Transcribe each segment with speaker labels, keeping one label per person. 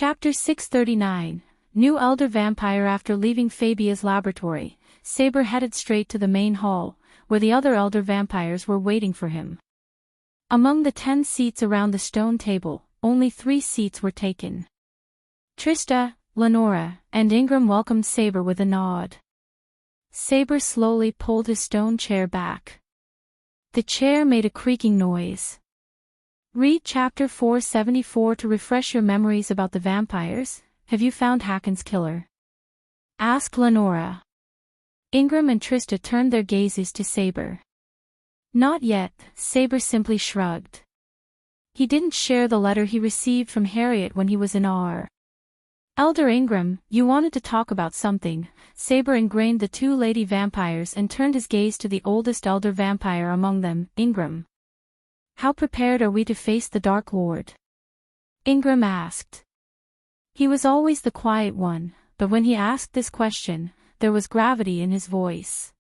Speaker 1: Chapter 639, New Elder Vampire. After leaving Fabia's laboratory, Saber headed straight to the main hall, where the other elder vampires were waiting for him. Among the 10 seats around the stone table, only 3 seats were taken. Trista, Lenora, and Ingram welcomed Saber with a nod. Saber slowly pulled his stone chair back. The chair made a creaking noise. Read Chapter 474 to refresh your memories about the vampires. Have you found Hakon's killer? Asked Lenora. Ingram and Trista turned their gazes to Saber. Not yet, Saber simply shrugged. He didn't share the letter he received from Harriet when he was in R. Elder Ingram, you wanted to talk about something. Saber ingrained the 2 lady vampires and turned his gaze to the oldest elder vampire among them, Ingram. How prepared are we to face the Dark Lord? Ingram asked. He was always the quiet one, but when he asked this question, there was gravity in his voice.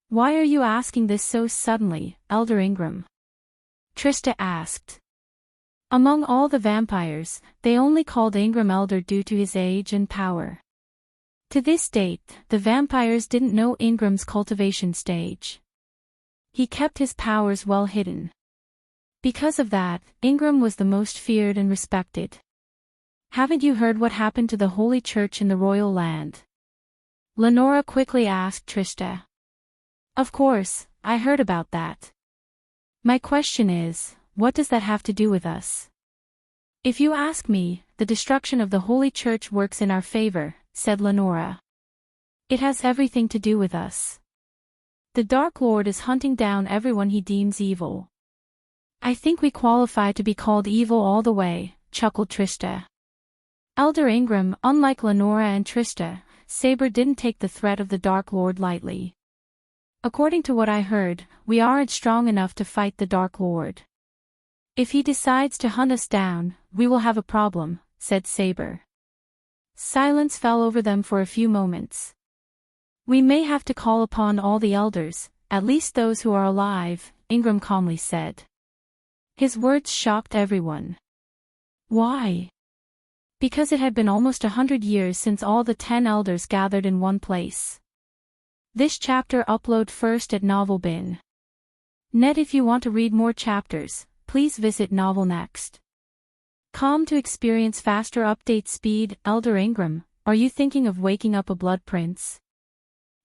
Speaker 1: Why are you asking this so suddenly, Elder Ingram? Trista asked. Among all the vampires, they only called Ingram Elder due to his age and power. To this date, the vampires didn't know Ingram's cultivation stage. He kept his powers well hidden. Because of that, Ingram was the most feared and respected. Haven't you heard what happened to the Holy Church in the Royal Land? Lenora quickly asked Trista. Of course, I heard about that. My question is, what does that have to do with us? If you ask me, the destruction of the Holy Church works in our favor, said Lenora. It has everything to do with us. The Dark Lord is hunting down everyone he deems evil. I think we qualify to be called evil all the way, chuckled Trista. Elder Ingram, unlike Lenora and Trista, Saber didn't take the threat of the Dark Lord lightly. According to what I heard, we aren't strong enough to fight the Dark Lord. If he decides to hunt us down, we will have a problem, said Saber. Silence fell over them for a few moments. We may have to call upon all the elders, at least those who are alive, Ingram calmly said. His words shocked everyone. Why? Because it had been almost 100 years since all the 10 elders gathered in one place. This chapter upload first at Novelbin. Net. If you want to read more chapters, please visit Novel Next. Com to experience faster update speed. Elder Ingram, are you thinking of waking up a Blood Prince?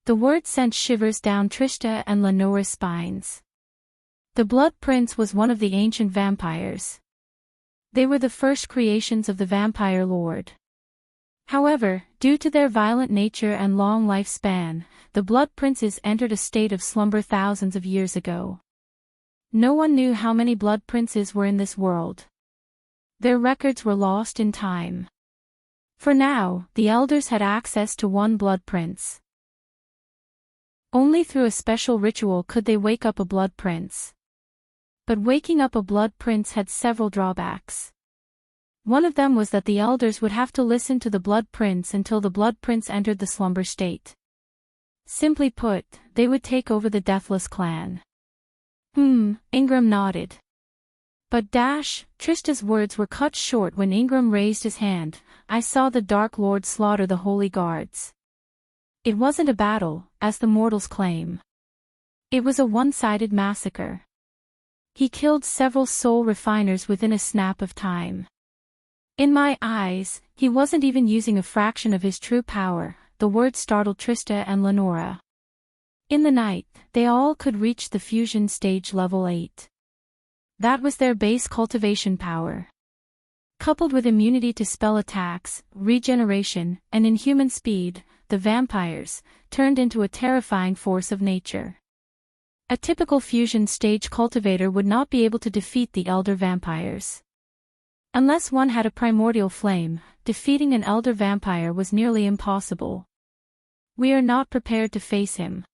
Speaker 1: The word sent shivers down Trista and Lenora's spines. The Blood Prince was one of the ancient vampires. They were the first creations of the Vampire Lord. However, due to their violent nature and long lifespan, the Blood Princes entered a state of slumber thousands of years ago. No one knew how many Blood Princes were in this world. Their records were lost in time. For now, the elders had access to one Blood Prince. Only through a special ritual could they wake up a Blood Prince. But waking up a Blood Prince had several drawbacks. One of them was that the elders would have to listen to the Blood Prince until the Blood Prince entered the slumber state. Simply put, they would take over the Deathless clan. Ingram nodded. But Trista's words were cut short when Ingram raised his hand. I saw the Dark Lord slaughter the Holy Guards. It wasn't a battle, as the mortals claim. It was a one-sided massacre. He killed several soul refiners within a snap of time. In my eyes, he wasn't even using a fraction of his true power. The word startled Trista and Lenora. In the night, they all could reach the fusion stage level 8. That was their base cultivation power. Coupled with immunity to spell attacks, regeneration, and inhuman speed, the vampires turned into a terrifying force of nature. A typical fusion stage cultivator would not be able to defeat the elder vampires. Unless one had a primordial flame, defeating an elder vampire was nearly impossible. We are not prepared to face him.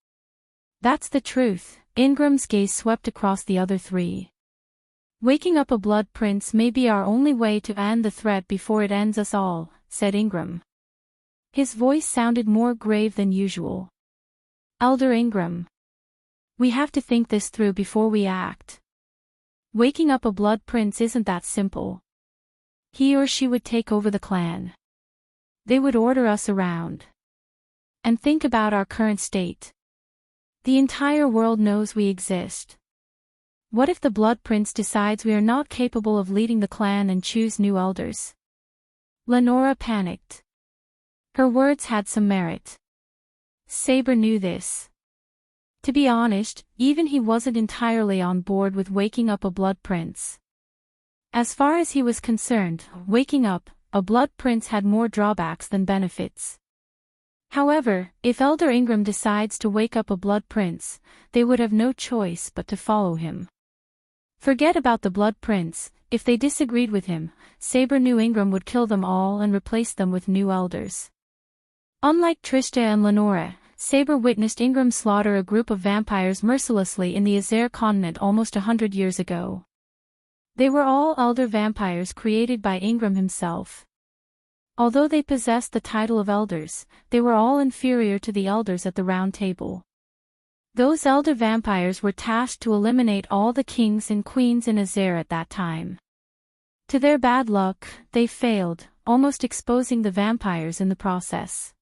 Speaker 1: That's the truth. Ingram's gaze swept across the other 3. Waking up a Blood Prince may be our only way to end the threat before it ends us all, said Ingram. His voice sounded more grave than usual. Elder Ingram. We have to think this through before we act. Waking up a Blood Prince isn't that simple. He or she would take over the clan. They would order us around. And think about our current state. The entire world knows we exist. What if the Blood Prince decides we are not capable of leading the clan and choose new elders? Lenora panicked. Her words had some merit. Saber knew this. To be honest, even he wasn't entirely on board with waking up a Blood Prince. As far as he was concerned, waking up a Blood Prince had more drawbacks than benefits. However, if Elder Ingram decides to wake up a Blood Prince, they would have no choice but to follow him. Forget about the Blood Prince. If they disagreed with him, Saber knew Ingram would kill them all and replace them with new elders. Unlike Trista and Lenora, Saber witnessed Ingram slaughter a group of vampires mercilessly in the Azer continent almost 100 years ago. They were all elder vampires created by Ingram himself. Although they possessed the title of elders, they were all inferior to the elders at the Round Table. Those elder vampires were tasked to eliminate all the kings and queens in Azer at that time. To their bad luck, they failed, almost exposing the vampires in the process.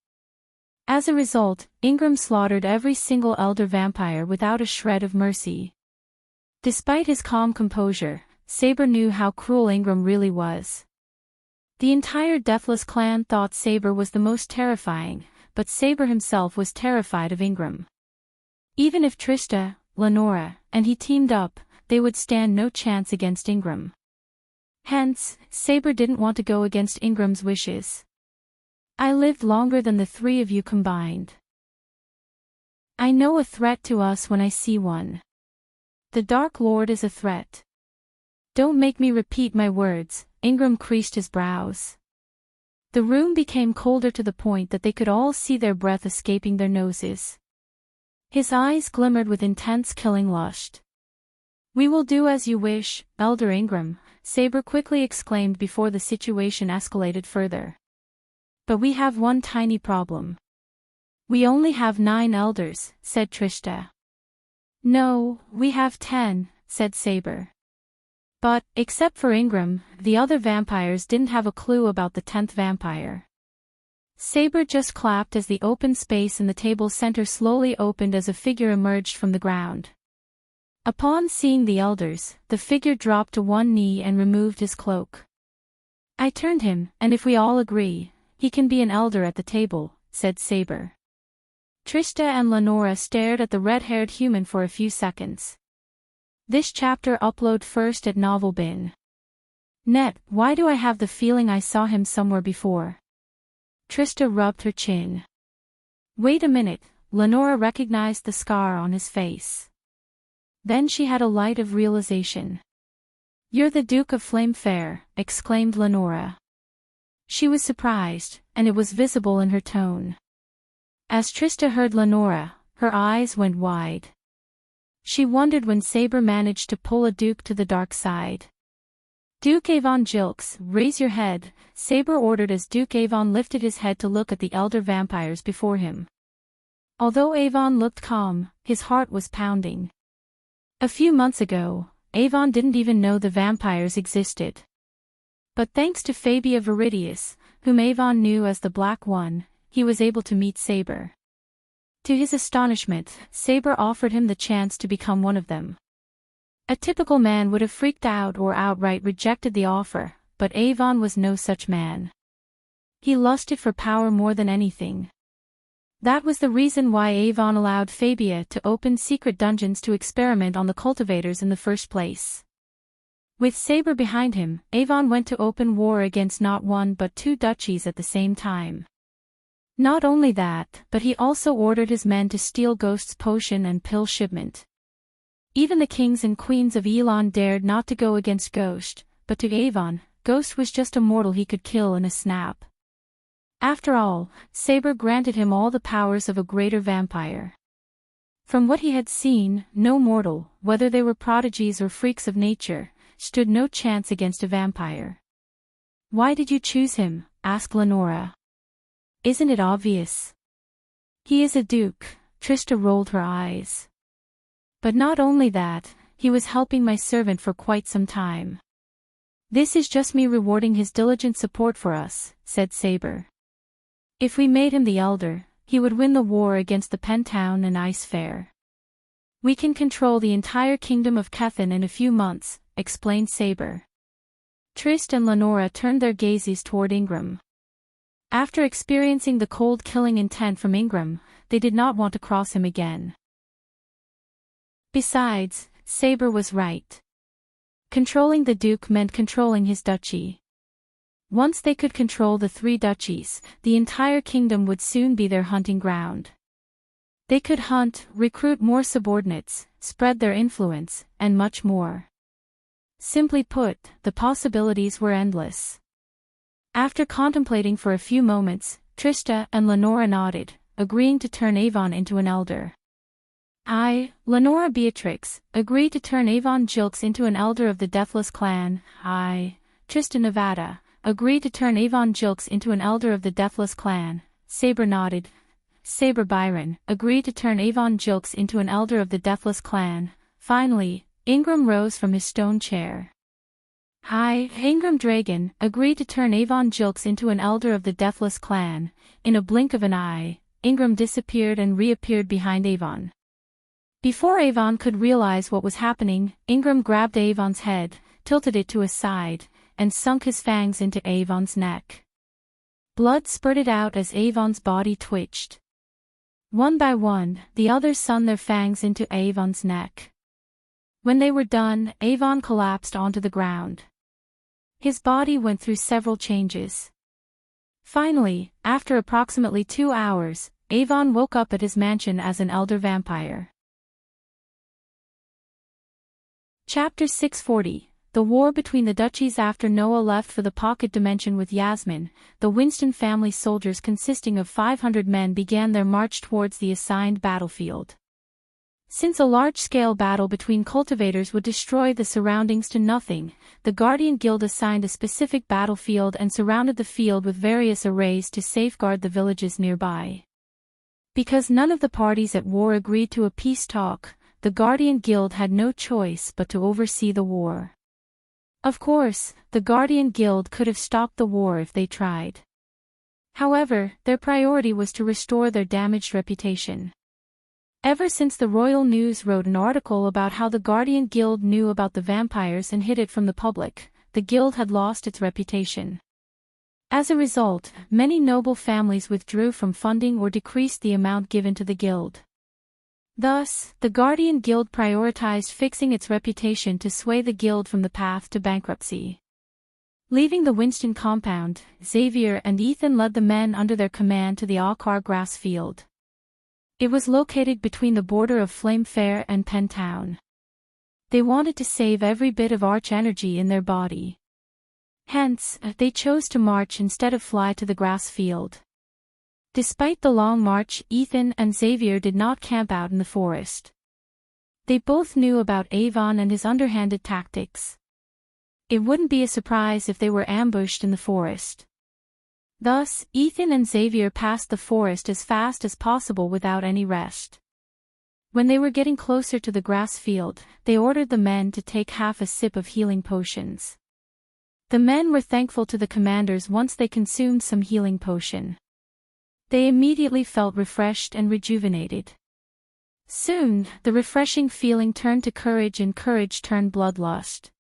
Speaker 1: As a result, Ingram slaughtered every single elder vampire without a shred of mercy. Despite his calm composure, Saber knew how cruel Ingram really was. The entire Deathless clan thought Saber was the most terrifying, but Saber himself was terrified of Ingram. Even if Trista, Lenora, and he teamed up, they would stand no chance against Ingram. Hence, Saber didn't want to go against Ingram's wishes. I lived longer than the three of you combined. I know a threat to us when I see one. The Dark Lord is a threat. Don't make me repeat my words, Ingram creased his brows. The room became colder to the point that they could all see their breath escaping their noses. His eyes glimmered with intense killing lust. We will do as you wish, Elder Ingram, Saber quickly exclaimed before the situation escalated further. But we have one tiny problem. We only have 9 elders, said Trista. No, we have 10, said Saber. But, except for Ingram, the other vampires didn't have a clue about the 10th vampire. Saber just clapped as the open space in the table center slowly opened as a figure emerged from the ground. Upon seeing the elders, the figure dropped to one knee and removed his cloak. I turned him, and if we all agree, he can be an elder at the table, said Saber. Trista and Lenora stared at the red-haired human for a few seconds. This chapter upload first at Novel Bin. Net, why do I have the feeling I saw him somewhere before? Trista rubbed her chin. Wait a minute, Lenora recognized the scar on his face. Then she had a light of realization. You're the Duke of Flamefair, exclaimed Lenora. She was surprised, and it was visible in her tone. As Trista heard Lenora, her eyes went wide. She wondered when Saber managed to pull a Duke to the dark side. Duke Avon Jilks, raise your head, Saber ordered as Duke Avon lifted his head to look at the elder vampires before him. Although Avon looked calm, his heart was pounding. A few months ago, Avon didn't even know the vampires existed. But thanks to Fabia Viridius, whom Avon knew as the Black One, he was able to meet Saber. To his astonishment, Saber offered him the chance to become one of them. A typical man would have freaked out or outright rejected the offer, but Avon was no such man. He lusted for power more than anything. That was the reason why Avon allowed Fabia to open secret dungeons to experiment on the cultivators in the first place. With Saber behind him, Avon went to open war against not one but 2 duchies at the same time. Not only that, but he also ordered his men to steal Ghost's potion and pill shipment. Even the kings and queens of Elon dared not to go against Ghost, but to Avon, Ghost was just a mortal he could kill in a snap. After all, Saber granted him all the powers of a greater vampire. From what he had seen, no mortal, whether they were prodigies or freaks of nature, stood no chance against a vampire. Why did you choose him? Asked Lenora. Isn't it obvious? He is a duke, Trista rolled her eyes. But not only that, he was helping my servant for quite some time. "This is just me rewarding his diligent support for us," said Saber. "If we made him the elder, he would win the war against the Pentown and Ice Fair. We can control the entire kingdom of Kethin in a few months," explained Saber. Trist and Lenora turned their gazes toward Ingram. After experiencing the cold killing intent from Ingram, they did not want to cross him again. Besides, Saber was right. Controlling the Duke meant controlling his duchy. Once they could control the 3 duchies, the entire kingdom would soon be their hunting ground. They could hunt, recruit more subordinates, spread their influence, and much more. Simply put, the possibilities were endless. After contemplating for a few moments, Trista and Lenora nodded, agreeing to turn Avon into an elder. Lenora Beatrix, agreed to turn Avon Jilks into an elder of the Deathless clan. Trista Nevada, agreed to turn Avon Jilks into an elder of the Deathless clan. Saber nodded. Saber Byron, agreed to turn Avon Jilks into an elder of the Deathless clan. Finally, Ingram rose from his stone chair. Ingram Dragon, agreed to turn Avon Jilks into an elder of the Deathless clan. In a blink of an eye, Ingram disappeared and reappeared behind Avon. Before Avon could realize what was happening, Ingram grabbed Avon's head, tilted it to his side, and sunk his fangs into Avon's neck. Blood spurted out as Avon's body twitched. One by one, the others sunk their fangs into Avon's neck. When they were done, Avon collapsed onto the ground. His body went through several changes. Finally, after approximately 2 hours, Avon woke up at his mansion as an elder vampire. Chapter 640, The War Between the Duchies. After Noah left for the pocket dimension with Yasmin, the Winston family soldiers consisting of 500 men began their march towards the assigned battlefield. Since a large-scale battle between cultivators would destroy the surroundings to nothing, the Guardian Guild assigned a specific battlefield and surrounded the field with various arrays to safeguard the villages nearby. Because none of the parties at war agreed to a peace talk, the Guardian Guild had no choice but to oversee the war. Of course, the Guardian Guild could have stopped the war if they tried. However, their priority was to restore their damaged reputation. Ever since the Royal News wrote an article about how the Guardian Guild knew about the vampires and hid it from the public, the guild had lost its reputation. As a result, many noble families withdrew from funding or decreased the amount given to the guild. Thus, the Guardian Guild prioritized fixing its reputation to sway the guild from the path to bankruptcy. Leaving the Winston compound, Xavier and Ethan led the men under their command to the Akar grass field. It was located between the border of Flame Fair and Pentown. They wanted to save every bit of arch energy in their body. Hence, they chose to march instead of fly to the grass field. Despite the long march, Ethan and Xavier did not camp out in the forest. They both knew about Avon and his underhanded tactics. It wouldn't be a surprise if they were ambushed in the forest. Thus, Ethan and Xavier passed the forest as fast as possible without any rest. When they were getting closer to the grass field, they ordered the men to take half a sip of healing potions. The men were thankful to the commanders once they consumed some healing potion. They immediately felt refreshed and rejuvenated. Soon, the refreshing feeling turned to courage and courage turned bloodlust.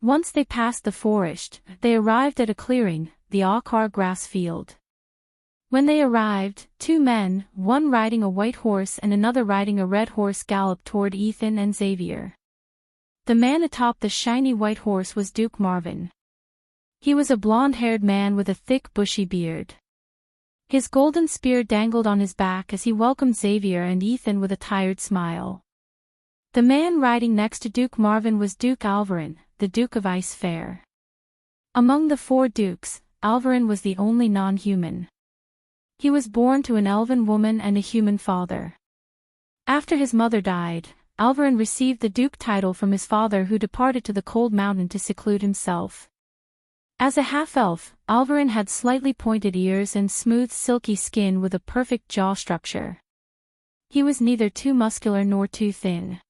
Speaker 1: Once they passed the forest, they arrived at a clearing, the Akar grass field. When they arrived, 2 men, one riding a white horse and another riding a red horse, galloped toward Ethan and Xavier. The man atop the shiny white horse was Duke Marvin. He was a blonde-haired man with a thick bushy beard. His golden spear dangled on his back as he welcomed Xavier and Ethan with a tired smile. The man riding next to Duke Marvin was Duke Alvarin, the Duke of Ice Fair. Among the 4 dukes, Alvarin was the only non-human. He was born to an elven woman and a human father. After his mother died, Alvarin received the duke title from his father, who departed to the cold mountain to seclude himself. As a half-elf, Alvarin had slightly pointed ears and smooth silky skin with a perfect jaw structure. He was neither too muscular nor too thin.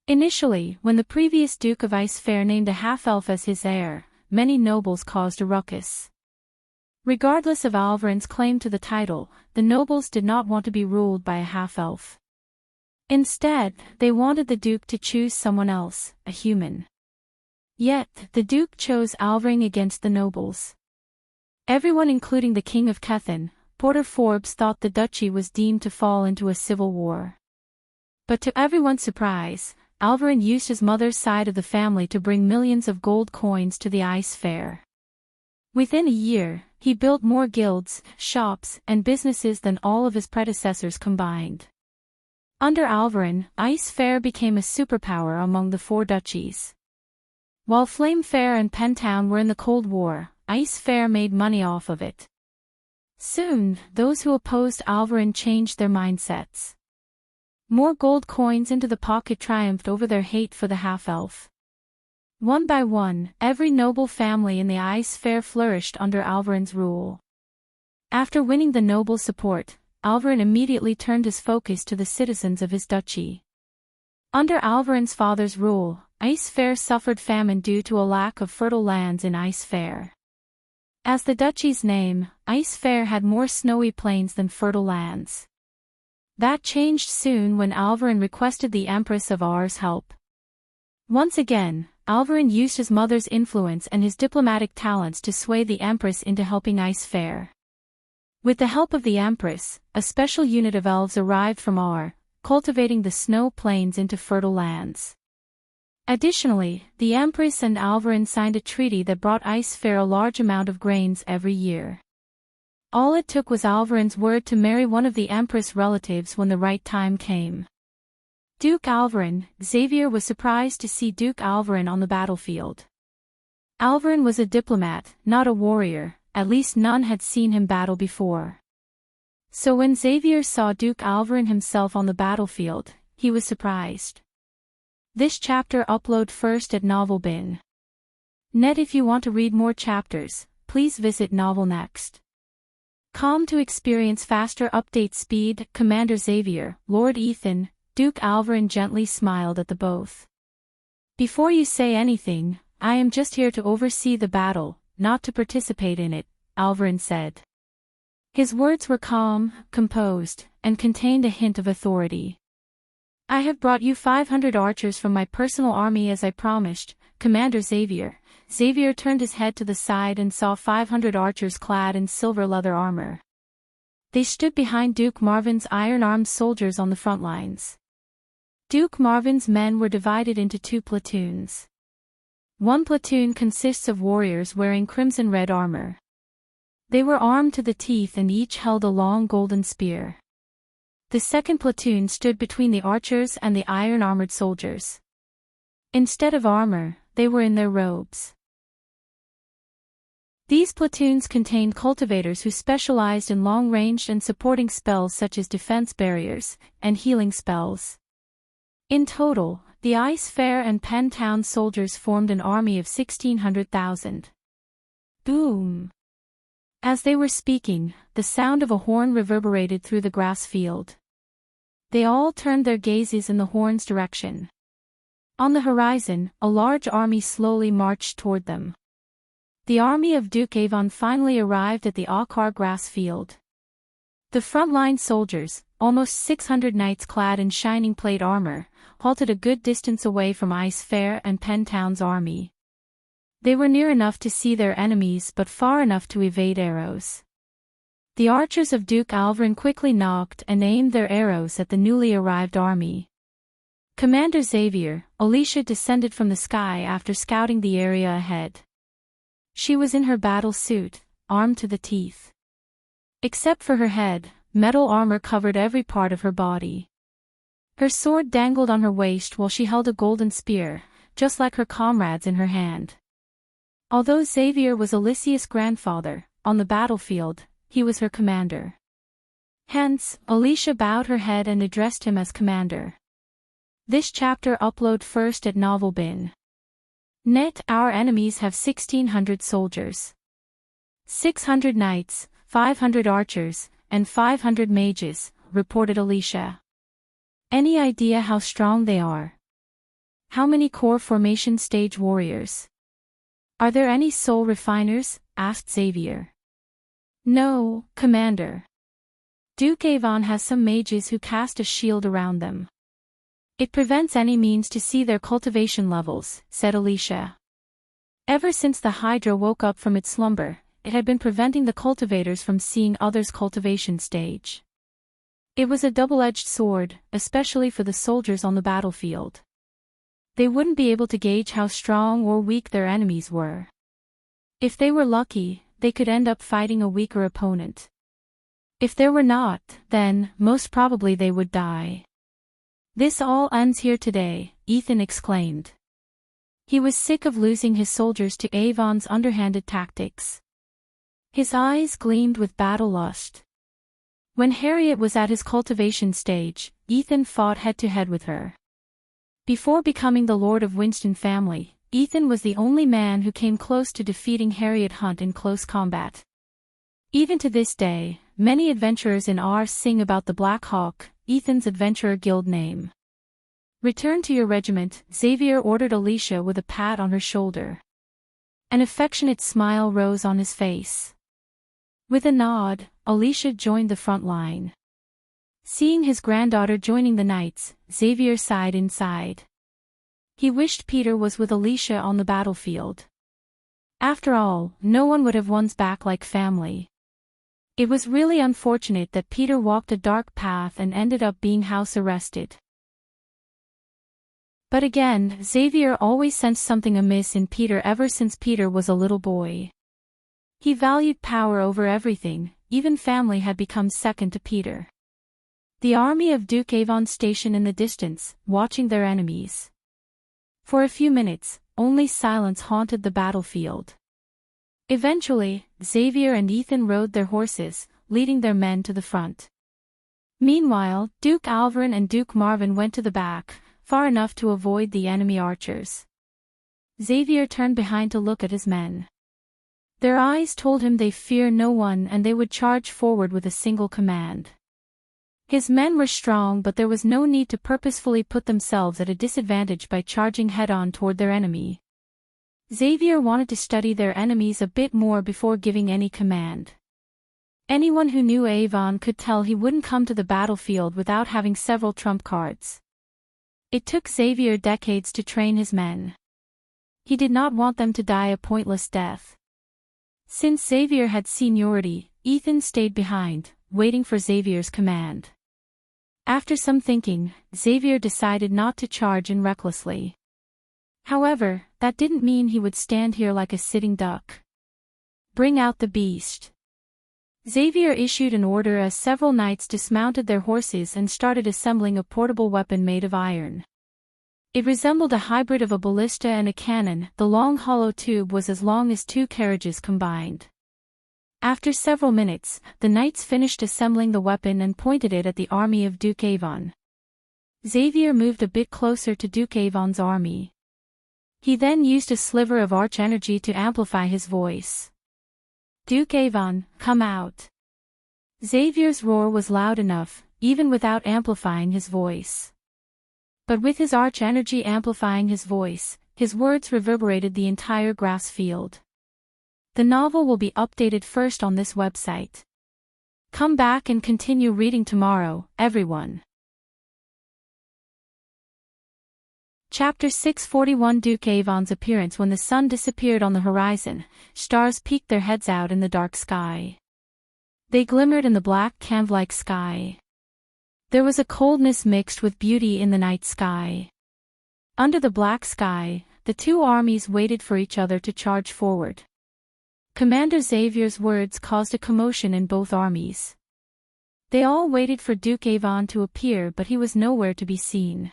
Speaker 1: Initially, when the previous Duke of Ice Fair named a half-elf as his heir, many nobles caused a ruckus. Regardless of Alvarin's claim to the title, the nobles did not want to be ruled by a half-elf. Instead, they wanted the Duke to choose someone else, a human. Yet, the Duke chose Alvarin against the nobles. Everyone including the King of Kethin, Porter Forbes, thought the duchy was deemed to fall into a civil war. But to everyone's surprise, Alvarin used his mother's side of the family to bring millions of gold coins to the Ice Fair. Within a year, he built more guilds, shops, and businesses than all of his predecessors combined. Under Alvarin, Ice Fair became a superpower among the four duchies. While Flame Fair and Pentown were in the Cold War, Ice Fair made money off of it. Soon, those who opposed Alvarin changed their mindsets. More gold coins into the pocket triumphed over their hate for the half-elf. One by one, every noble family in the Ice Fair flourished under Alvarin's rule. After winning the noble support, Alvarin immediately turned his focus to the citizens of his duchy. Under Alvarin's father's rule, Ice Fair suffered famine due to a lack of fertile lands in Ice Fair. As the duchy's name, Ice Fair had more snowy plains than fertile lands. That changed soon when Alvarin requested the Empress of Aur's help. Once again, Alvarin used his mother's influence and his diplomatic talents to sway the Empress into helping Ice Fair. With the help of the Empress, a special unit of elves arrived from Aur, cultivating the snow plains into fertile lands. Additionally, the Empress and Alvarin signed a treaty that brought Ice Fair a large amount of grains every year. All it took was Alvarin's word to marry one of the Empress' relatives when the right time came. Duke Alvarin, Xavier was surprised to see Duke Alvarin on the battlefield. Alvarin was a diplomat, not a warrior, at least none had seen him battle before. So when Xavier saw Duke Alvarin himself on the battlefield, he was surprised. This chapter upload first at Novelbin. Net. If you want to read more chapters, please visit Novel Next. Com to experience faster update speed. Commander Xavier, Lord Ethan, Duke Alvarin gently smiled at the both. Before you say anything, I am just here to oversee the battle, not to participate in it, Alvarin said. His words were calm, composed, and contained a hint of authority. I have brought you 500 archers from my personal army as I promised, Commander Xavier. Xavier turned his head to the side and saw 500 archers clad in silver leather armor. They stood behind Duke Marvin's iron-armed soldiers on the front lines. Duke Marvin's men were divided into two platoons. One platoon consists of warriors wearing crimson-red armor. They were armed to the teeth and each held a long golden spear. The second platoon stood between the archers and the iron-armored soldiers. Instead of armor, they were in their robes. These platoons contained cultivators who specialized in long-ranged and supporting spells such as defense barriers and healing spells. In total, the Ice Fair and Pentown soldiers formed an army of 1,600,000. Boom! As they were speaking, the sound of a horn reverberated through the grass field. They all turned their gazes in the horn's direction. On the horizon, a large army slowly marched toward them. The army of Duke Avon finally arrived at the Akar grass field. The frontline soldiers, almost 600 knights clad in shining plate armor, halted a good distance away from Ice Fair and Pentown's army. They were near enough to see their enemies but far enough to evade arrows. The archers of Duke Alvarin quickly knocked and aimed their arrows at the newly arrived army. Commander Xavier, Alicia descended from the sky after scouting the area ahead. She was in her battle suit, armed to the teeth. Except for her head, metal armor covered every part of her body. Her sword dangled on her waist while she held a golden spear, just like her comrades in her hand. Although Xavier was Alicia's grandfather, on the battlefield, he was her commander. Hence, Alicia bowed her head and addressed him as commander. This chapter upload first at Novelbin. Net. Our enemies have 1,600 soldiers. 600 knights, 500 archers, and 500 mages, reported Alicia. Any idea how strong they are? How many core formation stage warriors? Are there any soul refiners? Asked Xavier. No, Commander. Duke Avon has some mages who cast a shield around them. It prevents any means to see their cultivation levels, said Alicia. Ever since the Hydra woke up from its slumber, it had been preventing the cultivators from seeing others' cultivation stage. It was a double-edged sword, especially for the soldiers on the battlefield. They wouldn't be able to gauge how strong or weak their enemies were. If they were lucky, they could end up fighting a weaker opponent. If there were not, then, most probably they would die. This all ends here today, Ethan exclaimed. He was sick of losing his soldiers to Avon's underhanded tactics. His eyes gleamed with battle lust. When Harriet was at his cultivation stage, Ethan fought head-to-head with her. Before becoming the Lord of Winston family, Ethan was the only man who came close to defeating Harriet Hunt in close combat. Even to this day, many adventurers in R sing about the Black Hawk, Ethan's adventurer guild name. Return to your regiment, Xavier ordered Alicia with a pat on her shoulder. An affectionate smile rose on his face. With a nod, Alicia joined the front line. Seeing his granddaughter joining the knights, Xavier sighed inside. He wished Peter was with Alicia on the battlefield. After all, no one would have one's back like family. It was really unfortunate that Peter walked a dark path and ended up being house arrested. But again, Xavier always sensed something amiss in Peter ever since Peter was a little boy. He valued power over everything, even family had become second to Peter. The army of Duke Avon stationed in the distance, watching their enemies. For a few minutes, only silence haunted the battlefield. Eventually, Xavier and Ethan rode their horses, leading their men to the front. Meanwhile, Duke Alvarin and Duke Marvin went to the back, far enough to avoid the enemy archers. Xavier turned behind to look at his men. Their eyes told him they fear no one and they would charge forward with a single command. His men were strong, but there was no need to purposefully put themselves at a disadvantage by charging head-on toward their enemy. Xavier wanted to study their enemies a bit more before giving any command. Anyone who knew Avon could tell he wouldn't come to the battlefield without having several trump cards. It took Xavier decades to train his men. He did not want them to die a pointless death. Since Xavier had seniority, Ethan stayed behind, waiting for Xavier's command. After some thinking, Xavier decided not to charge in recklessly. However, that didn't mean he would stand here like a sitting duck. Bring out the beast. Xavier issued an order as several knights dismounted their horses and started assembling a portable weapon made of iron. It resembled a hybrid of a ballista and a cannon. The long hollow tube was as long as 2 carriages combined. After several minutes, the knights finished assembling the weapon and pointed it at the army of Duke Avon. Xavier moved a bit closer to Duke Avon's army. He then used a sliver of arch energy to amplify his voice. Duke Avon, come out. Xavier's roar was loud enough, even without amplifying his voice. But with his arch energy amplifying his voice, his words reverberated the entire grass field. The novel will be updated first on this website. Come back and continue reading tomorrow, everyone. Chapter 641 Duke Avon's appearance. When the sun disappeared on the horizon, stars peeked their heads out in the dark sky. They glimmered in the black canve-like sky. There was a coldness mixed with beauty in the night sky. Under the black sky, the 2 armies waited for each other to charge forward. Commander Xavier's words caused a commotion in both armies. They all waited for Duke Avon to appear, but he was nowhere to be seen.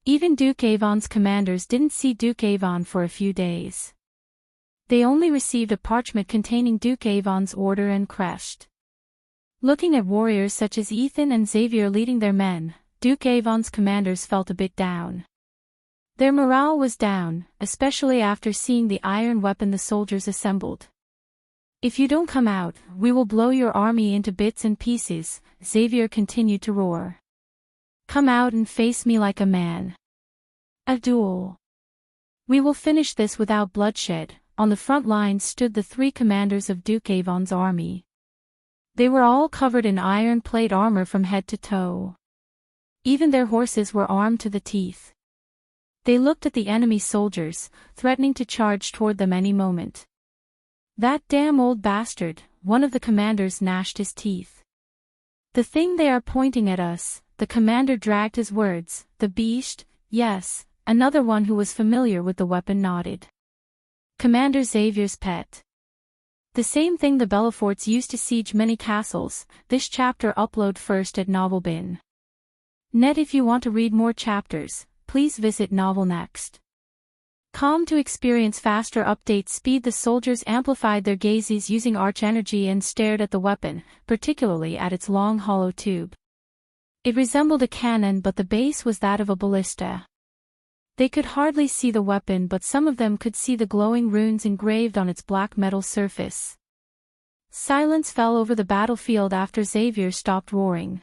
Speaker 1: Even Duke Avon's commanders didn't see Duke Avon for a few days. They only received a parchment containing Duke Avon's order and crest. Looking at warriors such as Ethan and Xavier leading their men, Duke Avon's commanders felt a bit down. Their morale was down, especially after seeing the iron weapon the soldiers assembled. If you don't come out, we will blow your army into bits and pieces, Xavier continued to roar. Come out and face me like a man. A duel. We will finish this without bloodshed. On the front lines stood the 3 commanders of Duke Avon's army. They were all covered in iron plate armor from head to toe. Even their horses were armed to the teeth. They looked at the enemy soldiers, threatening to charge toward them any moment. "That damn old bastard," one of the commanders gnashed his teeth. "The thing they are pointing at us," the commander dragged his words, "the beast, yes," another one who was familiar with the weapon nodded. "Commander Xavier's pet. The same thing the Belleforts used to siege many castles." This chapter upload first at Novelbin. Net. If you want to read more chapters, please visit Novel Next. To experience faster update speed, the soldiers amplified their gazes using arch energy and stared at the weapon, particularly at its long hollow tube. It resembled a cannon, but the base was that of a ballista. They could hardly see the weapon, but some of them could see the glowing runes engraved on its black metal surface. Silence fell over the battlefield after Xavier stopped roaring.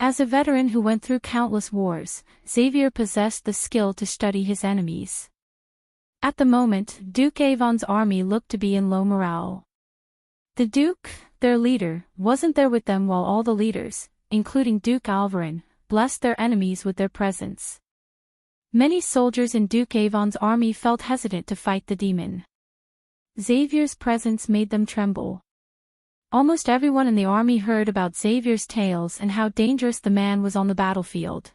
Speaker 1: As a veteran who went through countless wars, Xavier possessed the skill to study his enemies. At the moment, Duke Avon's army looked to be in low morale. The Duke, their leader, wasn't there with them, while all the leaders, including Duke Alvarin, blessed their enemies with their presence. Many soldiers in Duke Avon's army felt hesitant to fight the demon. Xavier's presence made them tremble. Almost everyone in the army heard about Xavier's tales and how dangerous the man was on the battlefield.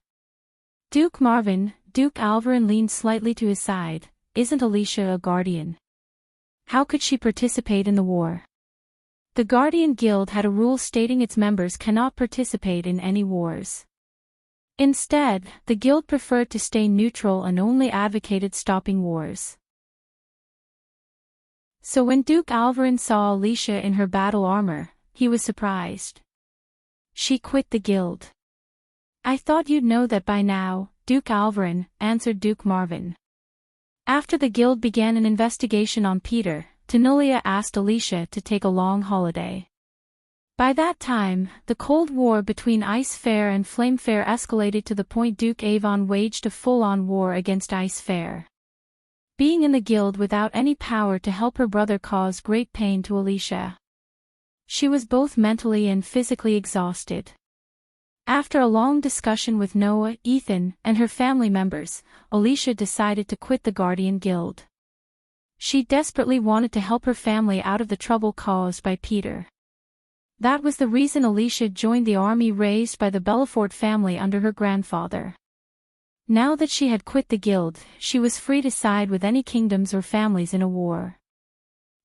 Speaker 1: Duke Alvarin leaned slightly to his side. "Isn't Alicia a guardian? How could she participate in the war?" The Guardian Guild had a rule stating its members cannot participate in any wars. Instead, the guild preferred to stay neutral and only advocated stopping wars. So when Duke Alvarin saw Alicia in her battle armor, he was surprised. "She quit the guild." "I thought you'd know that by now, Duke Alvarin," answered Duke Marvin. After the guild began an investigation on Peter, Tenulia asked Alicia to take a long holiday. By that time, the Cold War between Ice Fair and Flame Fair escalated to the point Duke Avon waged a full-on war against Ice Fair. Being in the guild without any power to help her brother caused great pain to Alicia. She was both mentally and physically exhausted. After a long discussion with Noah, Ethan, and her family members, Alicia decided to quit the Guardian Guild. She desperately wanted to help her family out of the trouble caused by Peter. That was the reason Alicia joined the army raised by the Belfort family under her grandfather. Now that she had quit the guild, she was free to side with any kingdoms or families in a war.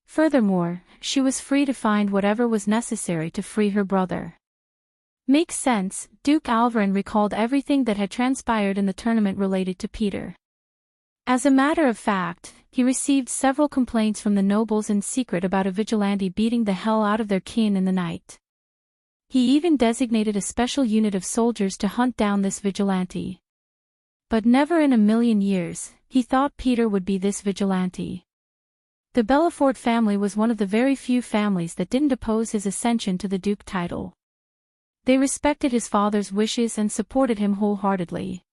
Speaker 1: Furthermore, she was free to find whatever was necessary to free her brother. Makes sense. Duke Alvarin recalled everything that had transpired in the tournament related to Peter. As a matter of fact, he received several complaints from the nobles in secret about a vigilante beating the hell out of their kin in the night. He even designated a special unit of soldiers to hunt down this vigilante. But never in a million years, he thought Peter would be this vigilante. The Belfort family was one of the very few families that didn't oppose his ascension to the duke title. They respected his father's wishes and supported him wholeheartedly.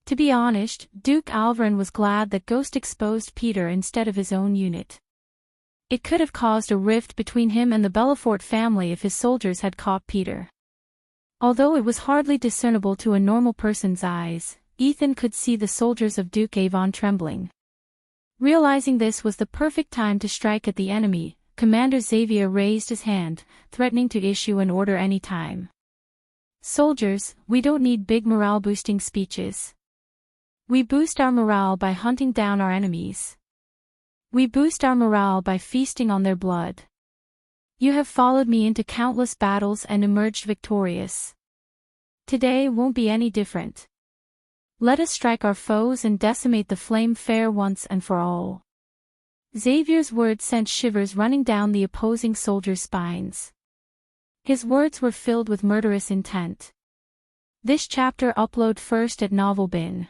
Speaker 1: To be honest, Duke Alvarin was glad that Ghost exposed Peter instead of his own unit. It could have caused a rift between him and the Belfort family if his soldiers had caught Peter. Although it was hardly discernible to a normal person's eyes, Ethan could see the soldiers of Duke Avon trembling. Realizing this was the perfect time to strike at the enemy, Commander Xavier raised his hand, threatening to issue an order any time. "Soldiers, we don't need big morale-boosting speeches. We boost our morale by hunting down our enemies. We boost our morale by feasting on their blood. You have followed me into countless battles and emerged victorious. Today won't be any different. Let us strike our foes and decimate the Flame Fair once and for all." Xavier's words sent shivers running down the opposing soldiers' spines. His words were filled with murderous intent. This chapter upload first at Novelbin.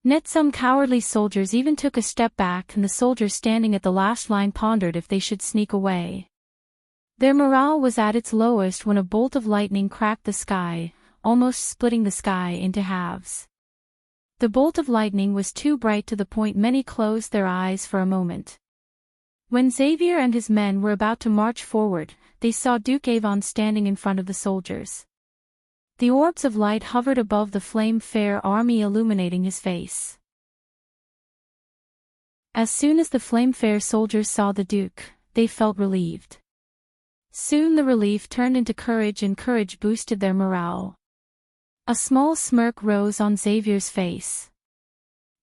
Speaker 1: Net. Some cowardly soldiers even took a step back, and the soldiers standing at the last line pondered if they should sneak away. Their morale was at its lowest when a bolt of lightning cracked the sky, almost splitting the sky into halves. The bolt of lightning was too bright to the point many closed their eyes for a moment. When Xavier and his men were about to march forward, they saw Duke Avon standing in front of the soldiers. The orbs of light hovered above the flame-fair army, illuminating his face. As soon as the flame-fair soldiers saw the Duke, they felt relieved. Soon the relief turned into courage, and courage boosted their morale. A small smirk rose on Xavier's face.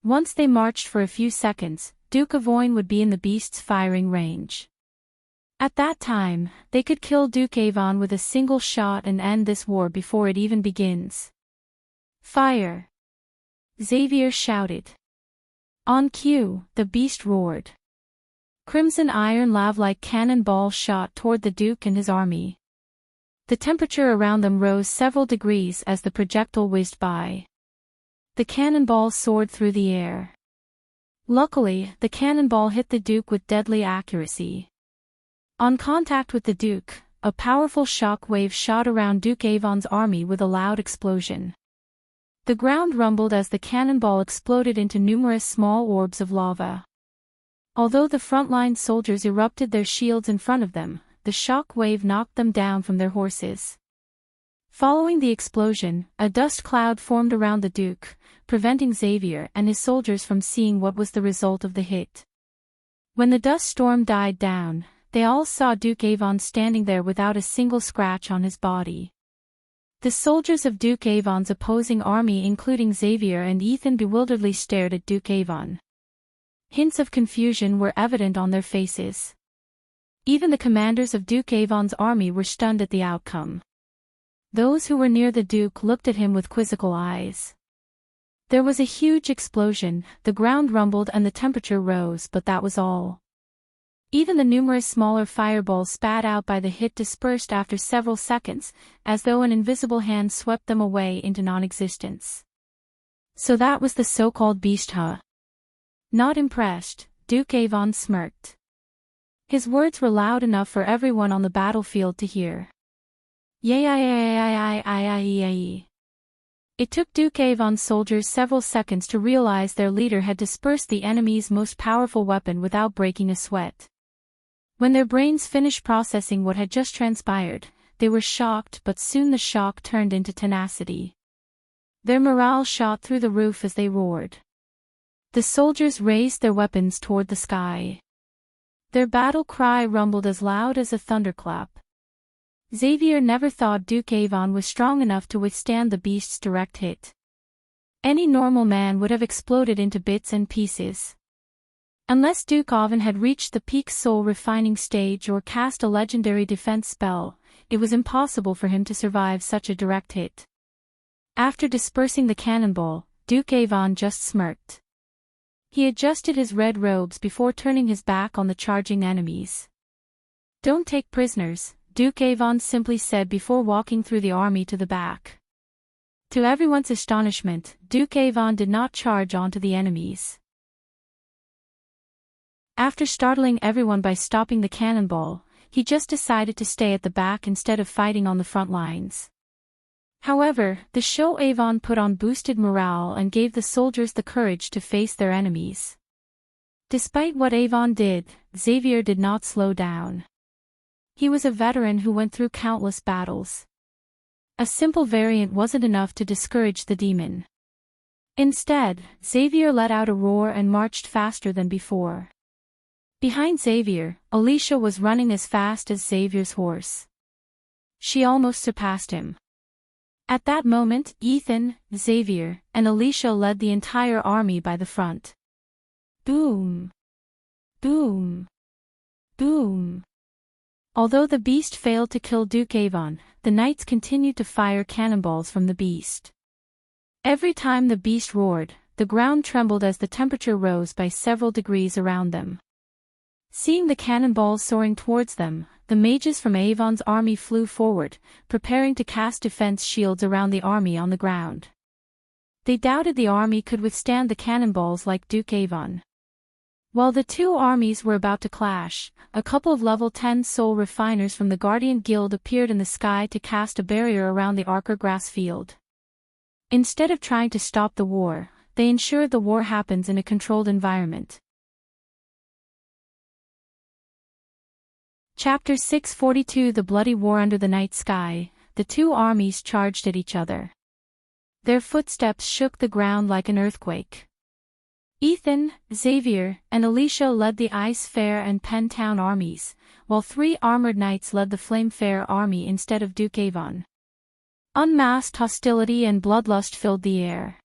Speaker 1: Once they marched for a few seconds, Duke Avoyne would be in the beast's firing range. At that time, they could kill Duke Avon with a single shot and end this war before it even begins. Fire! Xavier shouted. On cue, the beast roared. Crimson iron lava-like cannonballs shot toward the Duke and his army. The temperature around them rose several degrees as the projectile whizzed by. The cannonball soared through the air. Luckily, the cannonball hit the Duke with deadly accuracy. On contact with the Duke, a powerful shock wave shot around Duke Avon's army with a loud explosion. The ground rumbled as the cannonball exploded into numerous small orbs of lava. Although the frontline soldiers erupted their shields in front of them, the shock wave knocked them down from their horses. Following the explosion, a dust cloud formed around the Duke, preventing Xavier and his soldiers from seeing what was the result of the hit. When the dust storm died down, they all saw Duke Avon standing there without a single scratch on his body. The soldiers of Duke Avon's opposing army, including Xavier and Ethan, bewilderedly stared at Duke Avon. Hints of confusion were evident on their faces. Even the commanders of Duke Avon's army were stunned at the outcome. Those who were near the Duke looked at him with quizzical eyes. There was a huge explosion, the ground rumbled and the temperature rose, but that was all. Even the numerous smaller fireballs spat out by the hit dispersed after several seconds, as though an invisible hand swept them away into non-existence. So that was the so-called beast, huh? Not impressed, Duke Avon smirked. His words were loud enough for everyone on the battlefield to hear. Yay. It took Duke Avon's soldiers several seconds to realize their leader had dispersed the enemy's most powerful weapon without breaking a sweat. When their brains finished processing what had just transpired, they were shocked, but soon the shock turned into tenacity. Their morale shot through the roof as they roared. The soldiers raised their weapons toward the sky. Their battle cry rumbled as loud as a thunderclap. Xavier never thought Duke Avon was strong enough to withstand the beast's direct hit. Any normal man would have exploded into bits and pieces. Unless Duke Avon had reached the peak soul refining stage or cast a legendary defense spell, it was impossible for him to survive such a direct hit. After dispersing the cannonball, Duke Avon just smirked. He adjusted his red robes before turning his back on the charging enemies. Don't take prisoners, Duke Avon simply said before walking through the army to the back. To everyone's astonishment, Duke Avon did not charge onto the enemies. After startling everyone by stopping the cannonball, he just decided to stay at the back instead of fighting on the front lines. However, the show Avon put on boosted morale and gave the soldiers the courage to face their enemies. Despite what Avon did, Xavier did not slow down. He was a veteran who went through countless battles. A simple variant wasn't enough to discourage the demon. Instead, Xavier let out a roar and marched faster than before. Behind Xavier, Alicia was running as fast as Xavier's horse. She almost surpassed him. At that moment, Ethan, Xavier, and Alicia led the entire army by the front. Boom! Boom! Boom! Although the beast failed to kill Duke Avon, the knights continued to fire cannonballs from the beast. Every time the beast roared, the ground trembled as the temperature rose by several degrees around them. Seeing the cannonballs soaring towards them, the mages from Avon's army flew forward, preparing to cast defense shields around the army on the ground. They doubted the army could withstand the cannonballs like Duke Avon. While the two armies were about to clash, a couple of level 10 soul refiners from the Guardian Guild appeared in the sky to cast a barrier around the Archer grass field. Instead of trying to stop the war, they ensured the war happens in a controlled environment. Chapter 642 The Bloody War Under the Night Sky. The two armies charged at each other. Their footsteps shook the ground like an earthquake. Ethan, Xavier, and Alicia led the Ice Fair and Pen Town armies, while 3 armored knights led the Flame Fair army instead of Duke Avon. Unmasked hostility and bloodlust filled the air.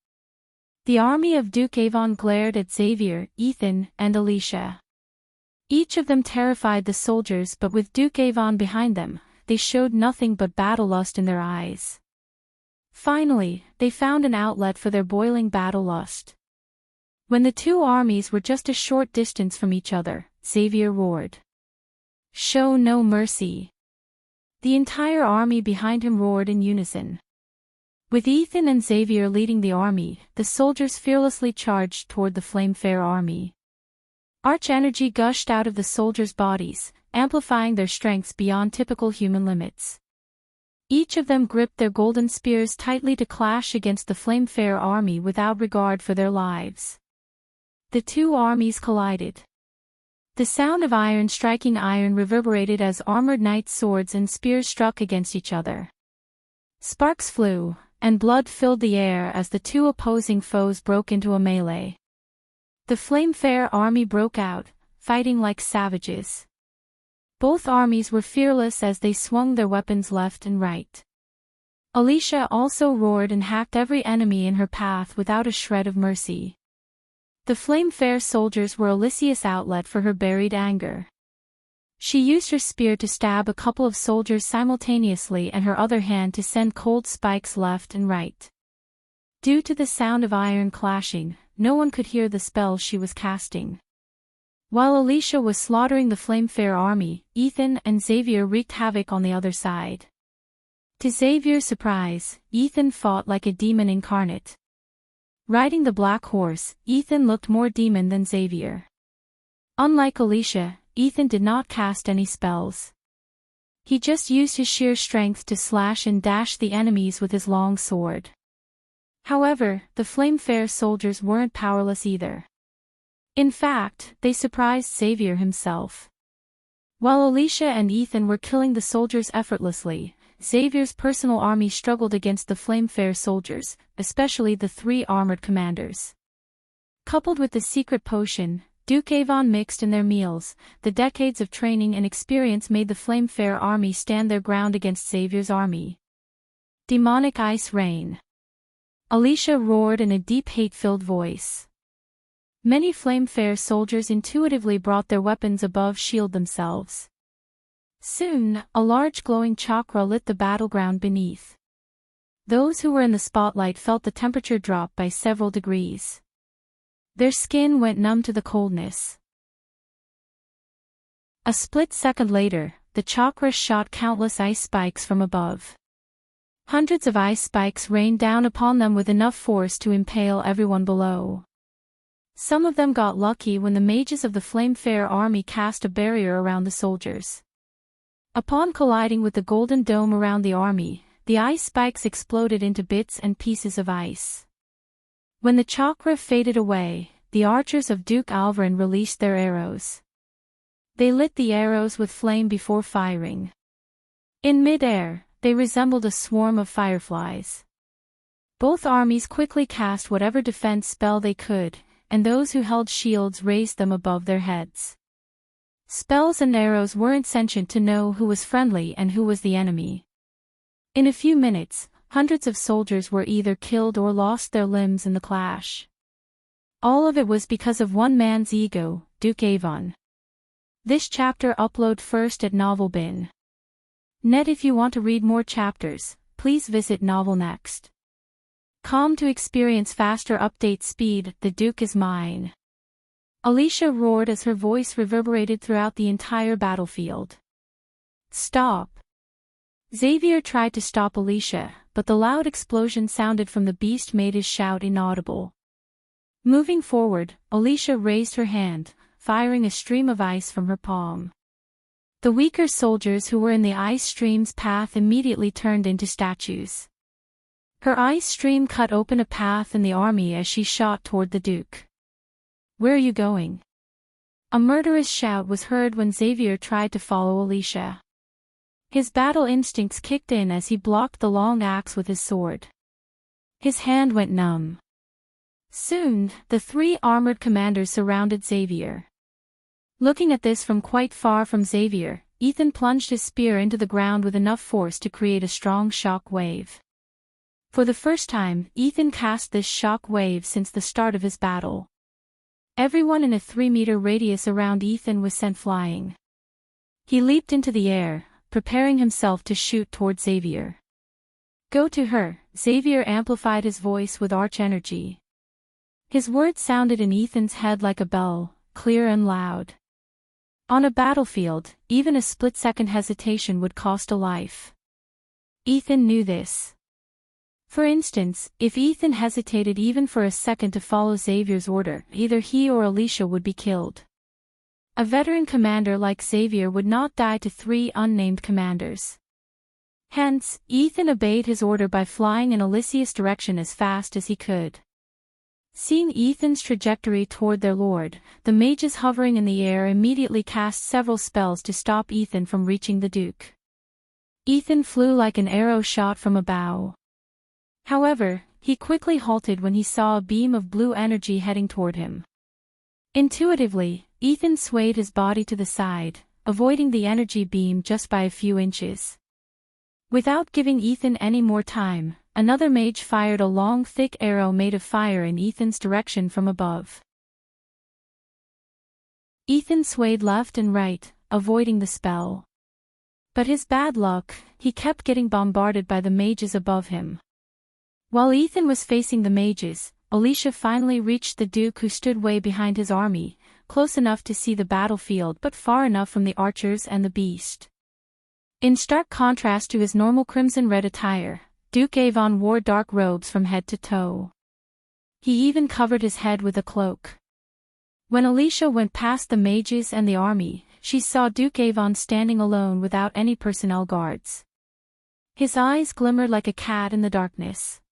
Speaker 1: The army of Duke Avon glared at Xavier, Ethan, and Alicia. Each of them terrified the soldiers, but with Duke Avon behind them, they showed nothing but battle lust in their eyes. Finally, they found an outlet for their boiling battle lust. When the two armies were just a short distance from each other, Xavier roared, "Show no mercy!" The entire army behind him roared in unison. With Ethan and Xavier leading the army, the soldiers fearlessly charged toward the Flame Fair army. Arch energy gushed out of the soldiers' bodies, amplifying their strengths beyond typical human limits. Each of them gripped their golden spears tightly to clash against the Flame Fair army without regard for their lives. The two armies collided. The sound of iron striking iron reverberated as armored knights' swords and spears struck against each other. Sparks flew, and blood filled the air as the two opposing foes broke into a melee. The Flame Fair army broke out, fighting like savages. Both armies were fearless as they swung their weapons left and right. Alicia also roared and hacked every enemy in her path without a shred of mercy. The Flame Fair soldiers were Alicia's outlet for her buried anger. She used her spear to stab a couple of soldiers simultaneously and her other hand to send cold spikes left and right. Due to the sound of iron clashing, no one could hear the spell she was casting. While Alicia was slaughtering the Flame Fair army, Ethan and Xavier wreaked havoc on the other side. To Xavier's surprise, Ethan fought like a demon incarnate. Riding the black horse, Ethan looked more demon than Xavier. Unlike Alicia, Ethan did not cast any spells. He just used his sheer strength to slash and dash the enemies with his long sword. However, the Flame Fair soldiers weren't powerless either. In fact, they surprised Xavier himself. While Alicia and Ethan were killing the soldiers effortlessly, Xavier's personal army struggled against the Flame Fair soldiers, especially the 3 armored commanders. Coupled with the secret potion, Duke Avon mixed in their meals, the decades of training and experience made the Flame Fair army stand their ground against Xavier's army. Demonic ice rain. Alicia roared in a deep hate-filled voice. Many Flame Fair soldiers intuitively brought their weapons above shield themselves. Soon, a large glowing chakra lit the battleground beneath. Those who were in the spotlight felt the temperature drop by several degrees. Their skin went numb to the coldness. A split second later, the chakra shot countless ice spikes from above. Hundreds of ice spikes rained down upon them with enough force to impale everyone below. Some of them got lucky when the mages of the Flame Fair army cast a barrier around the soldiers. Upon colliding with the golden dome around the army, the ice spikes exploded into bits and pieces of ice. When the chakra faded away, the archers of Duke Alvarin released their arrows. They lit the arrows with flame before firing. In mid-air, they resembled a swarm of fireflies. Both armies quickly cast whatever defense spell they could, and those who held shields raised them above their heads. Spells and arrows weren't sentient to know who was friendly and who was the enemy. In a few minutes, hundreds of soldiers were either killed or lost their limbs in the clash. All of it was because of one man's ego, Duke Avon. This chapter upload first at Novelbin. Net. If you want to read more chapters, please visit Novel Next. Com to experience faster update speed. The Duke is mine. Alicia roared as her voice reverberated throughout the entire battlefield. Stop! Xavier tried to stop Alicia, but the loud explosion sounded from the beast made his shout inaudible. Moving forward, Alicia raised her hand, firing a stream of ice from her palm. The weaker soldiers who were in the ice stream's path immediately turned into statues. Her ice stream cut open a path in the army as she shot toward the Duke. "Where are you going?" A murderous shout was heard when Xavier tried to follow Alicia. His battle instincts kicked in as he blocked the long axe with his sword. His hand went numb. Soon, the three armored commanders surrounded Xavier. Looking at this from quite far from Xavier, Ethan plunged his spear into the ground with enough force to create a strong shock wave. For the first time, Ethan cast this shock wave since the start of his battle. Everyone in a 3-meter radius around Ethan was sent flying. He leaped into the air, preparing himself to shoot toward Xavier. "Go to her," Xavier amplified his voice with arch energy. His words sounded in Ethan's head like a bell, clear and loud. On a battlefield, even a split-second hesitation would cost a life. Ethan knew this. For instance, if Ethan hesitated even for a second to follow Xavier's order, either he or Alicia would be killed. A veteran commander like Xavier would not die to 3 unnamed commanders. Hence, Ethan obeyed his order by flying in Alicia's direction as fast as he could. Seeing Ethan's trajectory toward their lord, the mages hovering in the air immediately cast several spells to stop Ethan from reaching the Duke. Ethan flew like an arrow shot from a bow. However, he quickly halted when he saw a beam of blue energy heading toward him. Intuitively, Ethan swayed his body to the side, avoiding the energy beam just by a few inches. Without giving Ethan any more time, another mage fired a long thick arrow made of fire in Ethan's direction from above. Ethan swayed left and right, avoiding the spell. But his bad luck, he kept getting bombarded by the mages above him. While Ethan was facing the mages, Alicia finally reached the Duke, who stood way behind his army, close enough to see the battlefield but far enough from the archers and the beast. In stark contrast to his normal crimson-red attire, Duke Avon wore dark robes from head to toe. He even covered his head with a cloak. When Alicia went past the mages and the army, she saw Duke Avon standing alone without any personnel guards. His eyes glimmered like a cat in the darkness.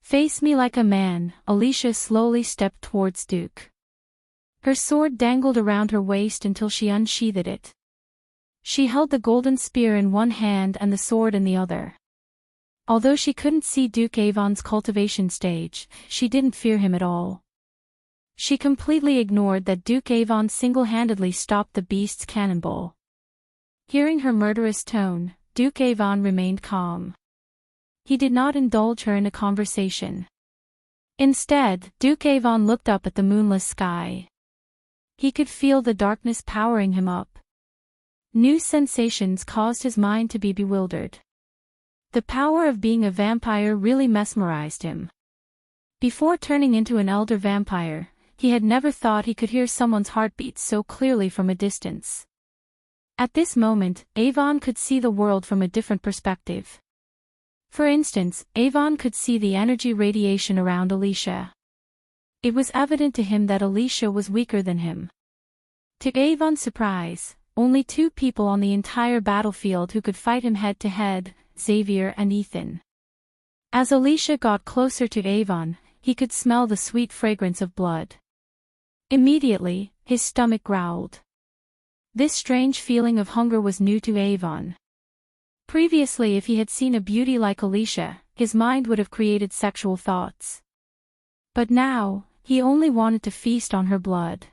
Speaker 1: "Face me like a man," Alicia slowly stepped towards Duke. Her sword dangled around her waist until she unsheathed it. She held the golden spear in one hand and the sword in the other. Although she couldn't see Duke Avon's cultivation stage, she didn't fear him at all. She completely ignored that Duke Avon single-handedly stopped the beast's cannonball. Hearing her murderous tone, Duke Avon remained calm. He did not indulge her in a conversation. Instead, Duke Avon looked up at the moonless sky. He could feel the darkness powering him up. New sensations caused his mind to be bewildered. The power of being a vampire really mesmerized him. Before turning into an elder vampire, he had never thought he could hear someone's heartbeat so clearly from a distance. At this moment, Avon could see the world from a different perspective. For instance, Avon could see the energy radiation around Alicia. It was evident to him that Alicia was weaker than him. To Avon's surprise, only 2 people on the entire battlefield who could fight him head-to-head, Xavier and Ethan. As Alicia got closer to Avon, he could smell the sweet fragrance of blood. Immediately, his stomach growled. This strange feeling of hunger was new to Avon. Previously, if he had seen a beauty like Alicia, his mind would have created sexual thoughts. But now, he only wanted to feast on her blood.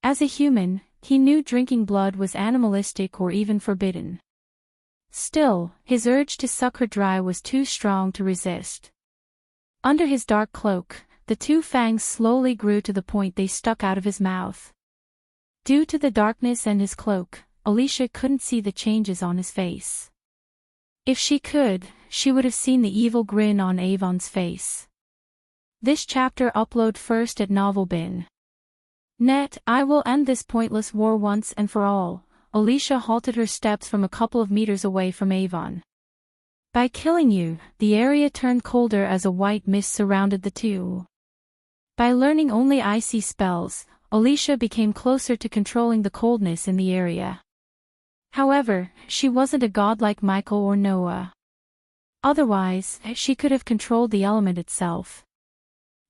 Speaker 1: As a human, he knew drinking blood was animalistic or even forbidden. Still, his urge to suck her dry was too strong to resist. Under his dark cloak, the 2 fangs slowly grew to the point they stuck out of his mouth. Due to the darkness and his cloak, Alicia couldn't see the changes on his face. If she could, she would have seen the evil grin on Avon's face. This chapter upload first at Novelbin. Net, I will end this pointless war once and for all. Alicia halted her steps from a couple of meters away from Avon. By killing you, the area turned colder as a white mist surrounded the 2. By learning only icy spells, Alicia became closer to controlling the coldness in the area. However, she wasn't a god like Michael or Noah. Otherwise, she could have controlled the element itself.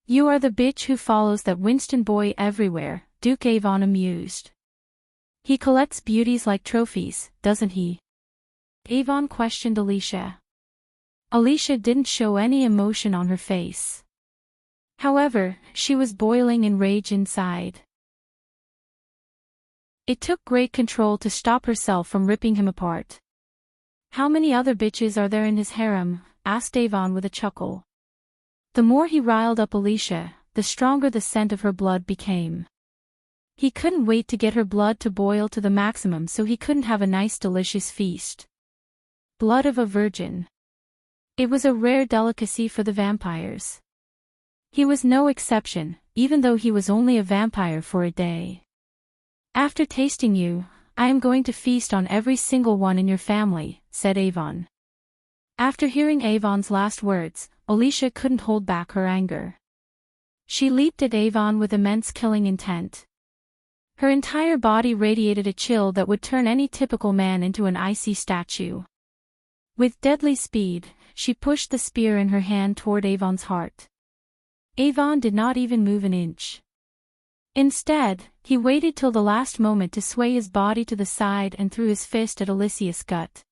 Speaker 1: You are the bitch who follows that Winston boy everywhere, Duke Avon amused. He collects beauties like trophies, doesn't he? Avon questioned Alicia. Alicia didn't show any emotion on her face. However, she was boiling in rage inside. It took great control to stop herself from ripping him apart. How many other bitches are there in his harem? Asked Avon with a chuckle. The more he riled up Alicia, the stronger the scent of her blood became. He couldn't wait to get her blood to boil to the maximum so he couldn't have a nice delicious feast. Blood of a virgin. It was a rare delicacy for the vampires. He was no exception, even though he was only a vampire for a day. After tasting you, I am going to feast on every single one in your family, said Avon. After hearing Avon's last words, Alicia couldn't hold back her anger. She leaped at Avon with immense killing intent. Her entire body radiated a chill that would turn any typical man into an icy statue. With deadly speed, she pushed the spear in her hand toward Avon's heart. Avon did not even move an inch. Instead, he waited till the last moment to sway his body to the side and threw his fist at Alicia's gut.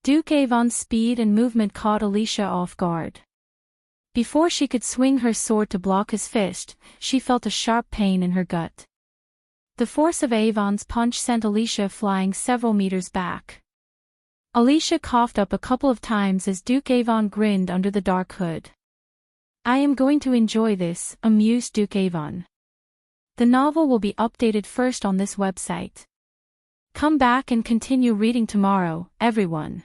Speaker 1: Duke Avon's speed and movement caught Alicia off guard. Before she could swing her sword to block his fist, she felt a sharp pain in her gut. The force of Avon's punch sent Alicia flying several meters back. Alicia coughed up a couple of times as Duke Avon grinned under the dark hood. I am going to enjoy this, amused Duke Avon. The novel will be updated first on this website. Come back and continue reading tomorrow, everyone.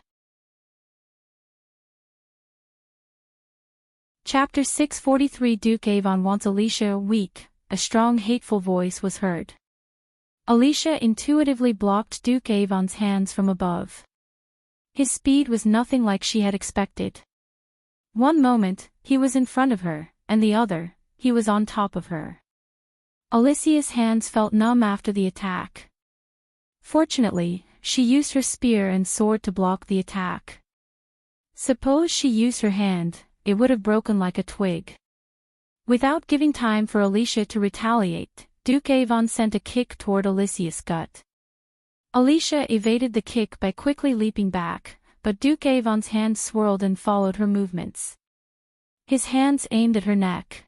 Speaker 1: Chapter 643 Duke Avon wants Alicia weak, a strong hateful voice was heard. Alicia intuitively blocked Duke Avon's hands from above. His speed was nothing like she had expected. One moment, he was in front of her, and the other, he was on top of her. Alicia's hands felt numb after the attack. Fortunately, she used her spear and sword to block the attack. Suppose she used her hand, it would have broken like a twig. Without giving time for Alicia to retaliate, Duke Avon sent a kick toward Alicia's gut. Alicia evaded the kick by quickly leaping back, but Duke Avon's hand swirled and followed her movements. His hands aimed at her neck.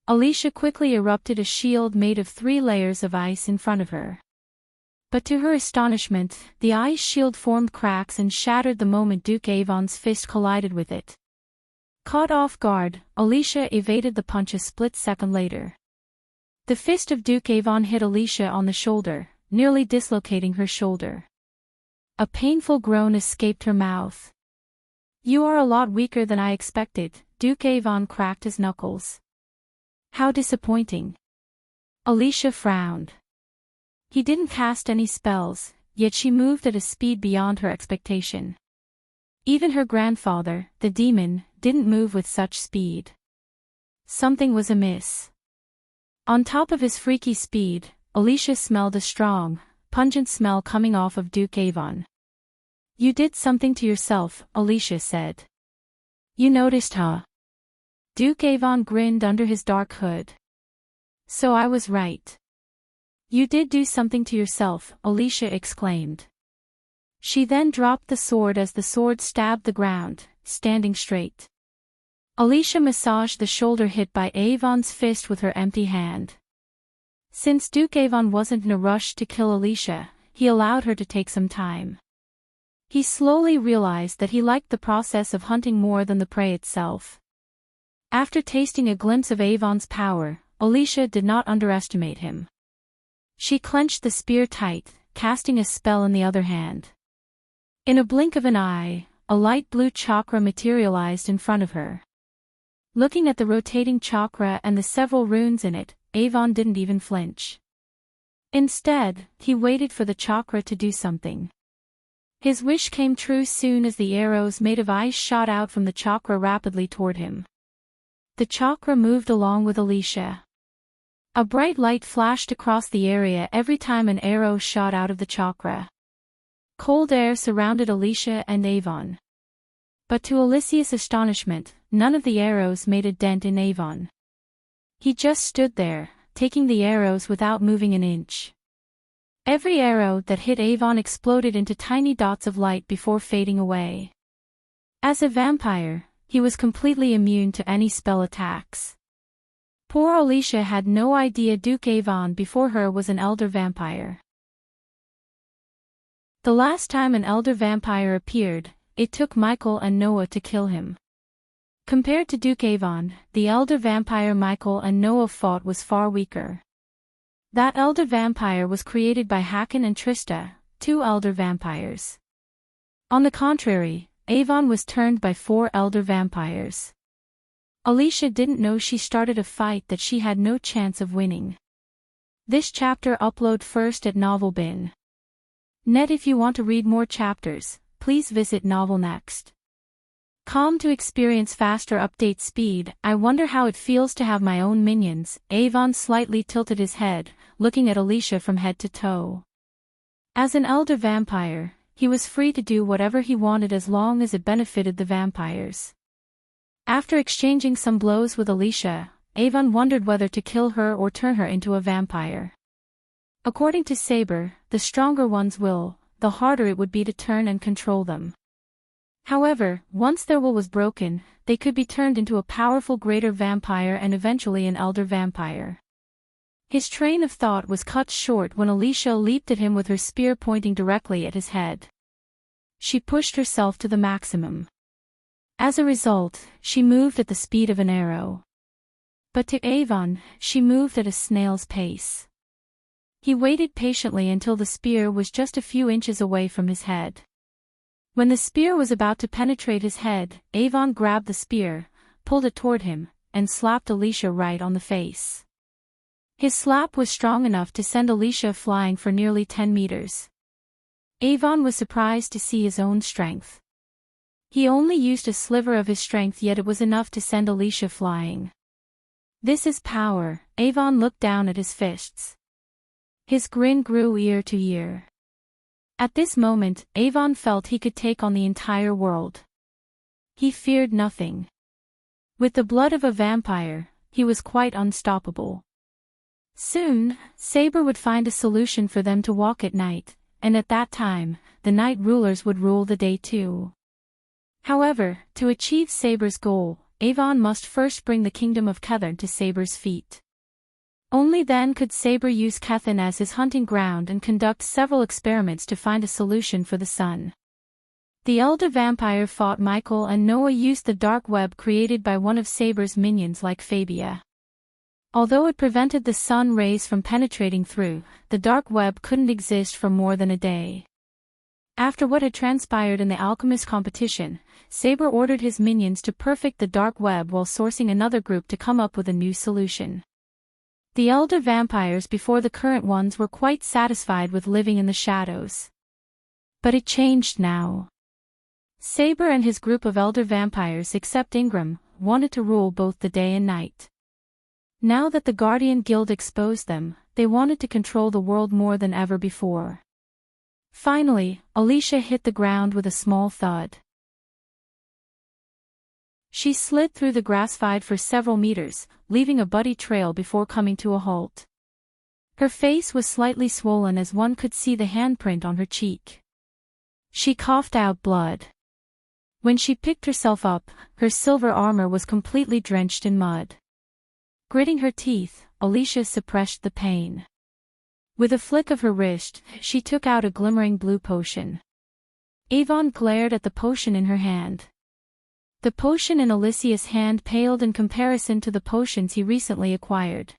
Speaker 1: Alicia quickly erupted a shield made of 3 layers of ice in front of her. But to her astonishment, the ice shield formed cracks and shattered the moment Duke Avon's fist collided with it. Caught off guard, Alicia evaded the punch a split second later. The fist of Duke Avon hit Alicia on the shoulder, nearly dislocating her shoulder. A painful groan escaped her mouth. You are a lot weaker than I expected, Duke Avon cracked his knuckles. How disappointing. Alicia frowned. He didn't cast any spells, yet she moved at a speed beyond her expectation. Even her grandfather, the demon, didn't move with such speed. Something was amiss. On top of his freaky speed, Alicia smelled a strong, pungent smell coming off of Duke Avon. You did something to yourself, Alicia said. You noticed, huh? Duke Avon grinned under his dark hood. So I was right. You did do something to yourself, Alicia exclaimed. She then dropped the sword as the sword stabbed the ground, standing straight. Alicia massaged the shoulder hit by Avon's fist with her empty hand. Since Duke Avon wasn't in a rush to kill Alicia, he allowed her to take some time. He slowly realized that he liked the process of hunting more than the prey itself. After tasting a glimpse of Avon's power, Alicia did not underestimate him. She clenched the spear tight, casting a spell in the other hand. In a blink of an eye, a light blue chakra materialized in front of her. Looking at the rotating chakra and the several runes in it, Avon didn't even flinch. Instead, he waited for the chakra to do something. His wish came true soon as the arrows made of ice shot out from the chakra rapidly toward him. The chakra moved along with Alicia. A bright light flashed across the area every time an arrow shot out of the chakra. Cold air surrounded Alicia and Avon. But to Alicia's astonishment, none of the arrows made a dent in Avon. He just stood there, taking the arrows without moving an inch. Every arrow that hit Avon exploded into tiny dots of light before fading away. As a vampire, he was completely immune to any spell attacks. Poor Alicia had no idea Duke Avon before her was an elder vampire. The last time an elder vampire appeared, it took Michael and Noah to kill him. Compared to Duke Avon, the elder vampire Michael and Noah fought was far weaker. That elder vampire was created by Hakon and Trista, two elder vampires. On the contrary, Avon was turned by 4 elder vampires. Alicia didn't know she started a fight that she had no chance of winning. This chapter upload first at Novelbin. Net. If you want to read more chapters, please visit Novel Next. To experience faster update speed. I wonder how it feels to have my own minions. Avon slightly tilted his head, looking at Alicia from head to toe. As an elder vampire, he was free to do whatever he wanted as long as it benefited the vampires. After exchanging some blows with Alicia, Avon wondered whether to kill her or turn her into a vampire. According to Saber, the stronger one's will, the harder it would be to turn and control them. However, once their will was broken, they could be turned into a powerful greater vampire and eventually an elder vampire. His train of thought was cut short when Alicia leaped at him with her spear pointing directly at his head. She pushed herself to the maximum. As a result, she moved at the speed of an arrow. But to Avon, she moved at a snail's pace. He waited patiently until the spear was just a few inches away from his head. When the spear was about to penetrate his head, Avon grabbed the spear, pulled it toward him, and slapped Alicia right on the face. His slap was strong enough to send Alicia flying for nearly 10 meters. Avon was surprised to see his own strength. He only used a sliver of his strength, yet it was enough to send Alicia flying. This is power. Avon looked down at his fists. His grin grew ear to ear. At this moment, Avon felt he could take on the entire world. He feared nothing. With the blood of a vampire, he was quite unstoppable. Soon, Saber would find a solution for them to walk at night, and at that time, the night rulers would rule the day too. However, to achieve Saber's goal, Avon must first bring the kingdom of Kethern to Saber's feet. Only then could Saber use Kethern as his hunting ground and conduct several experiments to find a solution for the sun. The elder vampire fought Michael, and Noah used the dark web created by one of Saber's minions like Fabia. Although it prevented the sun rays from penetrating through, the dark web couldn't exist for more than a day. After what had transpired in the alchemist competition, Saber ordered his minions to perfect the dark web while sourcing another group to come up with a new solution. The elder vampires before the current ones were quite satisfied with living in the shadows. But it changed now. Saber and his group of elder vampires, except Ingram, wanted to rule both the day and night. Now that the Guardian Guild exposed them, they wanted to control the world more than ever before. Finally, Alicia hit the ground with a small thud. She slid through the grassfield for several meters, leaving a bloody trail before coming to a halt. Her face was slightly swollen as one could see the handprint on her cheek. She coughed out blood. When she picked herself up, her silver armor was completely drenched in mud. Gritting her teeth, Alicia suppressed the pain. With a flick of her wrist, she took out a glimmering blue potion. Avon glared at the potion in her hand. The potion in Alicia's hand paled in comparison to the potions he recently acquired.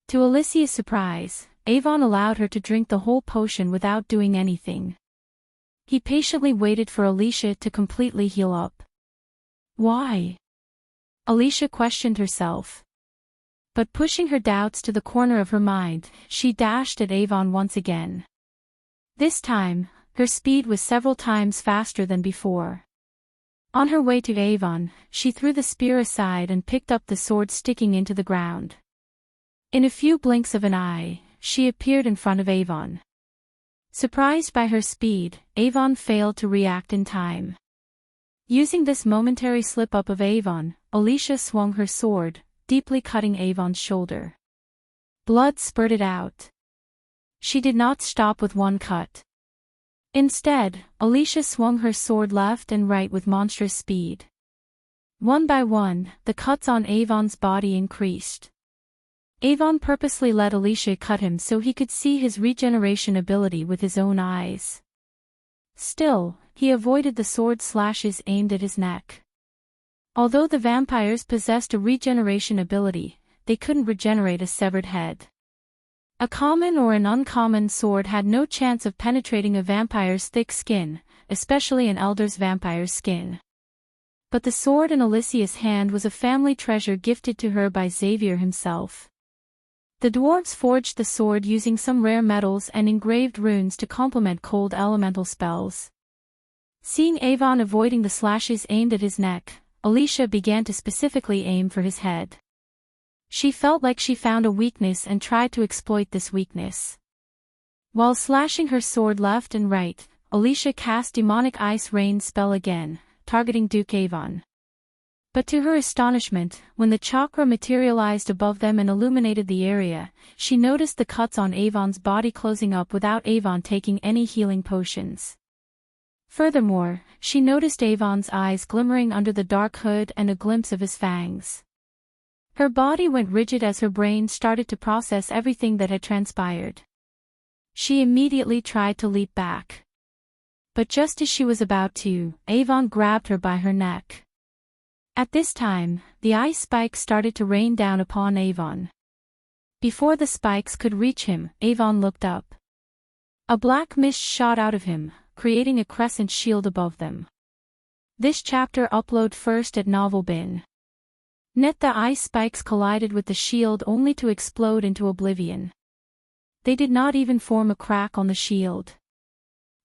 Speaker 1: To Alicia's surprise, Avon allowed her to drink the whole potion without doing anything. He patiently waited for Alicia to completely heal up. Why? Alicia questioned herself. But pushing her doubts to the corner of her mind, she dashed at Avon once again. This time, her speed was several times faster than before. On her way to Avon, she threw the spear aside and picked up the sword sticking into the ground. In a few blinks of an eye, she appeared in front of Avon. Surprised by her speed, Avon failed to react in time. Using this momentary slip-up of Avon, Alicia swung her sword, deeply cutting Avon's shoulder. Blood spurted out. She did not stop with one cut. Instead, Alicia swung her sword left and right with monstrous speed. One by one, the cuts on Avon's body increased. Avon purposely let Alicia cut him so he could see his regeneration ability with his own eyes. Still, he avoided the sword slashes aimed at his neck. Although the vampires possessed a regeneration ability, they couldn't regenerate a severed head. A common or an uncommon sword had no chance of penetrating a vampire's thick skin, especially an elder's vampire's skin. But the sword in Alicia's hand was a family treasure gifted to her by Xavier himself. The dwarves forged the sword using some rare metals and engraved runes to complement cold elemental spells. Seeing Avon avoiding the slashes aimed at his neck, Alicia began to specifically aim for his head. She felt like she found a weakness and tried to exploit this weakness. While slashing her sword left and right, Alicia cast Demonic Ice Rain spell again, targeting Duke Avon. But to her astonishment, when the chakra materialized above them and illuminated the area, she noticed the cuts on Avon's body closing up without Avon taking any healing potions. Furthermore, she noticed Avon's eyes glimmering under the dark hood and a glimpse of his fangs. Her body went rigid as her brain started to process everything that had transpired. She immediately tried to leap back. But just as she was about to, Avon grabbed her by her neck. At this time, the ice spikes started to rain down upon Avon. Before the spikes could reach him, Avon looked up. A black mist shot out of him, creating a crescent shield above them. This chapter upload first at Novel Bin. Net the ice spikes collided with the shield only to explode into oblivion. They did not even form a crack on the shield.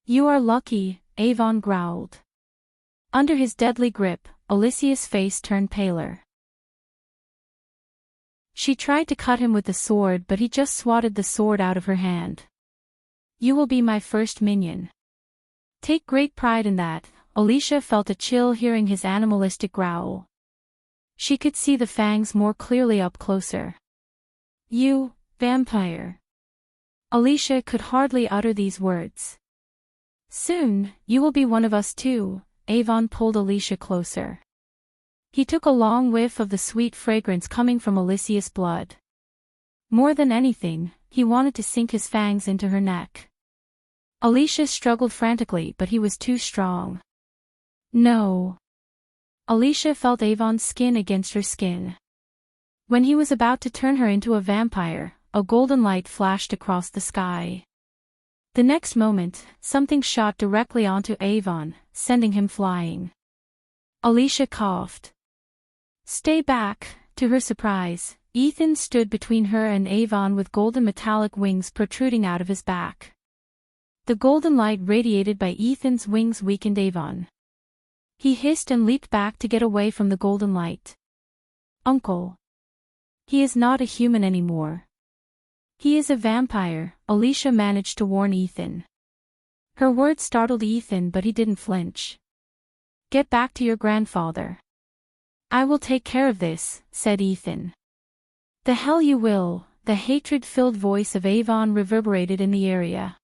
Speaker 1: "You are lucky," Avon growled. Under his deadly grip, Alicia's face turned paler. She tried to cut him with the sword but he just swatted the sword out of her hand. "You will be my first minion." Take great pride in that, Alicia felt a chill hearing his animalistic growl. She could see the fangs more clearly up closer. "You, vampire." Alicia could hardly utter these words. "Soon, you will be one of us too," Avon pulled Alicia closer. He took a long whiff of the sweet fragrance coming from Alicia's blood. More than anything, he wanted to sink his fangs into her neck. Alicia struggled frantically but he was too strong. "No." Alicia felt Avon's skin against her skin. When he was about to turn her into a vampire, a golden light flashed across the sky. The next moment, something shot directly onto Avon, sending him flying. Alicia coughed. "Stay back." To her surprise, Ethan stood between her and Avon with golden metallic wings protruding out of his back. The golden light radiated by Ethan's wings weakened Avon. He hissed and leaped back to get away from the golden light. "Uncle. He is not a human anymore. He is a vampire," Alicia managed to warn Ethan. Her words startled Ethan but he didn't flinch. "Get back to your grandfather." "I will take care of this," said Ethan. "The hell you will," the hatred-filled voice of Avon reverberated in the area.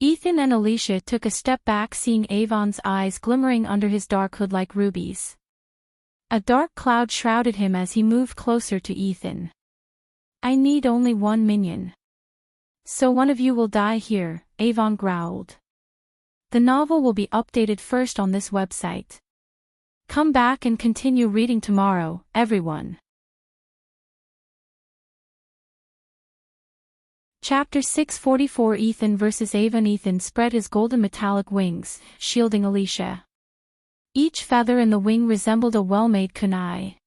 Speaker 1: Ethan and Alicia took a step back seeing Avon's eyes glimmering under his dark hood like rubies. A dark cloud shrouded him as he moved closer to Ethan. "I need only one minion. So one of you will die here," Avon growled. "The novel will be updated first on this website. Come back and continue reading tomorrow, everyone." Chapter 644 Ethan vs. Avon. Ethan spread his golden metallic wings, shielding Alicia. Each feather in the wing resembled a well-made kunai.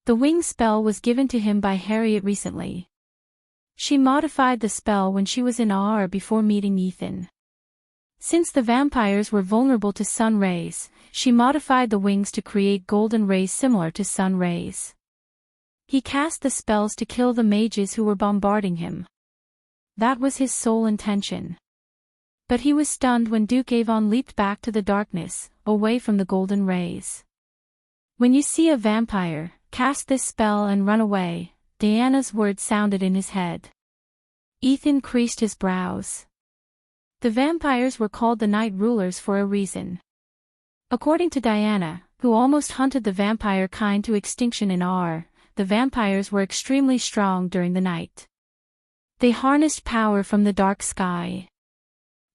Speaker 1: The wing spell was given to him by Harriet recently. She modified the spell when she was in Aur before meeting Ethan. Since the vampires were vulnerable to sun rays, she modified the wings to create golden rays similar to sun rays. He cast the spells to kill the mages who were bombarding him. That was his sole intention. But he was stunned when Duke Avon leaped back to the darkness, away from the golden rays. "When you see a vampire, cast this spell and run away," Diana's words sounded in his head. Ethan creased his brows. The vampires were called the Night Rulers for a reason. According to Diana, who almost hunted the vampire kind to extinction in Aur, the vampires were extremely strong during the night. They harnessed power from the dark sky.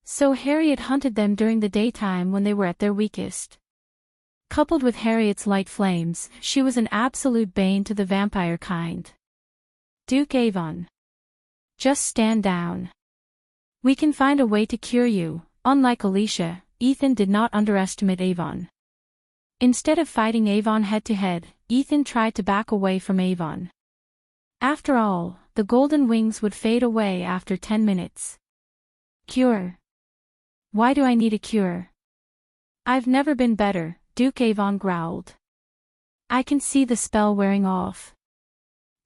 Speaker 1: So Harriet hunted them during the daytime when they were at their weakest. Coupled with Harriet's light flames, she was an absolute bane to the vampire kind. "Duke Avon. Just stand down. We can find a way to cure you." Unlike Alicia, Ethan did not underestimate Avon. Instead of fighting Avon head-to-head, Ethan tried to back away from Avon. After all, the golden wings would fade away after 10 minutes. "Cure? Why do I need a cure? I've never been better," Duke Avon growled. "I can see the spell wearing off.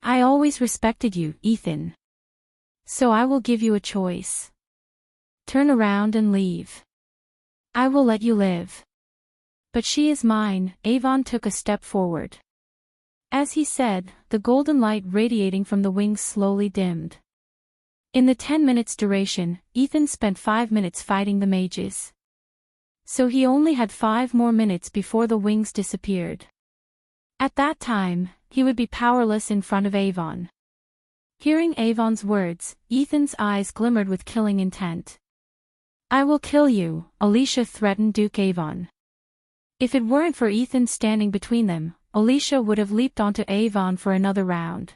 Speaker 1: I always respected you, Ethan. So I will give you a choice. Turn around and leave. I will let you live. But she is mine." Avon took a step forward. As he said, the golden light radiating from the wings slowly dimmed. In the 10 minutes duration, Ethan spent 5 minutes fighting the mages. So he only had 5 more minutes before the wings disappeared. At that time, he would be powerless in front of Avon. Hearing Avon's words, Ethan's eyes glimmered with killing intent. "I will kill you," Alicia threatened Duke Avon. If it weren't for Ethan standing between them, Alicia would have leaped onto Avon for another round.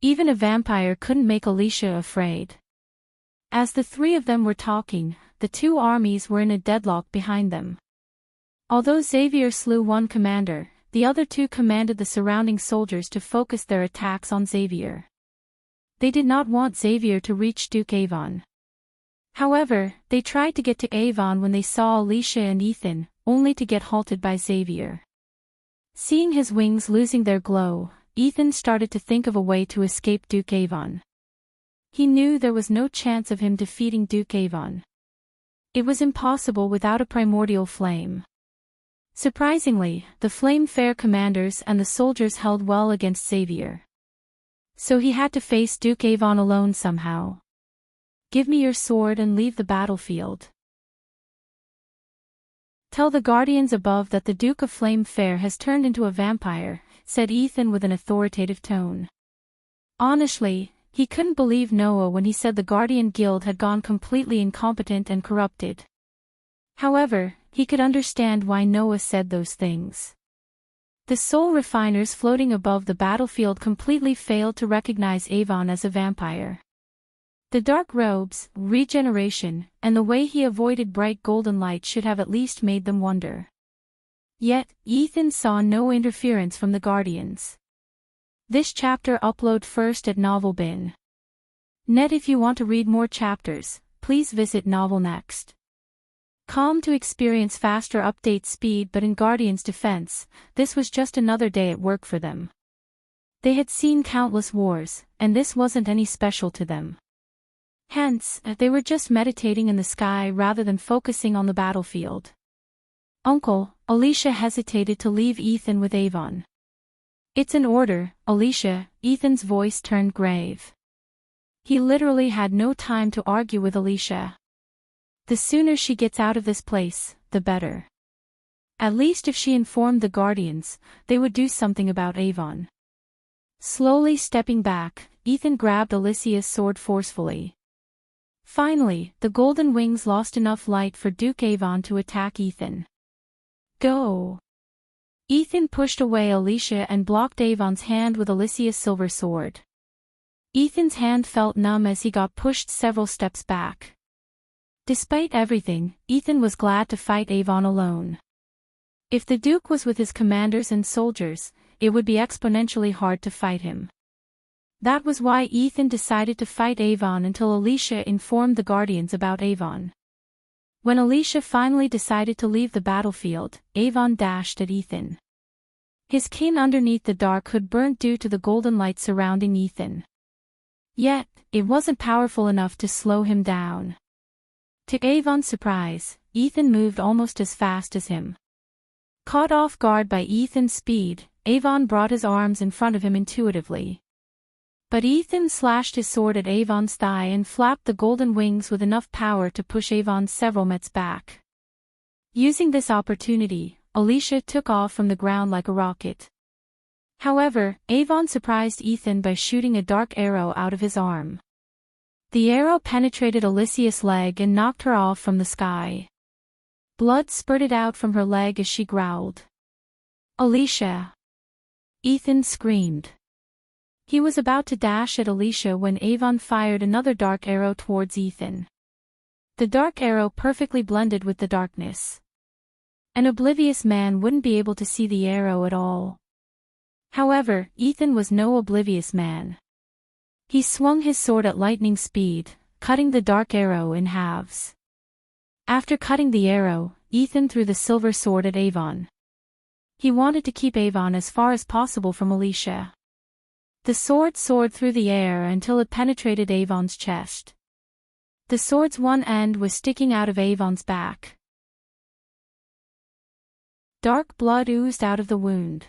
Speaker 1: Even a vampire couldn't make Alicia afraid. As the three of them were talking, the two armies were in a deadlock behind them. Although Xavier slew one commander, the other two commanded the surrounding soldiers to focus their attacks on Xavier. They did not want Xavier to reach Duke Avon. However, they tried to get to Avon when they saw Alicia and Ethan, only to get halted by Xavier. Seeing his wings losing their glow, Ethan started to think of a way to escape Duke Avon. He knew there was no chance of him defeating Duke Avon. It was impossible without a primordial flame. Surprisingly, the Flame Fair commanders and the soldiers held well against Xavier. So he had to face Duke Avon alone somehow. "Give me your sword and leave the battlefield. Tell the guardians above that the Duke of Flame Fair has turned into a vampire," said Ethan with an authoritative tone. Honestly, he couldn't believe Noah when he said the Guardian Guild had gone completely incompetent and corrupted. However, he could understand why Noah said those things. The soul refiners floating above the battlefield completely failed to recognize Avon as a vampire. The dark robes, regeneration, and the way he avoided bright golden light should have at least made them wonder. Yet, Ethan saw no interference from the Guardians. This chapter upload first at Novelbin. Net. If you want to read more chapters, please visit Novel Next. To experience faster update speed, but in Guardian's defense, this was just another day at work for them. They had seen countless wars, and this wasn't any special to them. Hence, they were just meditating in the sky rather than focusing on the battlefield. "Uncle," Alicia hesitated to leave Ethan with Avon. "It's an order, Alicia," Ethan's voice turned grave. He literally had no time to argue with Alicia. The sooner she gets out of this place, the better. At least if she informed the Guardians, they would do something about Avon. Slowly stepping back, Ethan grabbed Alicia's sword forcefully. Finally, the golden wings lost enough light for Duke Avon to attack Ethan. "Go!" Ethan pushed away Alicia and blocked Avon's hand with Alicia's silver sword. Ethan's hand felt numb as he got pushed several steps back. Despite everything, Ethan was glad to fight Avon alone. If the Duke was with his commanders and soldiers, it would be exponentially hard to fight him. That was why Ethan decided to fight Avon until Alicia informed the Guardians about Avon. When Alicia finally decided to leave the battlefield, Avon dashed at Ethan. His kin underneath the dark hood burnt due to the golden light surrounding Ethan. Yet, it wasn't powerful enough to slow him down. To Avon's surprise, Ethan moved almost as fast as him. Caught off guard by Ethan's speed, Avon brought his arms in front of him intuitively. But Ethan slashed his sword at Avon's thigh and flapped the golden wings with enough power to push Avon several meters back. Using this opportunity, Alicia took off from the ground like a rocket. However, Avon surprised Ethan by shooting a dark arrow out of his arm. The arrow penetrated Alicia's leg and knocked her off from the sky. Blood spurted out from her leg as she growled. "Alicia!" Ethan screamed. He was about to dash at Alicia when Avon fired another dark arrow towards Ethan. The dark arrow perfectly blended with the darkness. An oblivious man wouldn't be able to see the arrow at all. However, Ethan was no oblivious man. He swung his sword at lightning speed, cutting the dark arrow in halves. After cutting the arrow, Ethan threw the silver sword at Avon. He wanted to keep Avon as far as possible from Alicia. The sword soared through the air until it penetrated Avon's chest. The sword's one end was sticking out of Avon's back. Dark blood oozed out of the wound.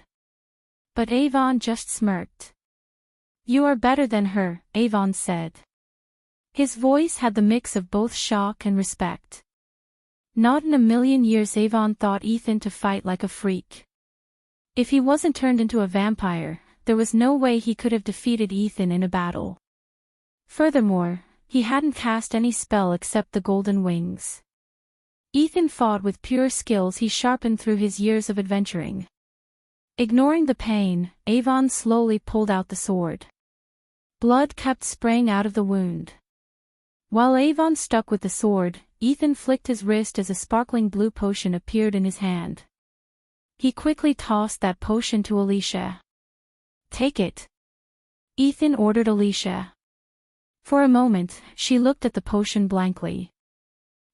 Speaker 1: But Avon just smirked. "You are better than her," Avon said. His voice had the mix of both shock and respect. Not in a million years Avon thought Ethan to fight like a freak. If he wasn't turned into a vampire, there was no way he could have defeated Ethan in a battle. Furthermore, he hadn't cast any spell except the golden wings. Ethan fought with pure skills he sharpened through his years of adventuring. Ignoring the pain, Avon slowly pulled out the sword. Blood kept spraying out of the wound. While Avon stuck with the sword, Ethan flicked his wrist as a sparkling blue potion appeared in his hand. He quickly tossed that potion to Alicia. "Take it," Ethan ordered Alicia. For a moment, she looked at the potion blankly.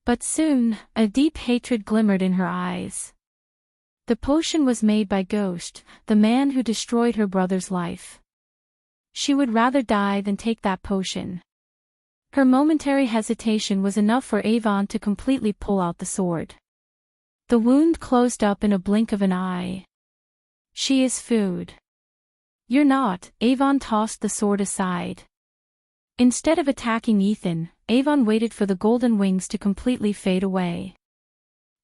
Speaker 1: But soon, a deep hatred glimmered in her eyes. The potion was made by Ghost, the man who destroyed her brother's life. She would rather die than take that potion. Her momentary hesitation was enough for Avon to completely pull out the sword. The wound closed up in a blink of an eye. "She is food." "You're not," Avon tossed the sword aside. Instead of attacking Ethan, Avon waited for the golden wings to completely fade away.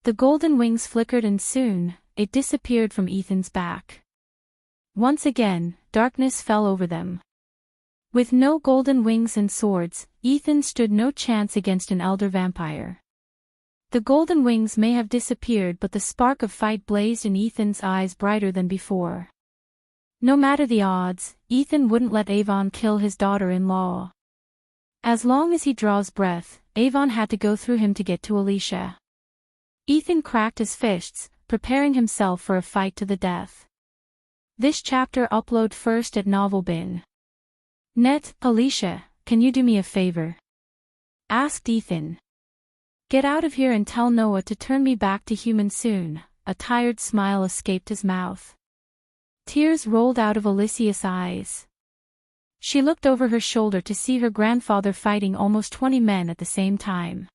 Speaker 1: The golden wings flickered and soon, it disappeared from Ethan's back. Once again, darkness fell over them. With no golden wings and swords, Ethan stood no chance against an elder vampire. The golden wings may have disappeared, but the spark of fight blazed in Ethan's eyes brighter than before. No matter the odds, Ethan wouldn't let Avon kill his daughter-in-law. As long as he draws breath, Avon had to go through him to get to Alicia. Ethan cracked his fists, preparing himself for a fight to the death. This chapter upload first at Novelbin. Net, "Alicia, can you do me a favor?" asked Ethan. "Get out of here and tell Noah to turn me back to human soon." A tired smile escaped his mouth. Tears rolled out of Alicia's eyes. She looked over her shoulder to see her grandfather fighting almost 20 men at the same time.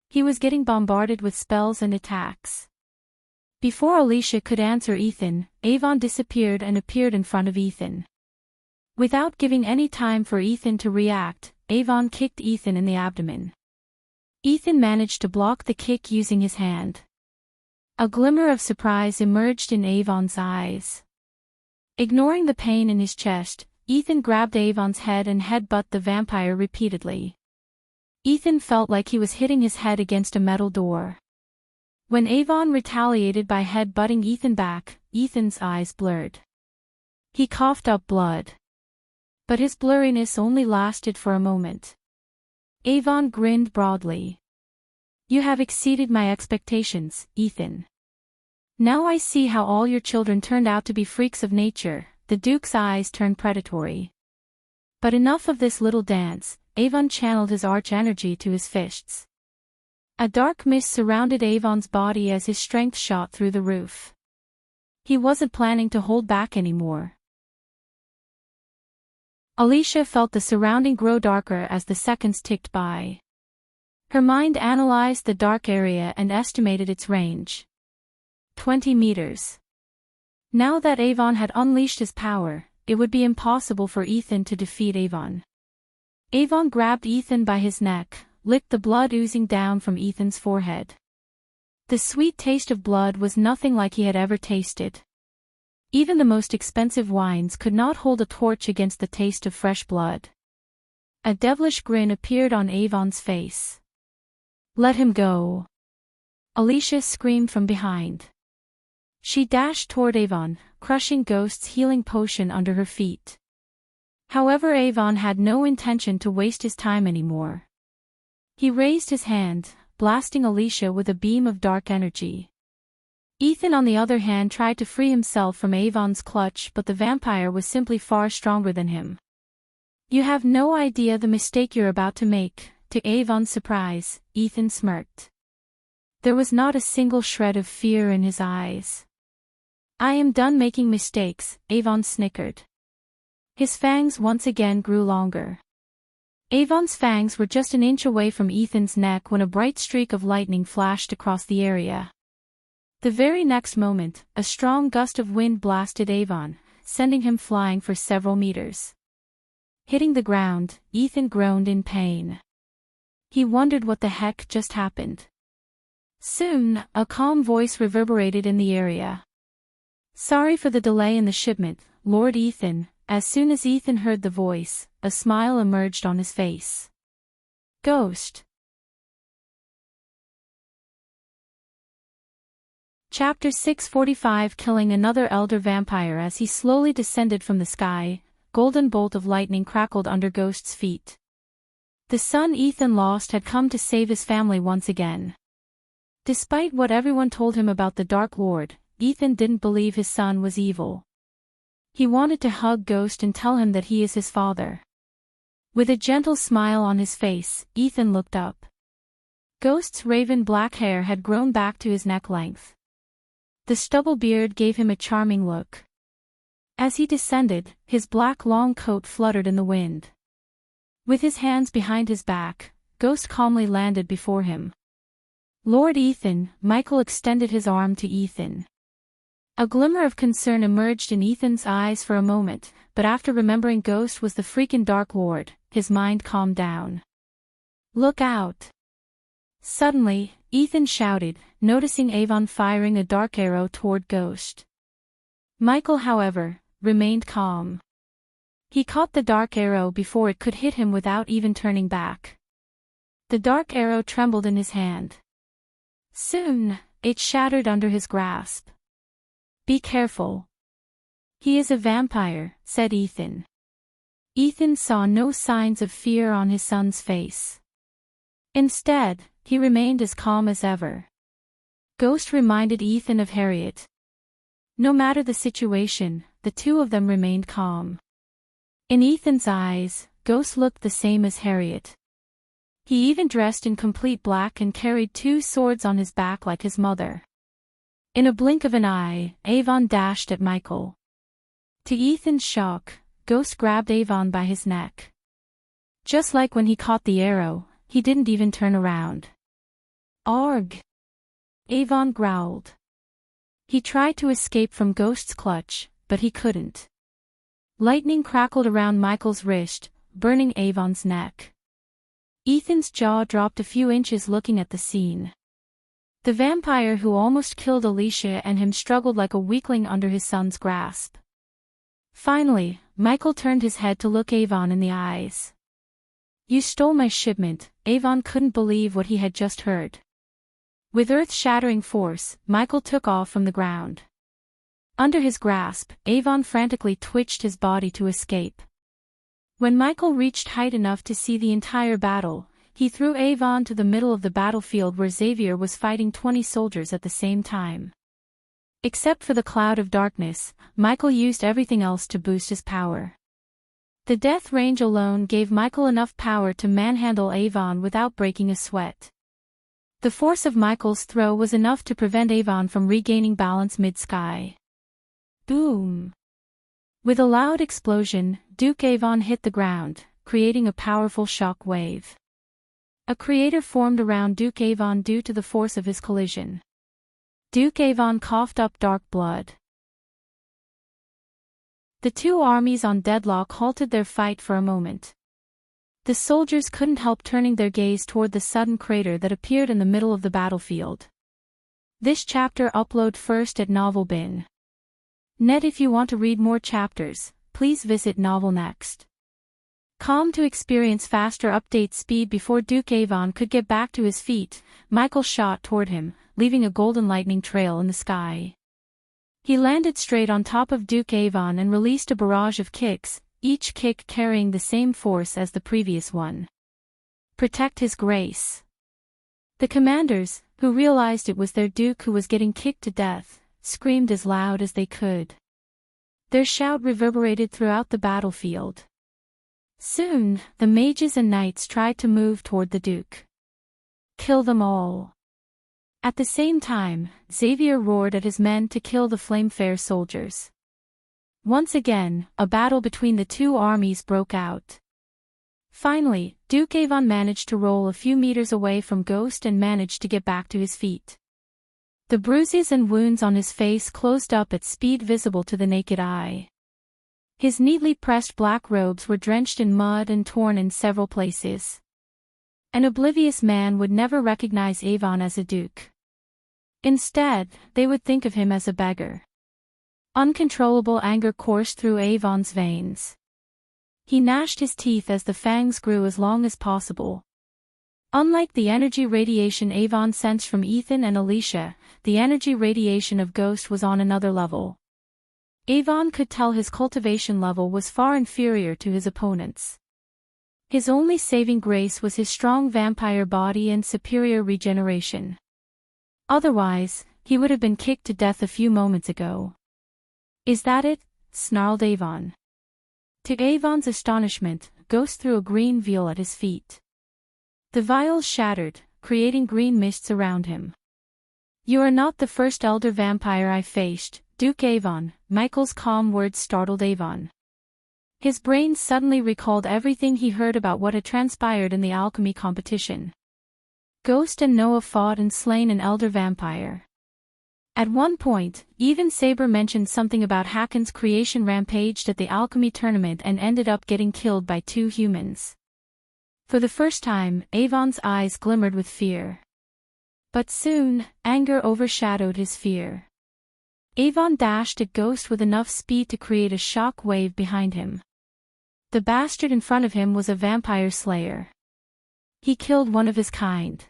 Speaker 1: He was getting bombarded with spells and attacks. Before Alicia could answer Ethan, Avon disappeared and appeared in front of Ethan. Without giving any time for Ethan to react, Avon kicked Ethan in the abdomen. Ethan managed to block the kick using his hand. A glimmer of surprise emerged in Avon's eyes. Ignoring the pain in his chest, Ethan grabbed Avon's head and headbutted the vampire repeatedly. Ethan felt like he was hitting his head against a metal door. When Avon retaliated by head-butting Ethan back, Ethan's eyes blurred. He coughed up blood. But his blurriness only lasted for a moment. Avon grinned broadly. "You have exceeded my expectations, Ethan. Now I see how all your children turned out to be freaks of nature." The Duke's eyes turned predatory. But enough of this little dance, Avon channeled his arch energy to his fists. A dark mist surrounded Avon's body as his strength shot through the roof. He wasn't planning to hold back anymore. Alicia felt the surrounding grow darker as the seconds ticked by. Her mind analyzed the dark area and estimated its range. 20 meters. Now that Avon had unleashed his power, it would be impossible for Ethan to defeat Avon. Avon grabbed Ethan by his neck, licked the blood oozing down from Ethan's forehead. The sweet taste of blood was nothing like he had ever tasted. Even the most expensive wines could not hold a torch against the taste of fresh blood. A devilish grin appeared on Avon's face. "Let him go!" Alicia screamed from behind. She dashed toward Avon, crushing Ghost's healing potion under her feet. However, Avon had no intention to waste his time anymore. He raised his hand, blasting Alicia with a beam of dark energy. Ethan, on the other hand, tried to free himself from Avon's clutch, but the vampire was simply far stronger than him. "You have no idea the mistake you're about to make." To Avon's surprise, Ethan smirked. There was not a single shred of fear in his eyes. "I am done making mistakes," Avon snickered. His fangs once again grew longer. Avon's fangs were just an inch away from Ethan's neck when a bright streak of lightning flashed across the area. The very next moment, a strong gust of wind blasted Avon, sending him flying for several meters. Hitting the ground, Ethan groaned in pain. He wondered what the heck just happened. Soon, a calm voice reverberated in the area. "Sorry for the delay in the shipment, Lord Ethan." As soon as Ethan heard the voice, a smile emerged on his face. Ghost. Chapter 645. Killing another elder vampire. As he slowly descended from the sky, golden bolt of lightning crackled under Ghost's feet. The son Ethan lost had come to save his family once again. Despite what everyone told him about the Dark Lord, Ethan didn't believe his son was evil. He wanted to hug Ghost and tell him that he is his father. With a gentle smile on his face, Ethan looked up. Ghost's raven black hair had grown back to his neck length. The stubble beard gave him a charming look. As he descended, his black long coat fluttered in the wind. With his hands behind his back, Ghost calmly landed before him. "Lord Ethan," Michael extended his arm to Ethan. A glimmer of concern emerged in Ethan's eyes for a moment, but after remembering Ghost was the freaking Dark Lord, his mind calmed down. "Look out!" Suddenly, Ethan shouted, noticing Avon firing a dark arrow toward Ghost. Michael, however, remained calm. He caught the dark arrow before it could hit him without even turning back. The dark arrow trembled in his hand. Soon, it shattered under his grasp. "Be careful. He is a vampire," said Ethan. Ethan saw no signs of fear on his son's face. Instead, he remained as calm as ever. Ghost reminded Ethan of Harriet. No matter the situation, the two of them remained calm. In Ethan's eyes, Ghost looked the same as Harriet. He even dressed in complete black and carried 2 swords on his back like his mother. In a blink of an eye, Avon dashed at Michael. To Ethan's shock, Ghost grabbed Avon by his neck. Just like when he caught the arrow, he didn't even turn around. "Arg!" Avon growled. He tried to escape from Ghost's clutch, but he couldn't. Lightning crackled around Michael's wrist, burning Avon's neck. Ethan's jaw dropped a few inches looking at the scene. The vampire who almost killed Alicia and him struggled like a weakling under his son's grasp. Finally, Michael turned his head to look Avon in the eyes. "You stole my shipment." Avon couldn't believe what he had just heard. With earth-shattering force, Michael took off from the ground. Under his grasp, Avon frantically twitched his body to escape. When Michael reached height enough to see the entire battle, he threw Avon to the middle of the battlefield where Xavier was fighting 20 soldiers at the same time. Except for the cloud of darkness, Michael used everything else to boost his power. The death range alone gave Michael enough power to manhandle Avon without breaking a sweat. The force of Michael's throw was enough to prevent Avon from regaining balance mid-sky. Boom! With a loud explosion, Duke Avon hit the ground, creating a powerful shock wave. A crater formed around Duke Avon due to the force of his collision. Duke Avon coughed up dark blood. The two armies on deadlock halted their fight for a moment. The soldiers couldn't help turning their gaze toward the sudden crater that appeared in the middle of the battlefield. This chapter upload first at Novel Bin. Net. If you want to read more chapters, please visit Novel Next. Calm to experience faster update speed. Before Duke Avon could get back to his feet, Michael shot toward him, leaving a golden lightning trail in the sky. He landed straight on top of Duke Avon and released a barrage of kicks, each kick carrying the same force as the previous one. Protect his grace. The commanders, who realized it was their duke who was getting kicked to death, screamed as loud as they could. Their shout reverberated throughout the battlefield. Soon, the mages and knights tried to move toward the duke. Kill them all. At the same time, Xavier roared at his men to kill the Flamefare soldiers. Once again, a battle between the two armies broke out. Finally, Duke Avon managed to roll a few meters away from Ghost and managed to get back to his feet. The bruises and wounds on his face closed up at speed visible to the naked eye. His neatly pressed black robes were drenched in mud and torn in several places. An oblivious man would never recognize Avon as a duke. Instead, they would think of him as a beggar. Uncontrollable anger coursed through Avon's veins. He gnashed his teeth as the fangs grew as long as possible. Unlike the energy radiation Avon sensed from Ethan and Alicia, the energy radiation of Ghost was on another level. Avon could tell his cultivation level was far inferior to his opponent's. His only saving grace was his strong vampire body and superior regeneration. Otherwise, he would have been kicked to death a few moments ago. Is that it? Snarled Avon. To Avon's astonishment, Ghost threw a green vial at his feet. The vials shattered, creating green mists around him. You are not the first elder vampire I faced, Duke Avon. Michael's calm words startled Avon. His brain suddenly recalled everything he heard about what had transpired in the alchemy competition. Ghost and Noah fought and slain an elder vampire. At one point, even Saber mentioned something about Hakon's creation rampaged at the alchemy tournament and ended up getting killed by two humans. For the first time, Avon's eyes glimmered with fear. But soon, anger overshadowed his fear. Avon dashed at Ghost with enough speed to create a shock wave behind him. The bastard in front of him was a vampire slayer. He killed one of his kind.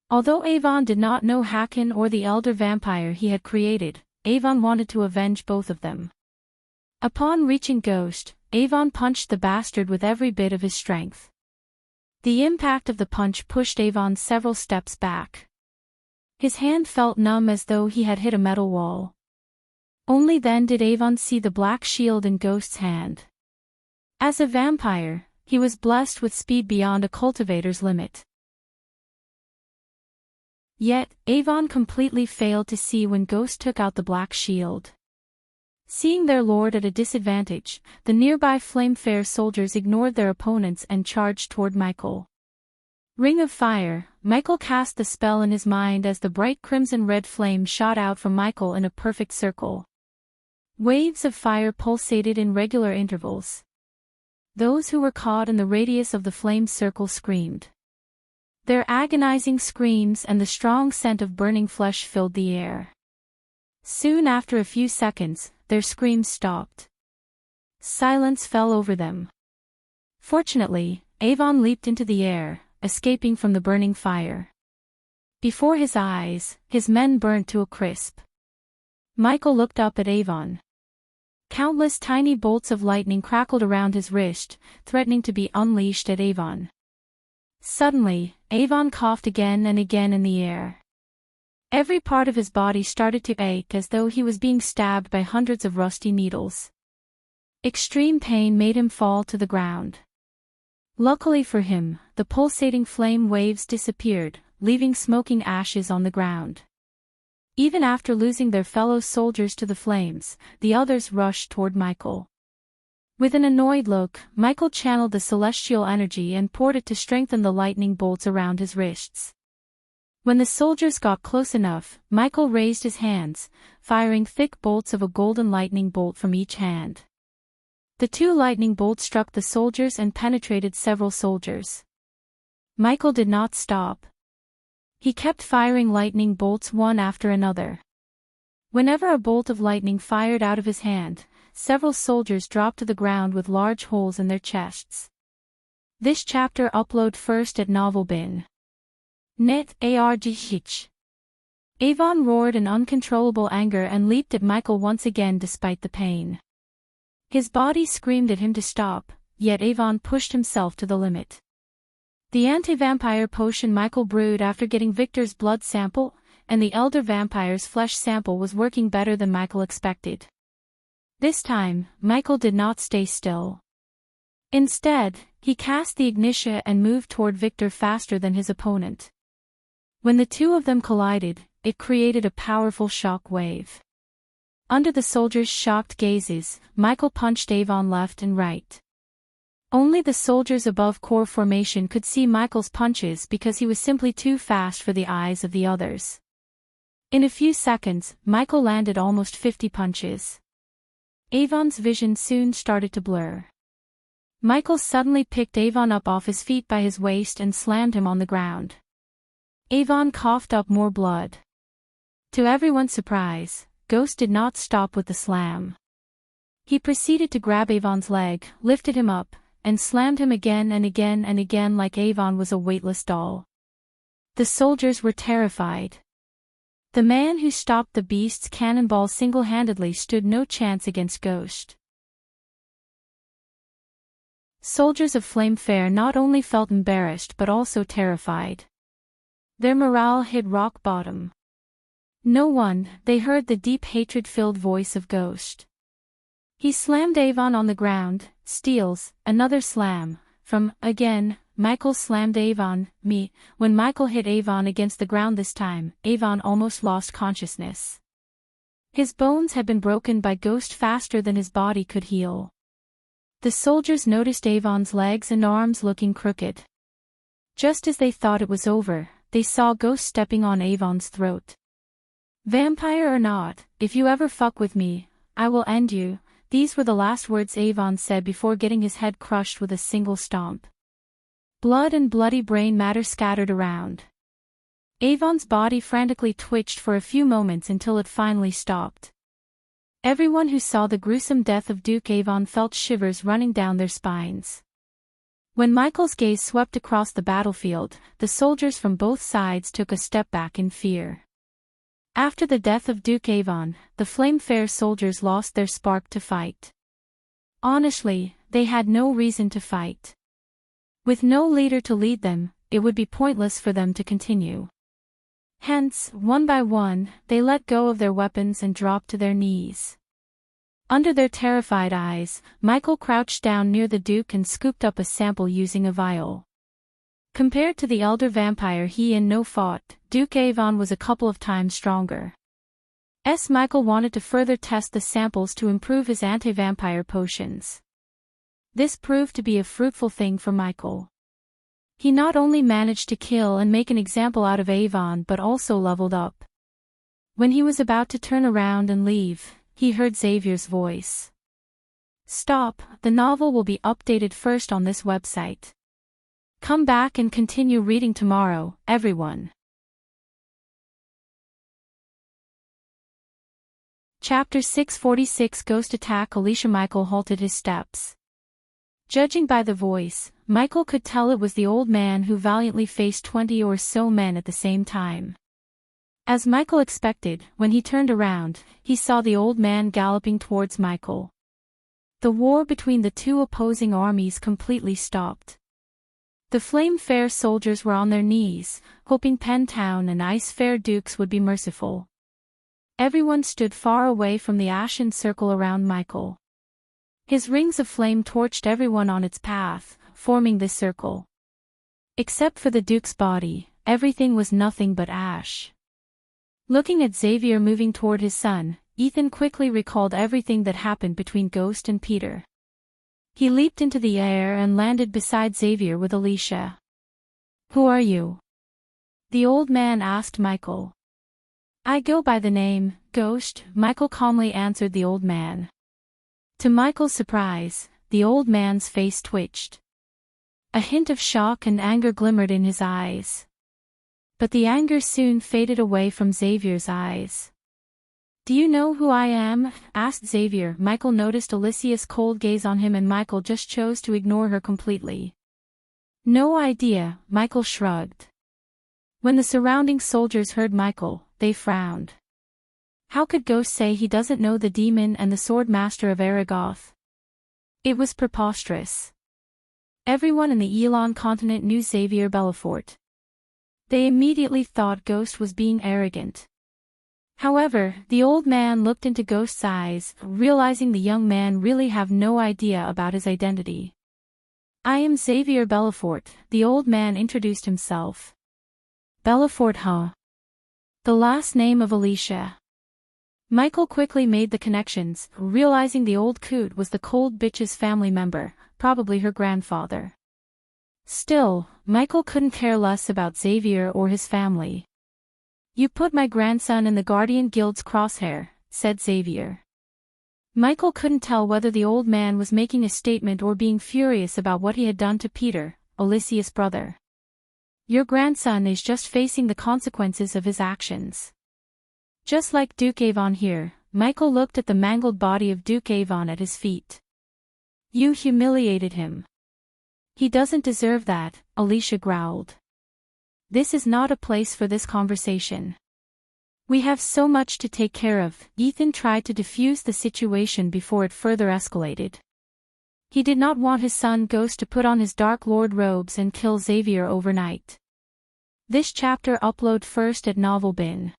Speaker 1: Although Avon did not know Hakon or the elder vampire he had created, Avon wanted to avenge both of them. Upon reaching Ghost, Avon punched the bastard with every bit of his strength. The impact of the punch pushed Avon several steps back. His hand felt numb as though he had hit a metal wall. Only then did Avon see the black shield in Ghost's hand. As a vampire, he was blessed with speed beyond a cultivator's limit. Yet, Avon completely failed to see when Ghost took out the black shield. Seeing their lord at a disadvantage, the nearby Flamefare soldiers ignored their opponents and charged toward Michael. Ring of Fire. Michael cast the spell in his mind as the bright crimson-red flame shot out from Michael in a perfect circle. Waves of fire pulsated in regular intervals. Those who were caught in the radius of the flame circle screamed. Their agonizing screams and the strong scent of burning flesh filled the air. Soon after a few seconds, their screams stopped. Silence fell over them. Fortunately, Avon leaped into the air, escaping from the burning fire. Before his eyes, his men burnt to a crisp. Michael looked up at Avon. Countless tiny bolts of lightning crackled around his wrist, threatening to be unleashed at Avon. Suddenly, Avon coughed again and again in the air. Every part of his body started to ache as though he was being stabbed by hundreds of rusty needles. Extreme pain made him fall to the ground. Luckily for him, the pulsating flame waves disappeared, leaving smoking ashes on the ground. Even after losing their fellow soldiers to the flames, the others rushed toward Michael. With an annoyed look, Michael channeled the celestial energy and poured it to strengthen the lightning bolts around his wrists. When the soldiers got close enough, Michael raised his hands, firing thick bolts of a golden lightning bolt from each hand. The two lightning bolts struck the soldiers and penetrated several soldiers. Michael did not stop. He kept firing lightning bolts one after another. Whenever a bolt of lightning fired out of his hand, several soldiers dropped to the ground with large holes in their chests. This chapter upload first at Novelbin. Net argh. Avon roared in uncontrollable anger and leaped at Michael once again despite the pain. His body screamed at him to stop, yet Avon pushed himself to the limit. The anti-vampire potion Michael brewed after getting Victor's blood sample, and the elder vampire's flesh sample was working better than Michael expected. This time, Michael did not stay still. Instead, he cast the ignitia and moved toward Victor faster than his opponent. When the two of them collided, it created a powerful shock wave. Under the soldiers' shocked gazes, Michael punched Avon left and right. Only the soldiers above core formation could see Michael's punches because he was simply too fast for the eyes of the others. In a few seconds, Michael landed almost 50 punches. Avon's vision soon started to blur. Michael suddenly picked Avon up off his feet by his waist and slammed him on the ground. Avon coughed up more blood. To everyone's surprise, Ghost did not stop with the slam. He proceeded to grab Avon's leg, lifted him up, and slammed him again and again and again like Avon was a weightless doll. The soldiers were terrified. The man who stopped the beast's cannonball single-handedly stood no chance against Ghost. Soldiers of Flame Fair not only felt embarrassed but also terrified. Their morale hit rock bottom. No one, they heard the deep hatred-filled voice of Ghost. He slammed Avon on the ground, steals, another slam, from, again, Michael slammed Avon, me. When Michael hit Avon against the ground this time, Avon almost lost consciousness. His bones had been broken by Ghost faster than his body could heal. The soldiers noticed Avon's legs and arms looking crooked. Just as they thought it was over, they saw Ghost stepping on Avon's throat. Vampire or not, if you ever fuck with me, I will end you. These were the last words Avon said before getting his head crushed with a single stomp. Blood and bloody brain matter scattered around. Avon's body frantically twitched for a few moments until it finally stopped. Everyone who saw the gruesome death of Duke Avon felt shivers running down their spines. When Michael's gaze swept across the battlefield, the soldiers from both sides took a step back in fear. After the death of Duke Avon, the Flame Fair soldiers lost their spark to fight. Honestly, they had no reason to fight. With no leader to lead them, it would be pointless for them to continue. Hence, one by one, they let go of their weapons and dropped to their knees. Under their terrified eyes, Michael crouched down near the Duke and scooped up a sample using a vial. Compared to the elder vampire he and no fought, Duke Avon was a couple of times stronger. Michael wanted to further test the samples to improve his anti-vampire potions. This proved to be a fruitful thing for Michael. He not only managed to kill and make an example out of Avon but also leveled up. When he was about to turn around and leave, he heard Xavier's voice. Stop, the novel will be updated first on this website. Come back and continue reading tomorrow, everyone. Chapter 646 Ghost Attack Alicia. Michael halted his steps. Judging by the voice, Michael could tell it was the old man who valiantly faced 20 or so men at the same time. As Michael expected, when he turned around, he saw the old man galloping towards Michael. The war between the two opposing armies completely stopped. The Flame Fair soldiers were on their knees, hoping Pentown and Ice Fair dukes would be merciful. Everyone stood far away from the ashen circle around Michael. His rings of flame torched everyone on its path, forming this circle. Except for the Duke's body, everything was nothing but ash. Looking at Xavier moving toward his son, Ethan quickly recalled everything that happened between Ghost and Peter. He leaped into the air and landed beside Xavier with Alicia. "Who are you?" the old man asked Michael. "I go by the name, Ghost," Michael calmly answered the old man. To Michael's surprise, the old man's face twitched. A hint of shock and anger glimmered in his eyes. But the anger soon faded away from Xavier's eyes. "Do you know who I am?" asked Xavier. Michael noticed Alicia's cold gaze on him and Michael just chose to ignore her completely. "No idea," Michael shrugged. When the surrounding soldiers heard Michael, they frowned. How could Ghost say he doesn't know the demon and the sword master of Aragoth? It was preposterous. Everyone in the Elon continent knew Xavier Belafort. They immediately thought Ghost was being arrogant. However, the old man looked into Ghost's eyes, realizing the young man really have no idea about his identity. "I am Xavier Belafort," the old man introduced himself. "Belafort, huh?" The last name of Alicia. Michael quickly made the connections, realizing the old coot was the cold bitch's family member, probably her grandfather. Still, Michael couldn't care less about Xavier or his family. "You put my grandson in the Guardian Guild's crosshair," said Xavier. Michael couldn't tell whether the old man was making a statement or being furious about what he had done to Peter, Alicia's brother. "Your grandson is just facing the consequences of his actions." Just like Duke Avon here, Michael looked at the mangled body of Duke Avon at his feet. "You humiliated him." "He doesn't deserve that," Alicia growled. "This is not a place for this conversation. We have so much to take care of." Ethan tried to defuse the situation before it further escalated. He did not want his son Ghost to put on his Dark Lord robes and kill Xavier overnight. This chapter upload first at Novelbin.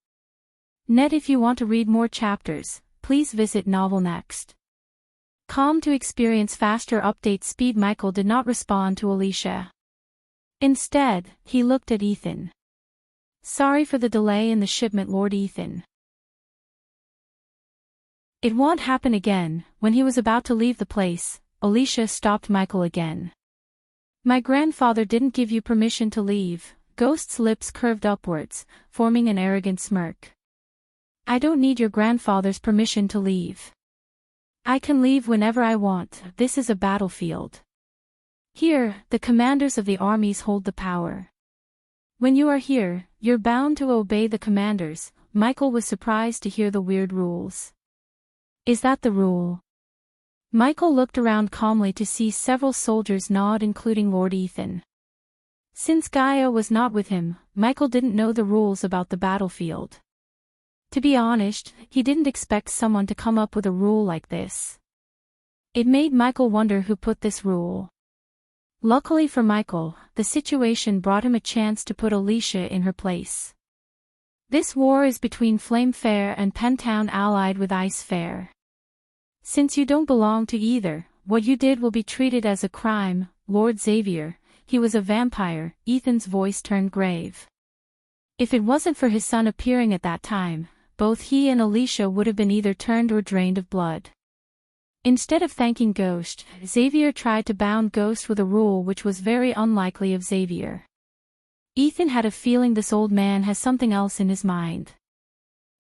Speaker 1: Net. If you want to read more chapters, please visit Novel Next. Calm to experience faster update speed. Michael did not respond to Alicia. Instead, he looked at Ethan. "Sorry for the delay in the shipment, Lord Ethan. It won't happen again." When he was about to leave the place, Alicia stopped Michael again. "My grandfather didn't give you permission to leave." Ghost's lips curved upwards, forming an arrogant smirk. "I don't need your grandfather's permission to leave. I can leave whenever I want. This is a battlefield. Here, the commanders of the armies hold the power. When you are here, you're bound to obey the commanders." Michael was surprised to hear the weird rules. "Is that the rule?" Michael looked around calmly to see several soldiers nod, including Lord Ethan. Since Gaia was not with him, Michael didn't know the rules about the battlefield. To be honest, he didn't expect someone to come up with a rule like this. It made Michael wonder who put this rule. Luckily for Michael, the situation brought him a chance to put Alicia in her place. This war is between Flame Fair and Pentown allied with Ice Fair. Since you don't belong to either, what you did will be treated as a crime, Lord Xavier. He was a vampire. Ethan's voice turned grave. If it wasn't for his son appearing at that time, both he and Alicia would have been either turned or drained of blood. Instead of thanking Ghost, Xavier tried to bound Ghost with a rule which was very unlikely of Xavier. Ethan had a feeling this old man has something else in his mind.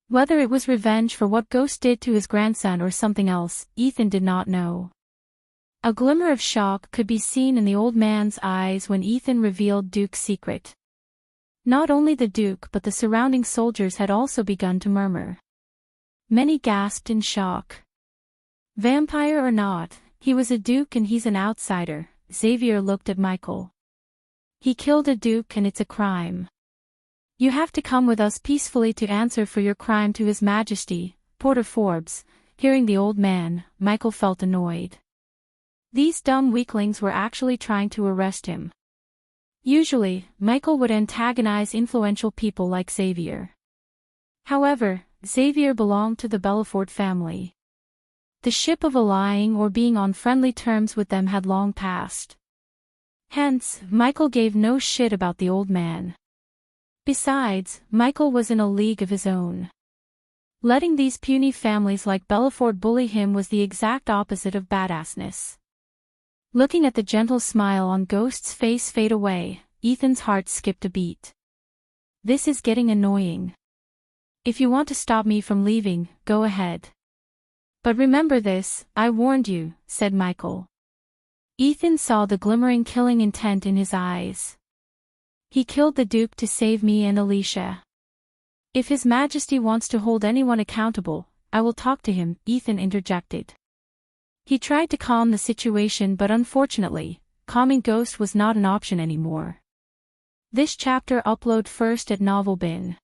Speaker 1: Whether it was revenge for what Ghost did to his grandson or something else, Ethan did not know. A glimmer of shock could be seen in the old man's eyes when Ethan revealed Duke's secret. Not only the Duke but the surrounding soldiers had also begun to murmur. Many gasped in shock. Vampire or not, he was a Duke and he's an outsider. Xavier looked at Michael. He killed a Duke and it's a crime. You have to come with us peacefully to answer for your crime to His Majesty, Porter Forbes. Hearing the old man, Michael felt annoyed. These dumb weaklings were actually trying to arrest him. Usually, Michael would antagonize influential people like Xavier. However, Xavier belonged to the Belafort family. The ship of allying or being on friendly terms with them had long passed. Hence, Michael gave no shit about the old man. Besides, Michael was in a league of his own. Letting these puny families like Belafort bully him was the exact opposite of badassness. Looking at the gentle smile on Ghost's face fade away, Ethan's heart skipped a beat. This is getting annoying. If you want to stop me from leaving, go ahead. But remember this, I warned you, said Michael. Ethan saw the glimmering killing intent in his eyes. He killed the Duke to save me and Alicia. If His Majesty wants to hold anyone accountable, I will talk to him, Ethan interjected. He tried to calm the situation, but unfortunately, calming Ghost was not an option anymore. This chapter upload first at Novel Bin.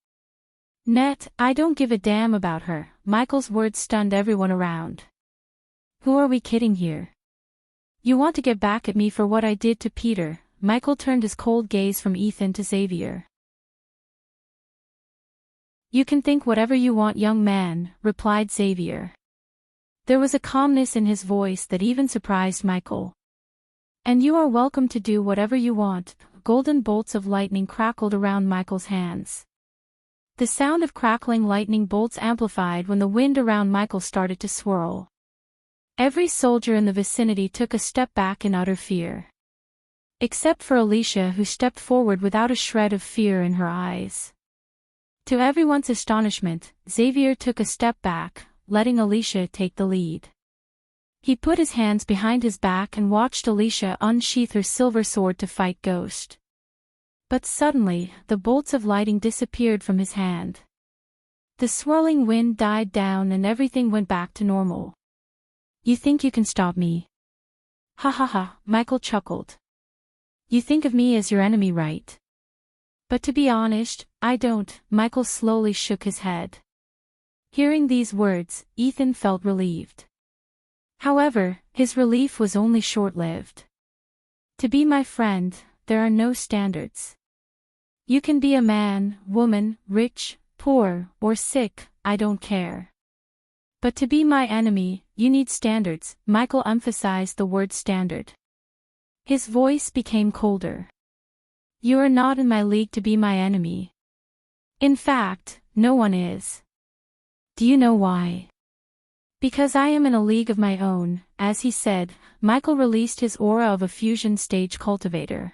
Speaker 1: Net, I don't give a damn about her. Michael's words stunned everyone around. Who are we kidding here? You want to get back at me for what I did to Peter? Michael turned his cold gaze from Ethan to Xavier. You can think whatever you want, young man, replied Xavier. There was a calmness in his voice that even surprised Michael. And you are welcome to do whatever you want. Golden bolts of lightning crackled around Michael's hands. The sound of crackling lightning bolts amplified when the wind around Michael started to swirl. Every soldier in the vicinity took a step back in utter fear. Except for Alicia, who stepped forward without a shred of fear in her eyes. To everyone's astonishment, Xavier took a step back, letting Alicia take the lead. He put his hands behind his back and watched Alicia unsheath her silver sword to fight Ghost. But suddenly, the bolts of lightning disappeared from his hand. The swirling wind died down and everything went back to normal. You think you can stop me? Ha ha ha, Michael chuckled. You think of me as your enemy, right? But to be honest, I don't. Michael slowly shook his head. Hearing these words, Ethan felt relieved. However, his relief was only short-lived. To be my friend, there are no standards. You can be a man, woman, rich, poor, or sick, I don't care. But to be my enemy, you need standards. Michael emphasized the word standard. His voice became colder. You are not in my league to be my enemy. In fact, no one is. Do you know why? Because I am in a league of my own. As he said, Michael released his aura of a fusion stage cultivator.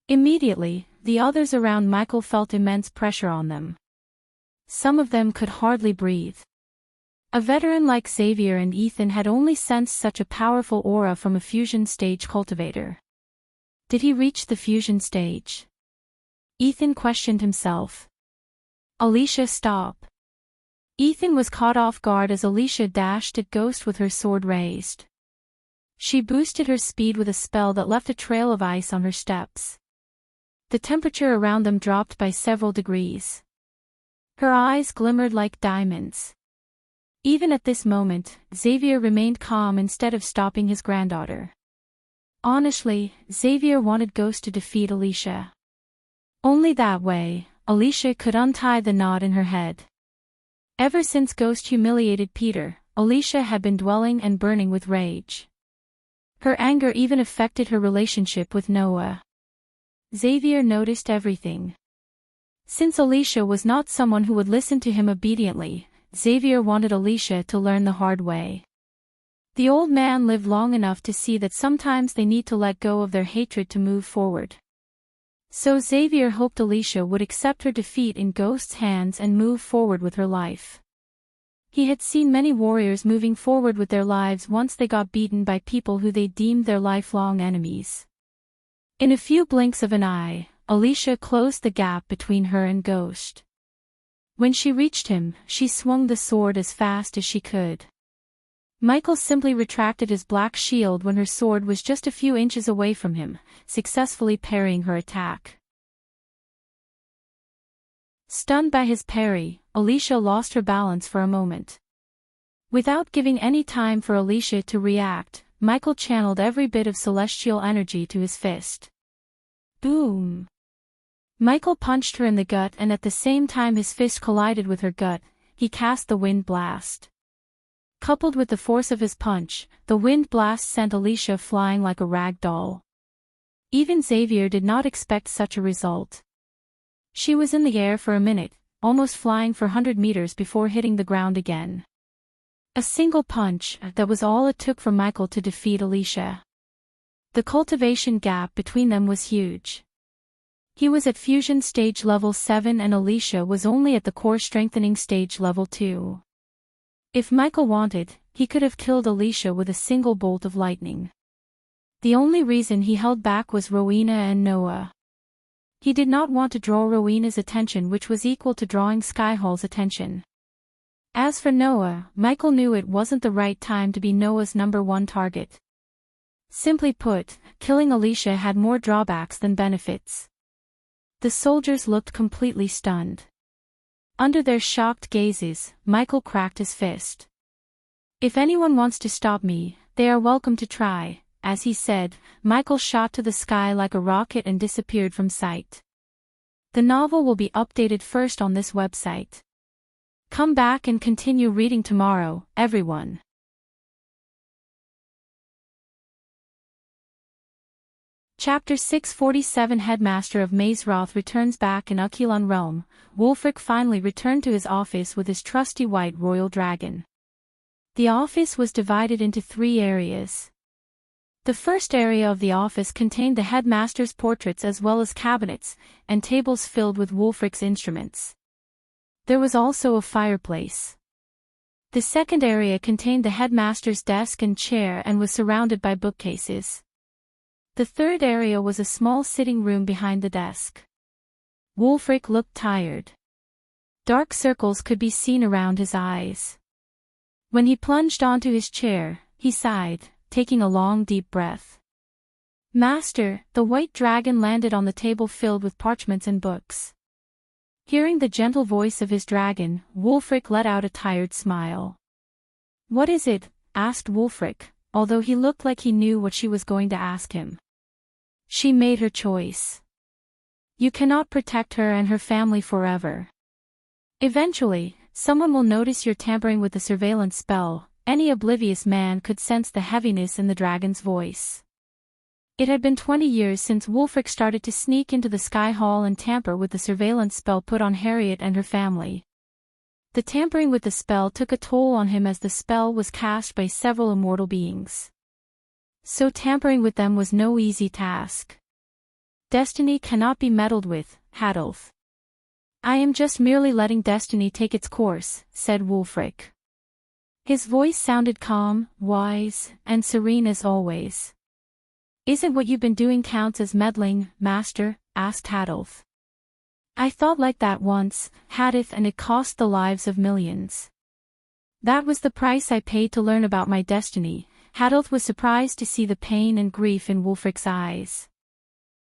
Speaker 1: Immediately, the others around Michael felt immense pressure on them. Some of them could hardly breathe. A veteran like Xavier and Ethan had only sensed such a powerful aura from a fusion stage cultivator. Did he reach the fusion stage? Ethan questioned himself. Alicia, stop. Ethan was caught off guard as Alicia dashed at Ghost with her sword raised. She boosted her speed with a spell that left a trail of ice on her steps. The temperature around them dropped by several degrees. Her eyes glimmered like diamonds. Even at this moment, Xavier remained calm instead of stopping his granddaughter. Honestly, Xavier wanted Ghost to defeat Alicia. Only that way, Alicia could untie the knot in her head. Ever since Ghost humiliated Peter, Alicia had been dwelling and burning with rage. Her anger even affected her relationship with Noah. Xavier noticed everything. Since Alicia was not someone who would listen to him obediently, Xavier wanted Alicia to learn the hard way. The old man lived long enough to see that sometimes they need to let go of their hatred to move forward. So Xavier hoped Alicia would accept her defeat in Ghost's hands and move forward with her life. He had seen many warriors moving forward with their lives once they got beaten by people who they deemed their lifelong enemies. In a few blinks of an eye, Alicia closed the gap between her and Ghost. When she reached him, she swung the sword as fast as she could. Michael simply retracted his black shield when her sword was just a few inches away from him, successfully parrying her attack. Stunned by his parry, Alicia lost her balance for a moment. Without giving any time for Alicia to react, Michael channeled every bit of celestial energy to his fist. Boom! Michael punched her in the gut, and at the same time his fist collided with her gut, he cast the wind blast. Coupled with the force of his punch, the wind blast sent Alicia flying like a rag doll. Even Xavier did not expect such a result. She was in the air for a minute, almost flying for 100 meters before hitting the ground again. A single punch, that was all it took for Michael to defeat Alicia. The cultivation gap between them was huge. He was at fusion stage level 7 and Alicia was only at the core strengthening stage level 2. If Michael wanted, he could have killed Alicia with a single bolt of lightning. The only reason he held back was Rowena and Noah. He did not want to draw Rowena's attention, which was equal to drawing Skyhall's attention. As for Noah, Michael knew it wasn't the right time to be Noah's #1 target. Simply put, killing Alicia had more drawbacks than benefits. The soldiers looked completely stunned. Under their shocked gazes, Michael cracked his fist. "If anyone wants to stop me, they are welcome to try." As he said, Michael shot to the sky like a rocket and disappeared from sight. The novel will be updated first on this website. Come back and continue reading tomorrow, everyone. Chapter 647 Headmaster of Mazeroth returns back in Aquilon Realm. Wulfric finally returned to his office with his trusty white royal dragon. The office was divided into 3 areas. The first area of the office contained the headmaster's portraits as well as cabinets, and tables filled with Wulfric's instruments. There was also a fireplace. The second area contained the headmaster's desk and chair and was surrounded by bookcases. The third area was a small sitting room behind the desk. Wulfric looked tired. Dark circles could be seen around his eyes. When he plunged onto his chair, he sighed, taking a long deep breath. "Master," the white dragon landed on the table filled with parchments and books. Hearing the gentle voice of his dragon, Wulfric let out a tired smile. "What is it?" asked Wulfric, although he looked like he knew what she was going to ask him. "She made her choice. You cannot protect her and her family forever. Eventually, someone will notice you're tampering with the surveillance spell." Any oblivious man could sense the heaviness in the dragon's voice. It had been 20 years since Wulfric started to sneak into the Sky Hall and tamper with the surveillance spell put on Harriet and her family. The tampering with the spell took a toll on him as the spell was cast by several immortal beings. So tampering with them was no easy task. Destiny cannot be meddled with, Hadolf. "I am just merely letting destiny take its course," said Wulfric. His voice sounded calm, wise, and serene as always. "Isn't what you've been doing counts as meddling, Master?" asked Hadolf. "I thought like that once, Hadith, and it cost the lives of millions. That was the price I paid to learn about my destiny." Hadolf was surprised to see the pain and grief in Wulfric's eyes.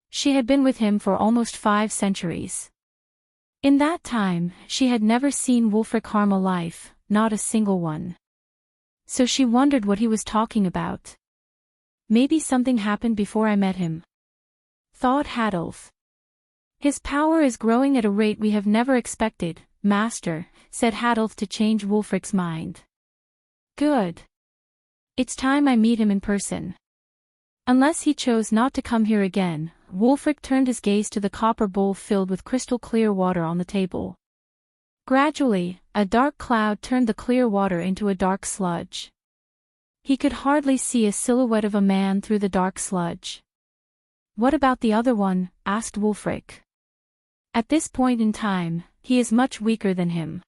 Speaker 1: She had been with him for almost 5 centuries. In that time, she had never seen Wulfric harm a life, not a single one. So she wondered what he was talking about. "Maybe something happened before I met him," thought Hadolf. "His power is growing at a rate we have never expected, Master," said Hadolf to change Wulfric's mind. "Good. It's time I meet him in person." Unless he chose not to come here again, Wulfric turned his gaze to the copper bowl filled with crystal clear water on the table. Gradually, a dark cloud turned the clear water into a dark sludge. He could hardly see a silhouette of a man through the dark sludge. "What about the other one?" asked Wulfric. "At this point in time, he is much weaker than him.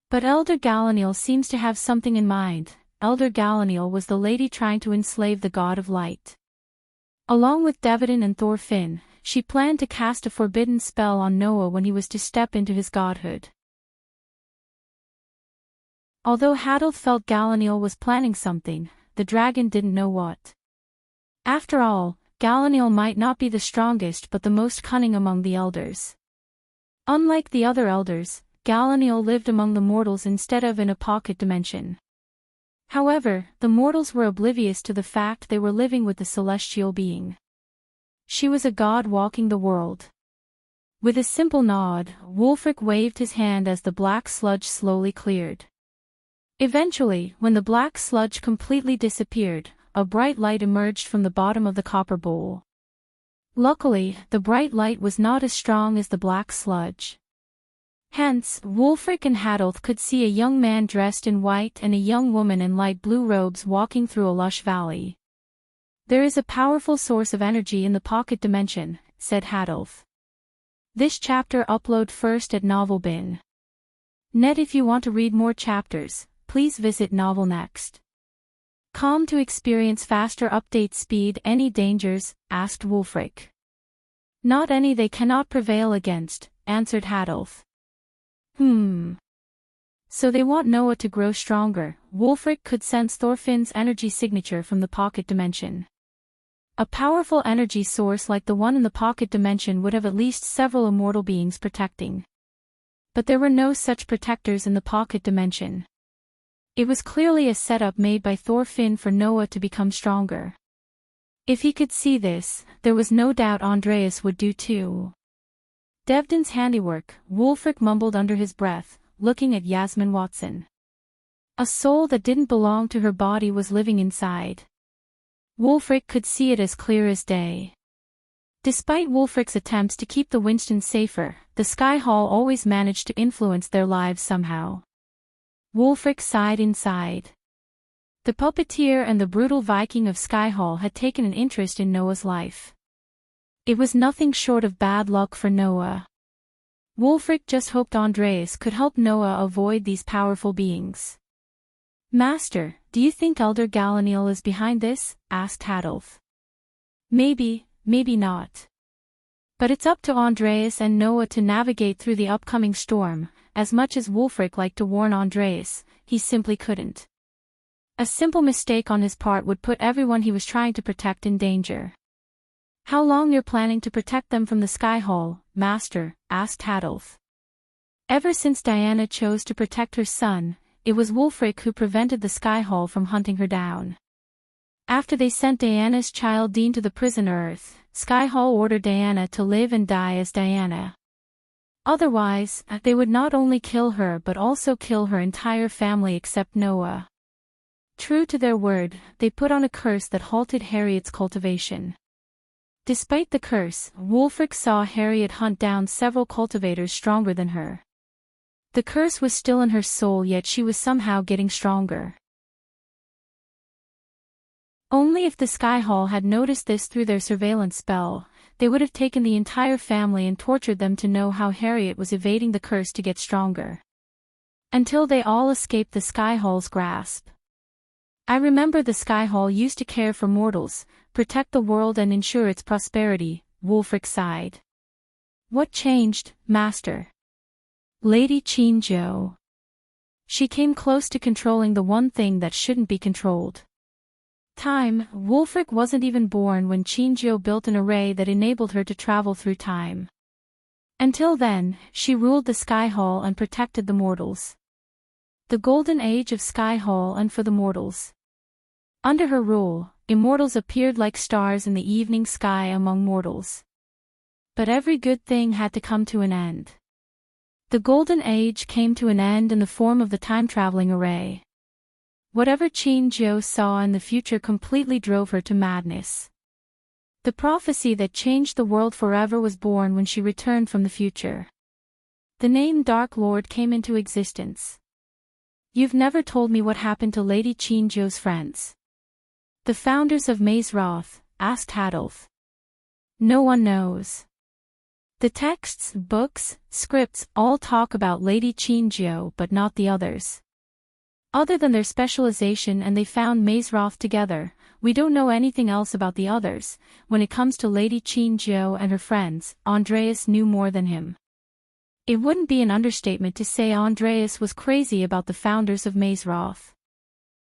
Speaker 1: But Elder Galaniel seems to have something in mind." Elder Galaniel was the lady trying to enslave the god of light. Along with Devedon and Thorfinn, she planned to cast a forbidden spell on Noah when he was to step into his godhood. Although Hadolf felt Galaniel was planning something, the dragon didn't know what. After all, Galaniel might not be the strongest but the most cunning among the elders. Unlike the other elders, Galaniel lived among the mortals instead of in a pocket dimension. However, the mortals were oblivious to the fact they were living with the celestial being. She was a god walking the world. With a simple nod, Wulfric waved his hand as the black sludge slowly cleared. Eventually, when the black sludge completely disappeared, a bright light emerged from the bottom of the copper bowl. Luckily, the bright light was not as strong as the black sludge. Hence, Wulfric and Hadolf could see a young man dressed in white and a young woman in light blue robes walking through a lush valley. There is a powerful source of energy in the pocket dimension, said Hadolf. This chapter upload first at Novel Bin. Net if you want to read more chapters, please visit Novel Next. Com to experience faster update speed. Any dangers? Asked Wulfric. Not any they cannot prevail against, answered Hadolf. So they want Noah to grow stronger. Wulfric could sense Thorfinn's energy signature from the pocket dimension. A powerful energy source like the one in the pocket dimension would have at least several immortal beings protecting. But there were no such protectors in the pocket dimension. It was clearly a setup made by Thorfinn for Noah to become stronger. If he could see this, there was no doubt Andreas would do too. Devdin's handiwork, Wulfric mumbled under his breath, looking at Yasmin Watson. A soul that didn't belong to her body was living inside. Wulfric could see it as clear as day. Despite Wulfric's attempts to keep the Winstons safer, the Sky Hall always managed to influence their lives somehow. Wulfric sighed inside. The puppeteer and the brutal Viking of Sky Hall had taken an interest in Noah's life. It was nothing short of bad luck for Noah. Wulfric just hoped Andreas could help Noah avoid these powerful beings. Master, do you think Elder Galaniel is behind this? Asked Hadolf. Maybe, maybe not. But it's up to Andreas and Noah to navigate through the upcoming storm. As much as Wulfric liked to warn Andreas, he simply couldn't. A simple mistake on his part would put everyone he was trying to protect in danger. How long you're planning to protect them from the Sky Hall, Master? Asked Hadolf. Ever since Diana chose to protect her son, it was Wulfric who prevented the Sky Hall from hunting her down. After they sent Diana's child Dean to the prison Earth, Sky Hall ordered Diana to live and die as Diana. Otherwise, they would not only kill her but also kill her entire family except Noah. True to their word, they put on a curse that halted Harriet's cultivation. Despite the curse, Wulfric saw Harriet hunt down several cultivators stronger than her. The curse was still in her soul, yet she was somehow getting stronger. Only if the Sky Hall had noticed this through their surveillance spell, they would have taken the entire family and tortured them to know how Harriet was evading the curse to get stronger. Until they all escaped the Sky Hall's grasp. I remember the Sky Hall used to care for mortals, protect the world and ensure its prosperity, Wulfric sighed. What changed, Master? Lady Qinzhou. She came close to controlling the one thing that shouldn't be controlled. Time. Wulfric wasn't even born when Qinzhou built an array that enabled her to travel through time. Until then, she ruled the Sky Hall and protected the mortals. The golden age of Sky Hall and for the mortals. Under her rule, immortals appeared like stars in the evening sky among mortals. But every good thing had to come to an end. The golden age came to an end in the form of the time-traveling array. Whatever Qinzhou saw in the future completely drove her to madness. The prophecy that changed the world forever was born when she returned from the future. The name Dark Lord came into existence. You've never told me what happened to Lady Qinzhou's friends. The founders of Mazeroth, asked Hadolf. No one knows. The texts, books, scripts, all talk about Lady Qinzhou but not the others. Other than their specialization and they found Mazeroth together, we don't know anything else about the others. When it comes to Lady Qinzhou and her friends, Andreas knew more than him. It wouldn't be an understatement to say Andreas was crazy about the founders of Mazeroth.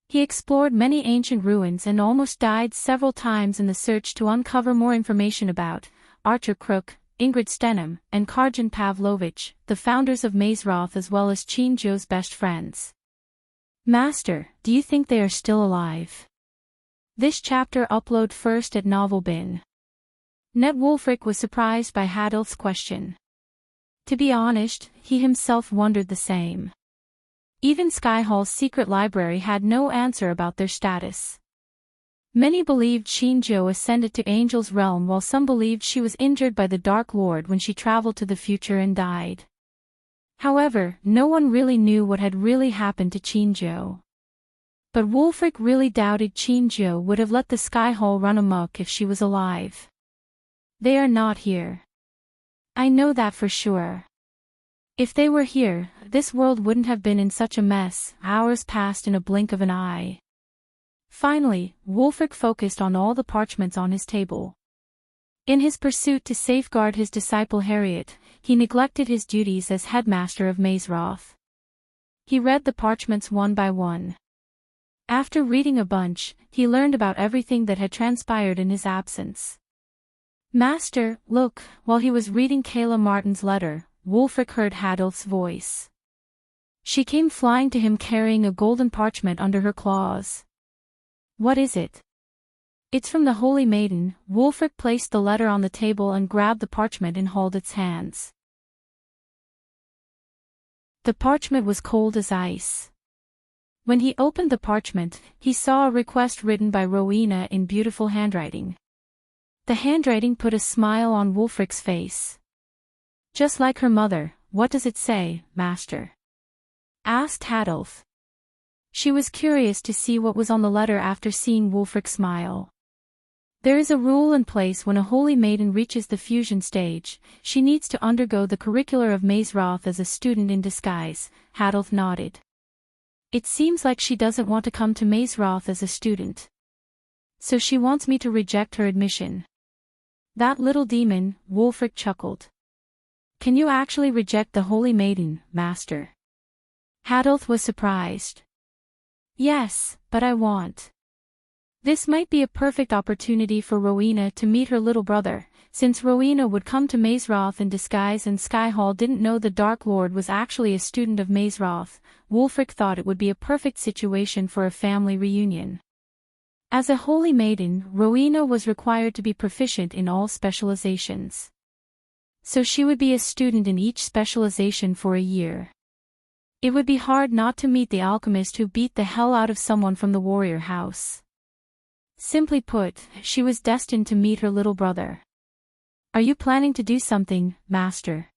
Speaker 1: He explored many ancient ruins and almost died several times in the search to uncover more information about Archer Crook, Ingrid Stenham, and Karjan Pavlovich, the founders of Mazeroth as well as Qinzhou's best friends. Master, do you think they are still alive? This chapter upload first at Novel Bin. Net Wulfric was surprised by Hadolf's question. To be honest, he himself wondered the same. Even Sky Hall's secret library had no answer about their status. Many believed Qinzhou ascended to Angel's realm while some believed she was injured by the Dark Lord when she traveled to the future and died. However, no one really knew what had really happened to Qinzhou. But Wulfric really doubted Qinzhou would have let the Sky Hall run amok if she was alive. They are not here. I know that for sure. If they were here, this world wouldn't have been in such a mess. Hours passed in a blink of an eye. Finally, Wulfric focused on all the parchments on his table. In his pursuit to safeguard his disciple Harriet, he neglected his duties as headmaster of Mazeroth. He read the parchments one by one. After reading a bunch, he learned about everything that had transpired in his absence. "Master, look," while he was reading Kayla Martin's letter, Wulfric heard Hadolf's voice. She came flying to him carrying a golden parchment under her claws. "What is it?" "It's from the Holy Maiden." Wulfric placed the letter on the table and grabbed the parchment in Haldet's hands. The parchment was cold as ice. When he opened the parchment, he saw a request written by Rowena in beautiful handwriting. The handwriting put a smile on Wulfric's face. "Just like her mother, what does it say, Master?" asked Hadolf. She was curious to see what was on the letter after seeing Wulfric smile. "There is a rule in place when a holy maiden reaches the fusion stage. She needs to undergo the curricular of Mazeroth as a student in disguise," Hadolf nodded. "It seems like she doesn't want to come to Mazeroth as a student. So she wants me to reject her admission." "That little demon," Wulfric chuckled. "Can you actually reject the holy maiden, Master?" Hadolf was surprised. "Yes, but I want." This might be a perfect opportunity for Rowena to meet her little brother, since Rowena would come to Mazeroth in disguise and Skyhall didn't know the Dark Lord was actually a student of Mazeroth. Wulfric thought it would be a perfect situation for a family reunion. As a holy maiden, Rowena was required to be proficient in all specializations. So she would be a student in each specialization for a year. It would be hard not to meet the alchemist who beat the hell out of someone from the warrior house. Simply put, she was destined to meet her little brother. "Are you planning to do something, Master?"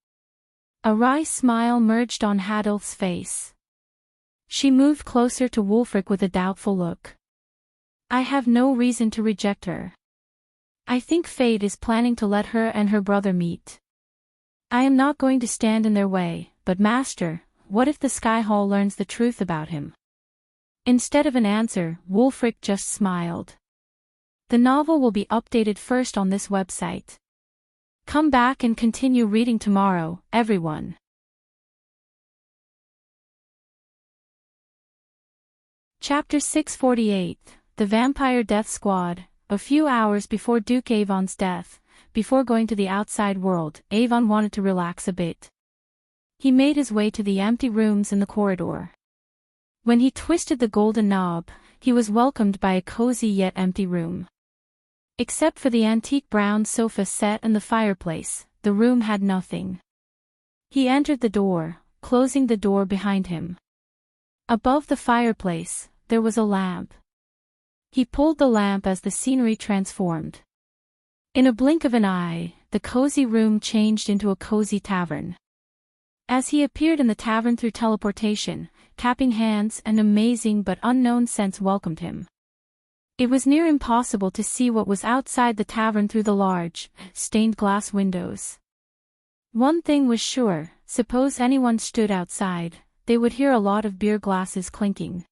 Speaker 1: A wry smile merged on Hadolf's face. She moved closer to Wulfric with a doubtful look. "I have no reason to reject her. I think fate is planning to let her and her brother meet. I am not going to stand in their way, but Master, what if the Sky Hall learns the truth about him?" Instead of an answer, Wulfric just smiled. "The novel will be updated first on this website. Come back and continue reading tomorrow, everyone." Chapter 648, The Vampire Death Squad. A few hours before Duke Avon's death, before going to the outside world, Avon wanted to relax a bit. He made his way to the empty rooms in the corridor. When he twisted the golden knob, he was welcomed by a cozy yet empty room. Except for the antique brown sofa set and the fireplace, the room had nothing. He entered the door, closing the door behind him. Above the fireplace, there was a lamp. He pulled the lamp as the scenery transformed. In a blink of an eye, the cozy room changed into a cozy tavern. As he appeared in the tavern through teleportation, clapping hands, an amazing but unknown sense welcomed him. It was near impossible to see what was outside the tavern through the large, stained glass windows. One thing was sure, suppose anyone stood outside, they would hear a lot of beer glasses clinking.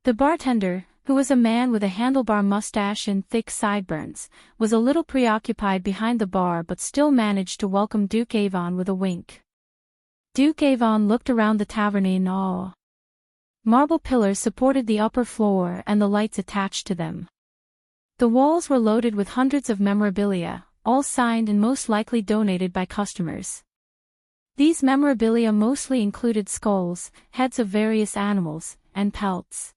Speaker 1: The bartender, who was a man with a handlebar mustache and thick sideburns, was a little preoccupied behind the bar but still managed to welcome Duke Avon with a wink. Duke Avon looked around the tavern in awe. Marble pillars supported the upper floor and the lights attached to them. The walls were loaded with hundreds of memorabilia, all signed and most likely donated by customers. These memorabilia mostly included skulls, heads of various animals, and pelts.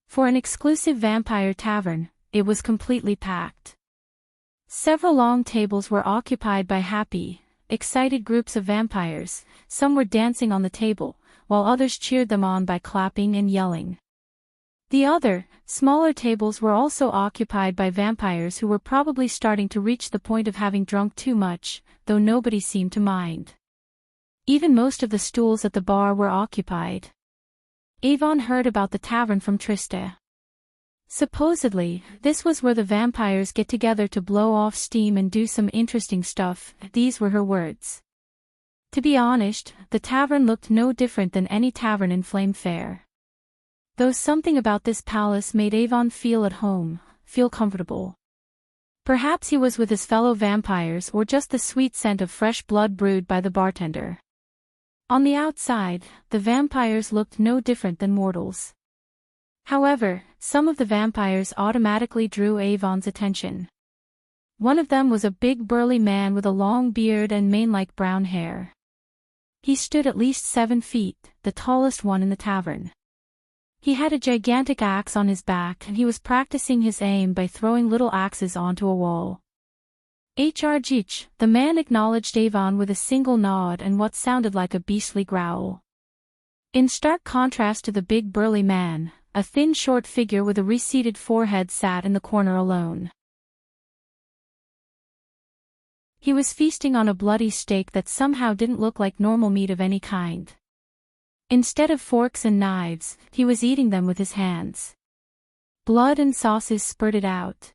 Speaker 1: For an exclusive vampire tavern, it was completely packed. Several long tables were occupied by happy, excited groups of vampires. Some were dancing on the table, while others cheered them on by clapping and yelling. The other, smaller tables were also occupied by vampires who were probably starting to reach the point of having drunk too much, though nobody seemed to mind. Even most of the stools at the bar were occupied. Avon heard about the tavern from Trista. Supposedly, this was where the vampires get together to blow off steam and do some interesting stuff. These were her words. To be honest, the tavern looked no different than any tavern in Flame Fair. Though something about this palace made Avon feel at home, feel comfortable. Perhaps he was with his fellow vampires or just the sweet scent of fresh blood brewed by the bartender. On the outside, the vampires looked no different than mortals. However, some of the vampires automatically drew Avon's attention. One of them was a big burly man with a long beard and mane-like brown hair. He stood at least 7 feet, the tallest one in the tavern. He had a gigantic axe on his back and he was practicing his aim by throwing little axes onto a wall. Hrgh, the man acknowledged Avon with a single nod and what sounded like a beastly growl. In stark contrast to the big burly man, a thin short figure with a receded forehead sat in the corner alone. He was feasting on a bloody steak that somehow didn't look like normal meat of any kind. Instead of forks and knives, he was eating them with his hands. Blood and sauces spurted out.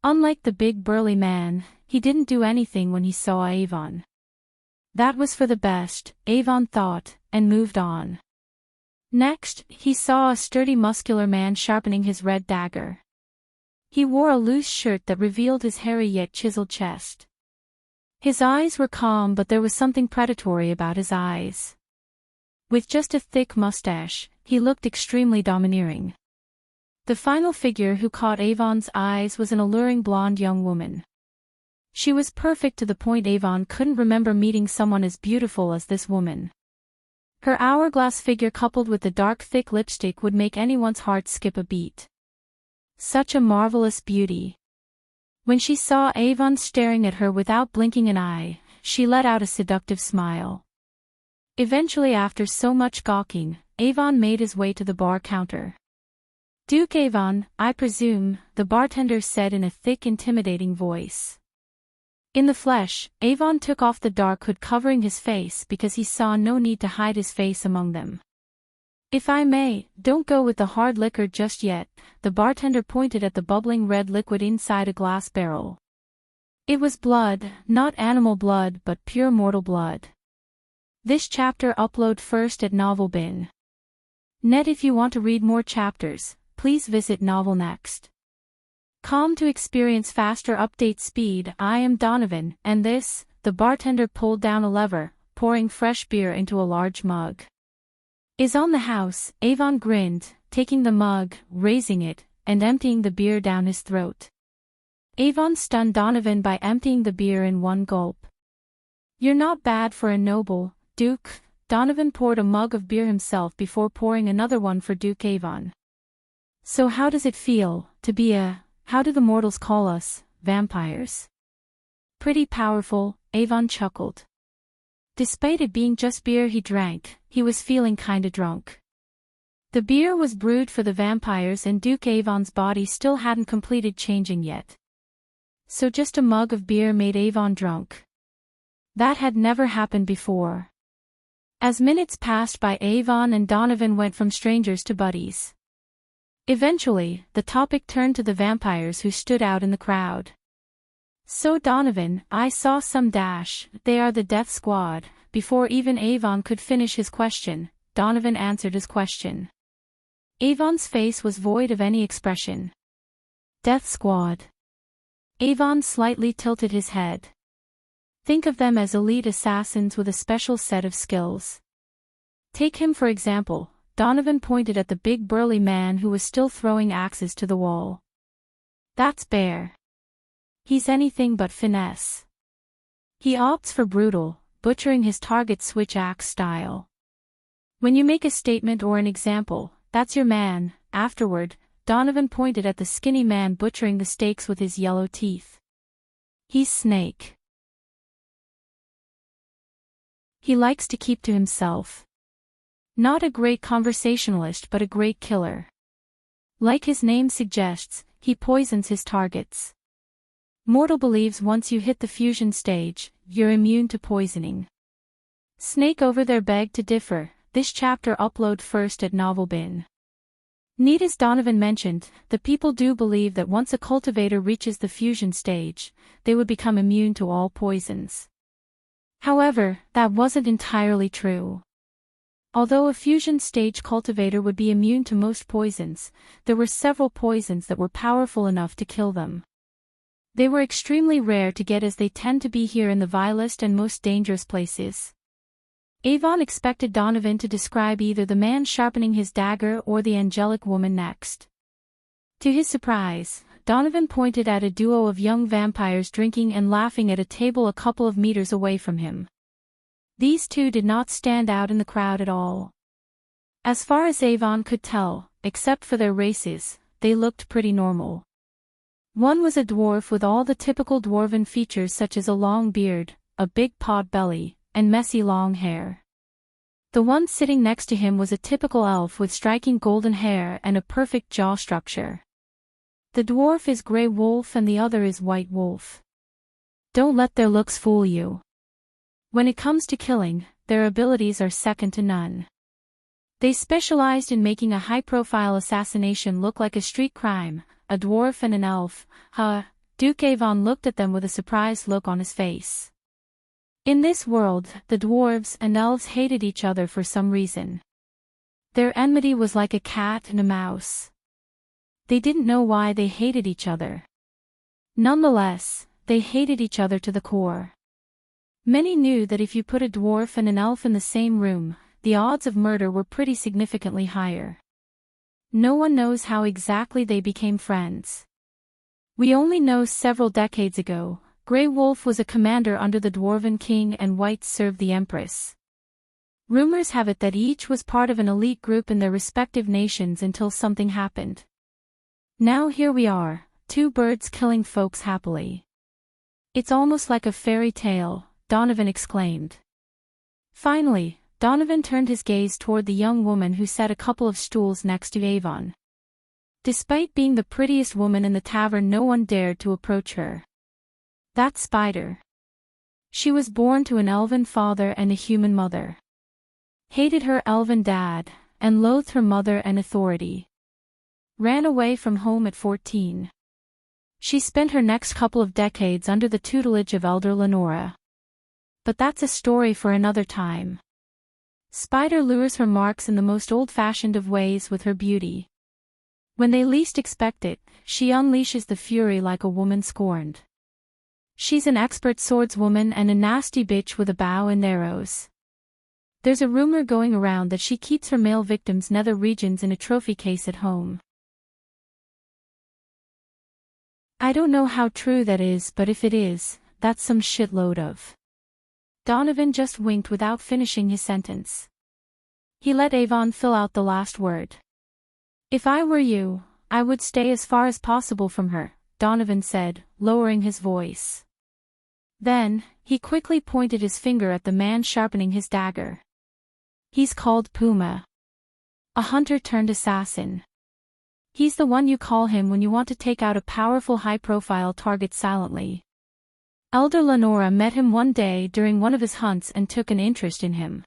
Speaker 1: Unlike the big burly man, he didn't do anything when he saw Avon. That was for the best, Avon thought, and moved on. Next, he saw a sturdy muscular man sharpening his red dagger. He wore a loose shirt that revealed his hairy yet chiseled chest. His eyes were calm but there was something predatory about his eyes. With just a thick mustache, he looked extremely domineering. The final figure who caught Avon's eyes was an alluring blonde young woman. She was perfect to the point Avon couldn't remember meeting someone as beautiful as this woman. Her hourglass figure coupled with the dark thick lipstick would make anyone's heart skip a beat. Such a marvelous beauty. When she saw Avon staring at her without blinking an eye, she let out a seductive smile. Eventually, after so much gawking, Avon made his way to the bar counter. "Duke Avon, I presume," the bartender said in a thick, intimidating voice. In the flesh, Avon took off the dark hood covering his face because he saw no need to hide his face among them. "If I may, don't go with the hard liquor just yet," the bartender pointed at the bubbling red liquid inside a glass barrel. It was blood, not animal blood but pure mortal blood. This chapter upload first at Novelbin. Net. If you want to read more chapters, please visit novelnext.com to experience faster update speed. I am Donovan, and this, the bartender pulled down a lever, pouring fresh beer into a large mug. "Is on the house," Avon grinned, taking the mug, raising it, and emptying the beer down his throat. Avon stunned Donovan by emptying the beer in one gulp. "You're not bad for a noble, Duke." Donovan poured a mug of beer himself before pouring another one for Duke Avon. "So how does it feel, to be how do the mortals call us, vampires?" "Pretty powerful," Avon chuckled. Despite it being just beer he drank, he was feeling kinda drunk. The beer was brewed for the vampires and Duke Avon's body still hadn't completed changing yet. So just a mug of beer made Avon drunk. That had never happened before. As minutes passed by, Avon and Donovan went from strangers to buddies. Eventually, the topic turned to the vampires who stood out in the crowd. "So Donovan, I saw some they are the Death Squad." Before even Avon could finish his question, Donovan answered his question. Avon's face was void of any expression. "Death Squad." Avon slightly tilted his head. "Think of them as elite assassins with a special set of skills. Take him for example." Donovan pointed at the big burly man who was still throwing axes to the wall. "That's Bear. He's anything but finesse. He opts for brutal, butchering his target switch axe style. When you make a statement or an example, that's your man." Afterward, Donovan pointed at the skinny man butchering the steaks with his yellow teeth. "He's Snake. He likes to keep to himself. Not a great conversationalist but a great killer. Like his name suggests, he poisons his targets. Mortal believes once you hit the fusion stage, you're immune to poisoning. Snake over there begged to differ." this chapter upload first at Novel Bin. Neat as Donovan mentioned, the people do believe that once a cultivator reaches the fusion stage, they would become immune to all poisons. However, that wasn't entirely true. Although a fusion stage cultivator would be immune to most poisons, there were several poisons that were powerful enough to kill them. They were extremely rare to get as they tend to be here in the vilest and most dangerous places. Avon expected Donovan to describe either the man sharpening his dagger or the angelic woman next. To his surprise, Donovan pointed at a duo of young vampires drinking and laughing at a table a couple of meters away from him. These two did not stand out in the crowd at all. As far as Avon could tell, except for their races, they looked pretty normal. One was a dwarf with all the typical dwarven features such as a long beard, a big pot belly, and messy long hair. The one sitting next to him was a typical elf with striking golden hair and a perfect jaw structure. The dwarf is Grey Wolf and the other is White Wolf. Don't let their looks fool you. When it comes to killing, their abilities are second to none. They specialized in making a high-profile assassination look like a street crime, a dwarf and an elf. Duke Avon looked at them with a surprised look on his face. In this world, the dwarves and elves hated each other for some reason. Their enmity was like a cat and a mouse. They didn't know why they hated each other. Nonetheless, they hated each other to the core. Many knew that if you put a dwarf and an elf in the same room, the odds of murder were pretty significantly higher. No one knows how exactly they became friends. We only know several decades ago, Grey Wolf was a commander under the Dwarven King and White served the Empress. Rumors have it that each was part of an elite group in their respective nations until something happened. Now here we are, two birds killing folks happily. It's almost like a fairy tale, Donovan exclaimed. Finally, Donovan turned his gaze toward the young woman who sat a couple of stools next to Avon. Despite being the prettiest woman in the tavern, no one dared to approach her. That's Spider. She was born to an elven father and a human mother. Hated her elven dad, and loathed her mother and authority. Ran away from home at 14. She spent her next couple of decades under the tutelage of Elder Lenora. But that's a story for another time. Spider lures her marks in the most old-fashioned of ways with her beauty. When they least expect it, she unleashes the fury like a woman scorned. She's an expert swordswoman and a nasty bitch with a bow and arrows. There's a rumor going around that she keeps her male victims' nether regions in a trophy case at home. I don't know how true that is, but if it is, that's some shitload of. Donovan just winked without finishing his sentence. He let Avon fill out the last word. If I were you, I would stay as far as possible from her, Donovan said, lowering his voice. Then, he quickly pointed his finger at the man sharpening his dagger. He's called Puma. A hunter-turned-assassin. He's the one you call him when you want to take out a powerful high-profile target silently. Elder Lenora met him one day during one of his hunts and took an interest in him.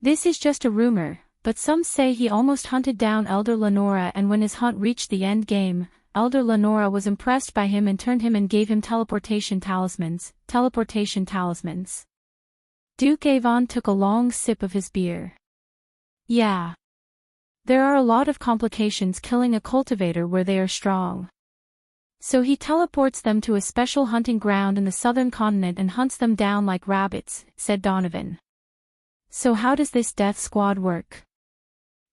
Speaker 1: This is just a rumor, but some say he almost hunted down Elder Lenora, and when his hunt reached the end game, Elder Lenora was impressed by him and turned him and gave him teleportation talismans. Duke Avon took a long sip of his beer. Yeah. There are a lot of complications killing a cultivator where they are strong. So he teleports them to a special hunting ground in the southern continent and hunts them down like rabbits, said Donovan. So how does this death squad work?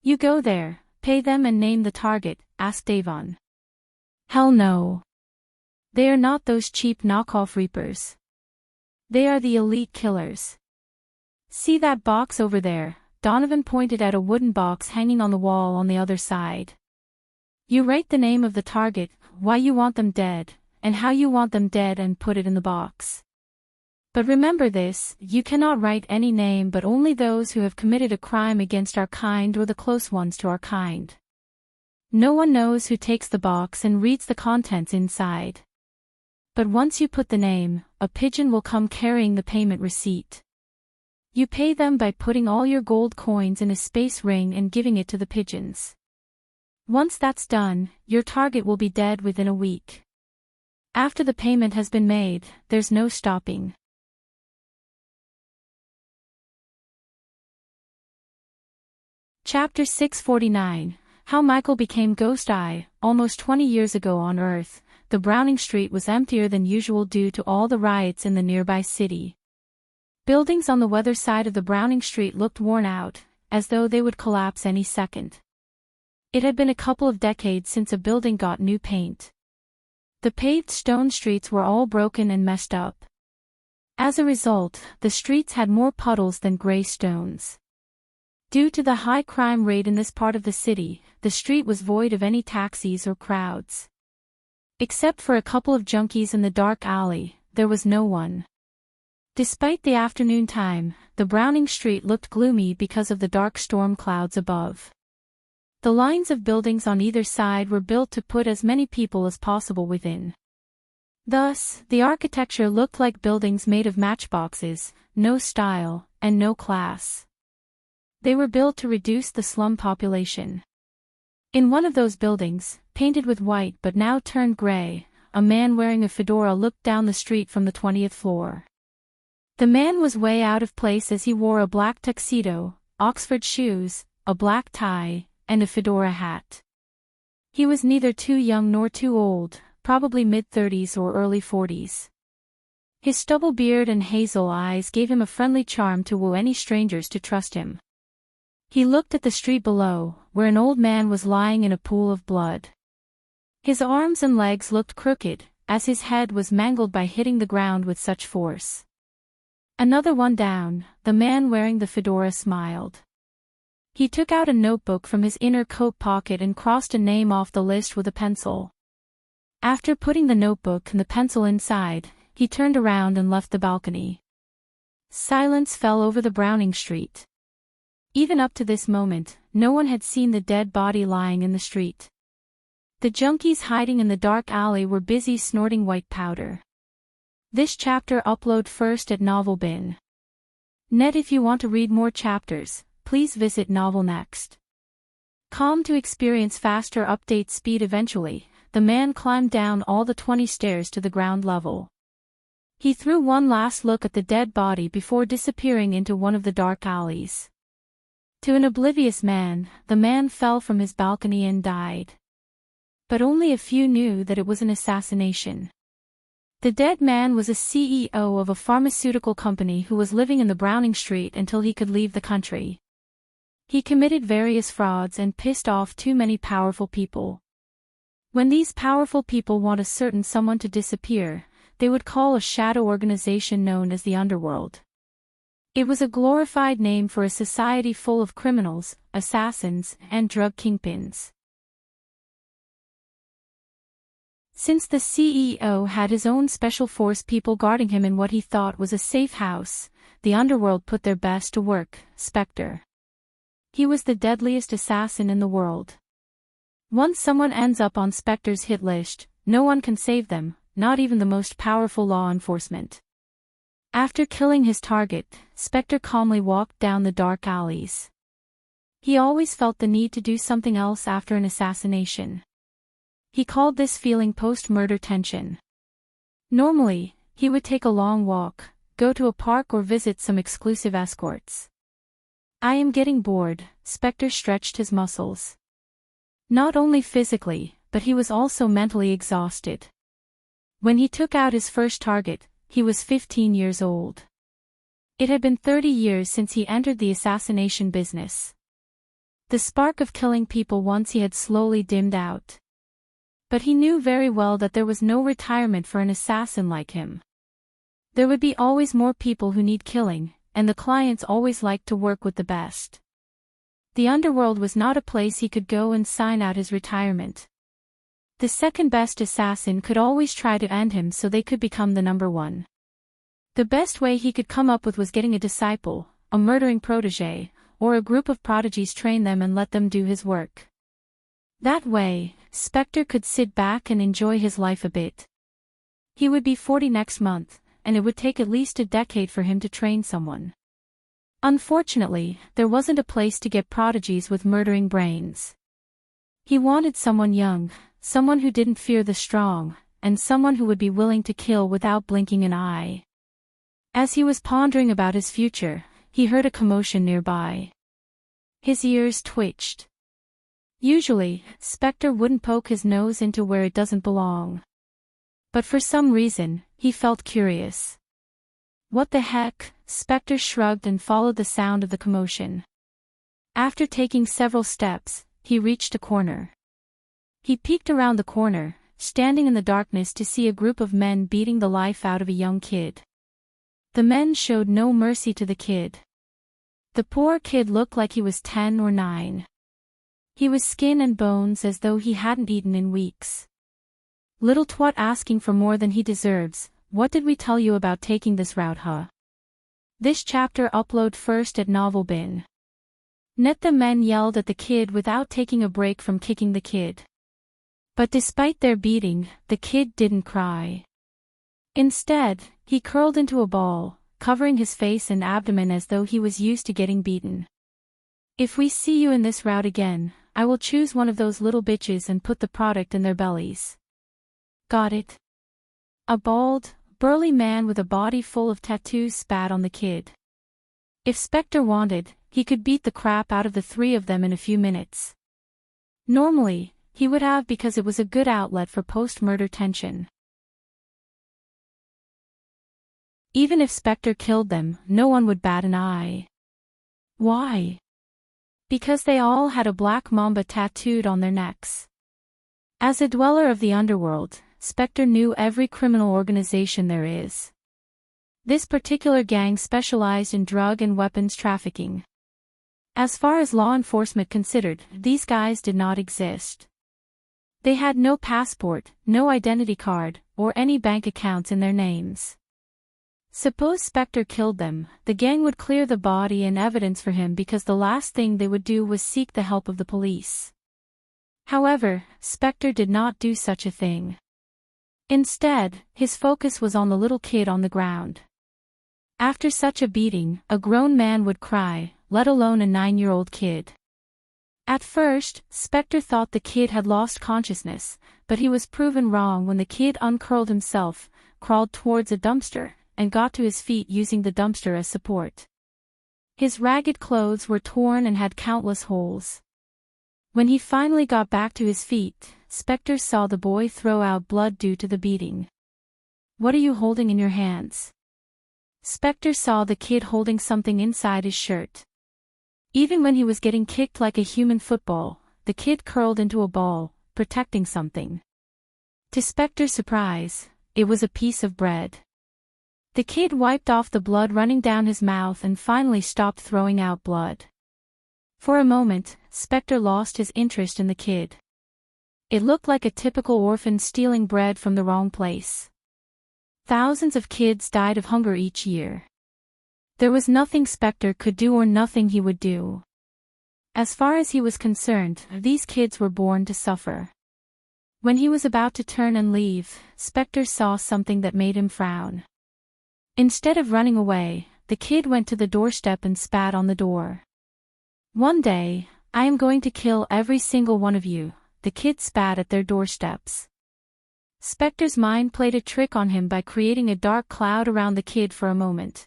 Speaker 1: You go there, pay them and name the target, asked Avon. Hell no. They are not those cheap knockoff reapers. They are the elite killers. See that box over there? Donovan pointed at a wooden box hanging on the wall on the other side. You write the name of the target, why you want them dead, and how you want them dead and put it in the box. But remember this, you cannot write any name but only those who have committed a crime against our kind or the close ones to our kind. No one knows who takes the box and reads the contents inside. But once you put the name, a pigeon will come carrying the payment receipt. You pay them by putting all your gold coins in a space ring and giving it to the pigeons. Once that's done, your target will be dead within a week. After the payment has been made, there's no stopping. Chapter 649, How Michael Became Ghost Eye. Almost 20 years ago on Earth, the Browning Street was emptier than usual due to all the riots in the nearby city. Buildings on the weather side of the Browning Street looked worn out, as though they would collapse any second. It had been a couple of decades since a building got new paint. The paved stone streets were all broken and messed up. As a result, the streets had more puddles than gray stones. Due to the high crime rate in this part of the city, the street was void of any taxis or crowds. Except for a couple of junkies in the dark alley, there was no one. Despite the afternoon time, the Browning Street looked gloomy because of the dark storm clouds above. The lines of buildings on either side were built to put as many people as possible within. Thus, the architecture looked like buildings made of matchboxes, no style, and no class. They were built to reduce the slum population. In one of those buildings, painted with white but now turned gray, a man wearing a fedora looked down the street from the 20th floor. The man was way out of place as he wore a black tuxedo, Oxford shoes, a black tie, and a fedora hat. He was neither too young nor too old, probably mid-30s or early 40s. His stubble beard and hazel eyes gave him a friendly charm to woo any strangers to trust him. He looked at the street below, where an old man was lying in a pool of blood. His arms and legs looked crooked, as his head was mangled by hitting the ground with such force. Another one down, the man wearing the fedora smiled. He took out a notebook from his inner coat pocket and crossed a name off the list with a pencil. After putting the notebook and the pencil inside, he turned around and left the balcony. Silence fell over the Browning Street. Even up to this moment, no one had seen the dead body lying in the street. The junkies hiding in the dark alley were busy snorting white powder. This chapter upload first at NovelBin. Net. If you want to read more chapters, please visit Novel Next. Calm to experience faster update speed. Eventually, the man climbed down all the 20 stairs to the ground level. He threw one last look at the dead body before disappearing into one of the dark alleys. To an oblivious man, the man fell from his balcony and died. But only a few knew that it was an assassination. The dead man was a CEO of a pharmaceutical company who was living in the Browning Street until he could leave the country. He committed various frauds and pissed off too many powerful people. When these powerful people want a certain someone to disappear, they would call a shadow organization known as the Underworld. It was a glorified name for a society full of criminals, assassins, and drug kingpins. Since the CEO had his own special force people guarding him in what he thought was a safe house, the Underworld put their best to work, Spectre. He was the deadliest assassin in the world. Once someone ends up on Spectre's hit list, no one can save them, not even the most powerful law enforcement. After killing his target, Spectre calmly walked down the dark alleys. He always felt the need to do something else after an assassination. He called this feeling post-murder tension. Normally, he would take a long walk, go to a park or visit some exclusive escorts. I am getting bored, Spectre stretched his muscles. Not only physically, but he was also mentally exhausted. When he took out his first target, he was 15 years old. It had been 30 years since he entered the assassination business. The spark of killing people once he had slowly dimmed out. But he knew very well that there was no retirement for an assassin like him. There would be always more people who need killing, and the clients always liked to work with the best. The Underworld was not a place he could go and sign out his retirement. The second best assassin could always try to end him so they could become the number one. The best way he could come up with was getting a disciple, a murdering protege, or a group of prodigies, train them and let them do his work. That way, Spectre could sit back and enjoy his life a bit. He would be 40 next month, and it would take at least a decade for him to train someone. Unfortunately, there wasn't a place to get prodigies with murdering brains. He wanted someone young, someone who didn't fear the strong, and someone who would be willing to kill without blinking an eye. As he was pondering about his future, he heard a commotion nearby. His ears twitched. Usually, Spectre wouldn't poke his nose into where it doesn't belong. But for some reason, he felt curious. What the heck? Spectre shrugged and followed the sound of the commotion. After taking several steps, he reached a corner. He peeked around the corner, standing in the darkness to see a group of men beating the life out of a young kid. The men showed no mercy to the kid. The poor kid looked like he was 10 or 9. He was skin and bones as though he hadn't eaten in weeks. Little twat asking for more than he deserves. What did we tell you about taking this route, huh? This chapter upload first at Novel Bin. Net the men yelled at the kid without taking a break from kicking the kid. But despite their beating, the kid didn't cry. Instead, he curled into a ball, covering his face and abdomen as though he was used to getting beaten. If we see you in this route again, I will choose one of those little bitches and put the product in their bellies. Got it? A bald, burly man with a body full of tattoos spat on the kid. If Spectre wanted, he could beat the crap out of the 3 of them in a few minutes. Normally, he would have because it was a good outlet for post-murder tension. Even if Spectre killed them, no one would bat an eye. Why? Because they all had a black mamba tattooed on their necks. As a dweller of the underworld, Spectre knew every criminal organization there is. This particular gang specialized in drug and weapons trafficking. As far as law enforcement considered, these guys did not exist. They had no passport, no identity card, or any bank accounts in their names. Suppose Spectre killed them, the gang would clear the body and evidence for him because the last thing they would do was seek the help of the police. However, Spectre did not do such a thing. Instead, his focus was on the little kid on the ground. After such a beating, a grown man would cry, let alone a 9-year-old kid. At first, Spectre thought the kid had lost consciousness, but he was proven wrong when the kid uncurled himself, crawled towards a dumpster, and got to his feet using the dumpster as support. His ragged clothes were torn and had countless holes. When he finally got back to his feet, Spectre saw the boy throw out blood due to the beating. What are you holding in your hands? Spectre saw the kid holding something inside his shirt. Even when he was getting kicked like a human football, the kid curled into a ball, protecting something. To Spectre's surprise, it was a piece of bread. The kid wiped off the blood running down his mouth and finally stopped throwing out blood. For a moment, Spectre lost his interest in the kid. It looked like a typical orphan stealing bread from the wrong place. Thousands of kids died of hunger each year. There was nothing Spectre could do or nothing he would do. As far as he was concerned, these kids were born to suffer. When he was about to turn and leave, Spectre saw something that made him frown. Instead of running away, the kid went to the doorstep and spat on the door. One day, I am going to kill every single one of you, the kid spat at their doorsteps. Spectre's mind played a trick on him by creating a dark cloud around the kid for a moment.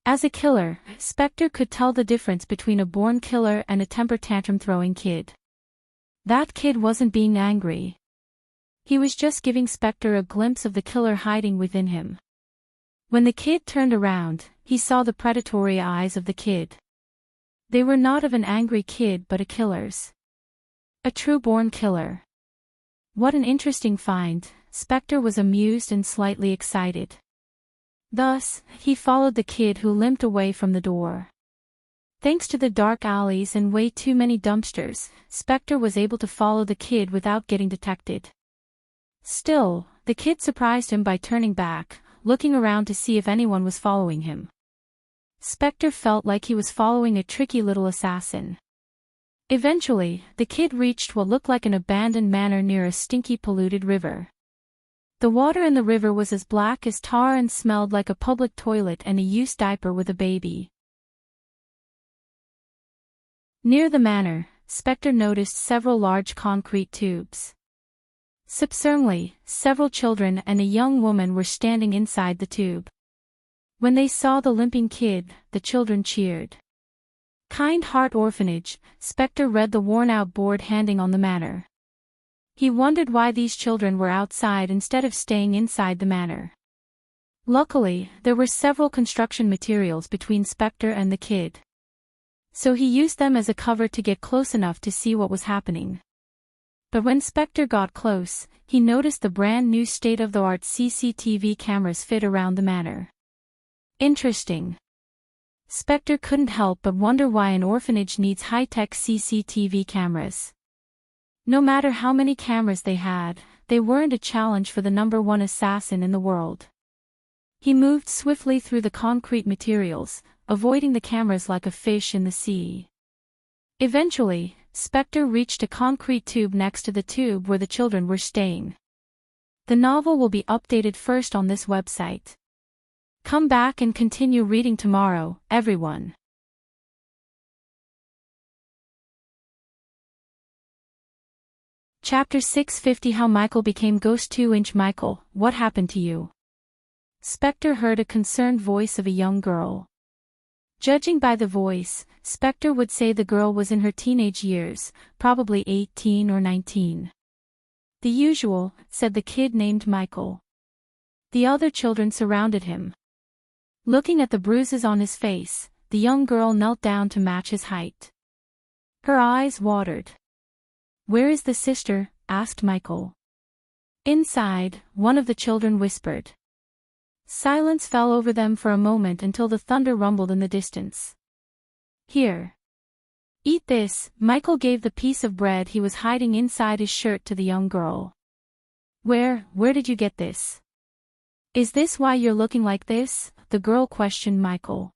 Speaker 1: As a killer, Spectre could tell the difference between a born killer and a temper tantrum-throwing kid. That kid wasn't being angry. He was just giving Spectre a glimpse of the killer hiding within him. When the kid turned around, he saw the predatory eyes of the kid. They were not of an angry kid but a killer's. A true-born killer. What an interesting find, Spectre was amused and slightly excited. Thus, he followed the kid who limped away from the door. Thanks to the dark alleys and way too many dumpsters, Spectre was able to follow the kid without getting detected. Still, the kid surprised him by turning back, looking around to see if anyone was following him. Spectre felt like he was following a tricky little assassin. Eventually, the kid reached what looked like an abandoned manor near a stinky polluted river. The water in the river was as black as tar and smelled like a public toilet and a used diaper with a baby. Near the manor, Spectre noticed several large concrete tubes. Subsequently, several children and a young woman were standing inside the tube. When they saw the limping kid, the children cheered. Kind Heart Orphanage, Spectre read the worn-out board handing on the manor. He wondered why these children were outside instead of staying inside the manor. Luckily, there were several construction materials between Spectre and the kid. So he used them as a cover to get close enough to see what was happening. But when Spectre got close, he noticed the brand new state-of-the-art CCTV cameras fit around the manor. Interesting. Spectre couldn't help but wonder why an orphanage needs high-tech CCTV cameras. No matter how many cameras they had, they weren't a challenge for the #1 assassin in the world. He moved swiftly through the concrete materials, avoiding the cameras like a fish in the sea. Eventually, Spectre reached a concrete tube next to the tube where the children were staying. The novel will be updated first on this website. Come back and continue reading tomorrow, everyone. Chapter 650 How Michael Became Ghost 2-inch Michael, what happened to you? Spectre heard a concerned voice of a young girl. Judging by the voice, Spectre would say the girl was in her teenage years, probably 18 or 19. The usual, said the kid named Michael. The other children surrounded him. Looking at the bruises on his face, the young girl knelt down to match his height. Her eyes watered. Where is the sister? Asked Michael. Inside, one of the children whispered. Silence fell over them for a moment until the thunder rumbled in the distance. Here. Eat this, Michael gave the piece of bread he was hiding inside his shirt to the young girl. Where did you get this? Is this why you're looking like this? The girl questioned Michael.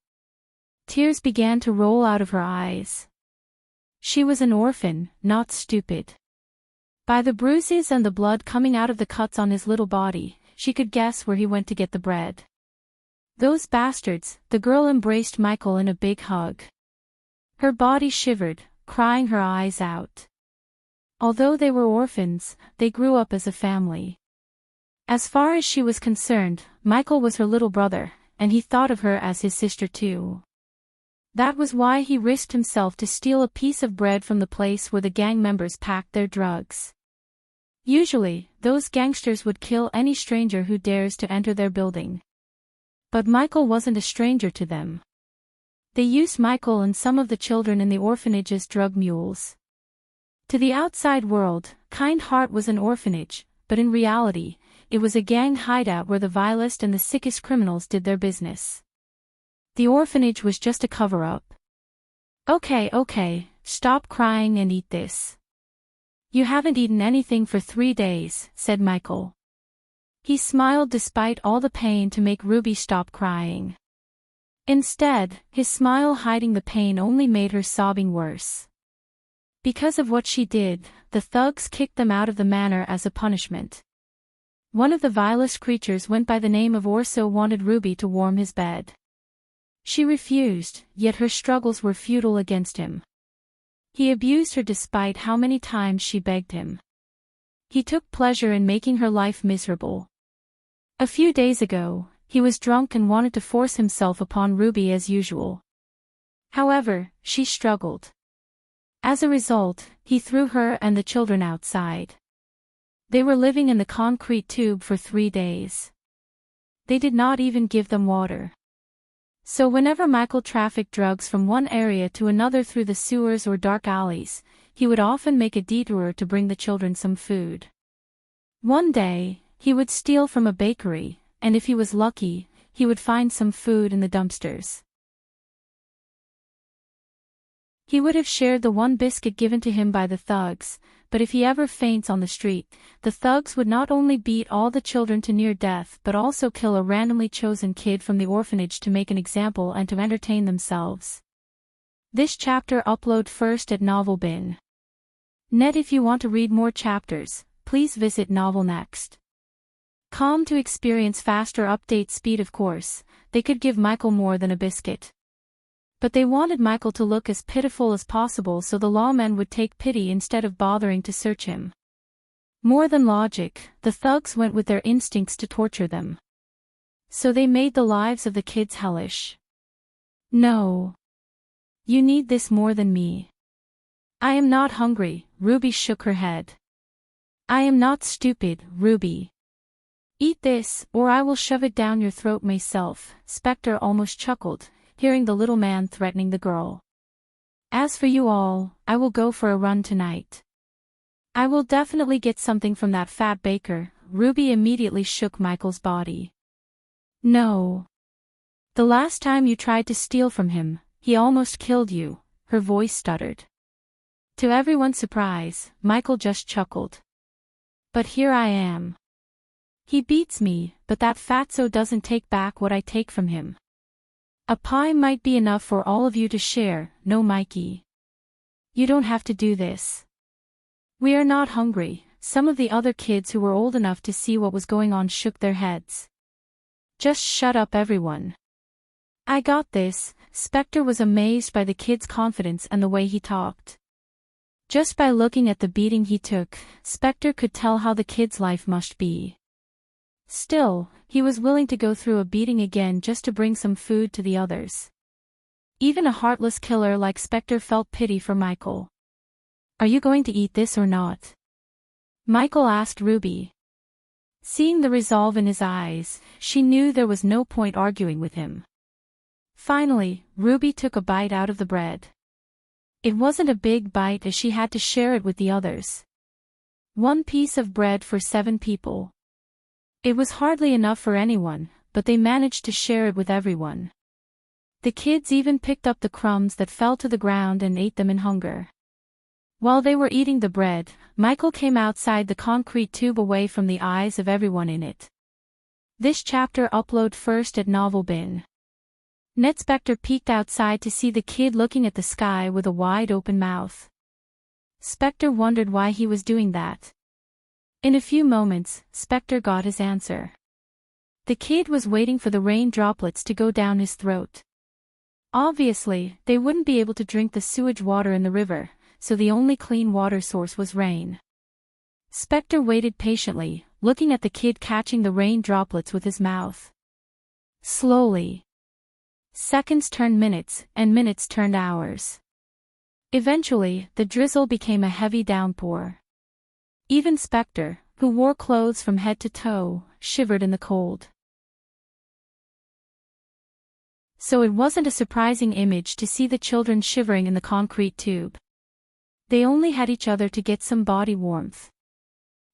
Speaker 1: Tears began to roll out of her eyes. She was an orphan, not stupid. By the bruises and the blood coming out of the cuts on his little body, she could guess where he went to get the bread. Those bastards, the girl embraced Michael in a big hug. Her body shivered, crying her eyes out. Although they were orphans, they grew up as a family. As far as she was concerned, Michael was her little brother, and he thought of her as his sister too. That was why he risked himself to steal a piece of bread from the place where the gang members packed their drugs. Usually, those gangsters would kill any stranger who dares to enter their building. But Michael wasn't a stranger to them. They used Michael and some of the children in the orphanage as drug mules. To the outside world, Kind Heart was an orphanage, but in reality, it was a gang hideout where the vilest and the sickest criminals did their business. The orphanage was just a cover-up. Okay, stop crying and eat this. You haven't eaten anything for 3 days, said Michael. He smiled despite all the pain to make Ruby stop crying. Instead, his smile hiding the pain only made her sobbing worse. Because of what she did, the thugs kicked them out of the manor as a punishment. One of the vilest creatures went by the name of Orso wanted Ruby to warm his bed. She refused, yet her struggles were futile against him. He abused her despite how many times she begged him. He took pleasure in making her life miserable. A few days ago, he was drunk and wanted to force himself upon Ruby as usual. However, she struggled. As a result, he threw her and the children outside. They were living in the concrete tube for 3 days. They did not even give them water. So whenever Michael trafficked drugs from one area to another through the sewers or dark alleys, he would often make a detour to bring the children some food. One day, he would steal from a bakery, and if he was lucky, he would find some food in the dumpsters. He would have shared the one biscuit given to him by the thugs, but if he ever faints on the street, the thugs would not only beat all the children to near death but also kill a randomly chosen kid from the orphanage to make an example and to entertain themselves. This chapter upload first at NovelBin. Net. If you want to read more chapters, please visit Novel Next. To experience faster update speed. Of course, they could give Michael more than a biscuit. But they wanted Michael to look as pitiful as possible so the lawmen would take pity instead of bothering to search him. More than logic, the thugs went with their instincts to torture them. So they made the lives of the kids hellish. No. You need this more than me. I am not hungry, Ruby shook her head. I am not stupid, Ruby. Eat this, or I will shove it down your throat myself, Spectre almost chuckled, hearing the little man threatening the girl. As for you all, I will go for a run tonight. I will definitely get something from that fat baker, Ruby immediately shook Michael's body. No. The last time you tried to steal from him, he almost killed you, her voice stuttered. To everyone's surprise, Michael just chuckled. But here I am. He beats me, but that fatso doesn't take back what I take from him. A pie might be enough for all of you to share, no Mikey. You don't have to do this. We are not hungry, some of the other kids who were old enough to see what was going on shook their heads. Just shut up everyone. I got this, Spectre was amazed by the kid's confidence and the way he talked. Just by looking at the beating he took, Spectre could tell how the kid's life must be. Still, he was willing to go through a beating again just to bring some food to the others. Even a heartless killer like Spectre felt pity for Michael. Are you going to eat this or not? Michael asked Ruby. Seeing the resolve in his eyes, she knew there was no point arguing with him. Finally, Ruby took a bite out of the bread. It wasn't a big bite as she had to share it with the others. 1 piece of bread for 7 people. It was hardly enough for anyone, but they managed to share it with everyone. The kids even picked up the crumbs that fell to the ground and ate them in hunger. While they were eating the bread, Michael came outside the concrete tube away from the eyes of everyone in it. This chapter upload first at Novel Bin. Spectre peeked outside to see the kid looking at the sky with a wide open mouth. Spectre wondered why he was doing that. In a few moments, Spectre got his answer. The kid was waiting for the rain droplets to go down his throat. Obviously, they wouldn't be able to drink the sewage water in the river, so the only clean water source was rain. Spectre waited patiently, looking at the kid catching the rain droplets with his mouth. Slowly. Seconds turned minutes, and minutes turned hours. Eventually, the drizzle became a heavy downpour. Even Spectre, who wore clothes from head to toe, shivered in the cold. So it wasn't a surprising image to see the children shivering in the concrete tube. They only had each other to get some body warmth.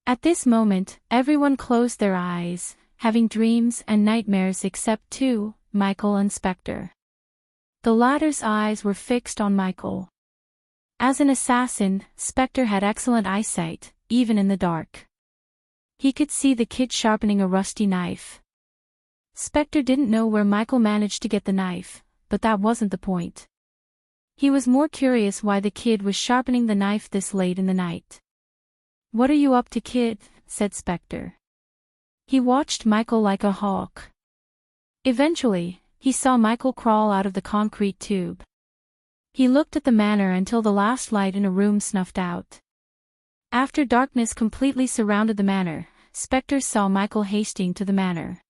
Speaker 1: At this moment, everyone closed their eyes, having dreams and nightmares except 2, Michael and Spectre. The latter's eyes were fixed on Michael. As an assassin, Spectre had excellent eyesight, even in the dark. He could see the kid sharpening a rusty knife. Spectre didn't know where Michael managed to get the knife, but that wasn't the point. He was more curious why the kid was sharpening the knife this late in the night. What are you up to, kid? Said Spectre. He watched Michael like a hawk. Eventually, he saw Michael crawl out of the concrete tube. He looked at the manor until the last light in a room snuffed out. After darkness completely surrounded the manor, Spectre saw Michael hasting to the manor.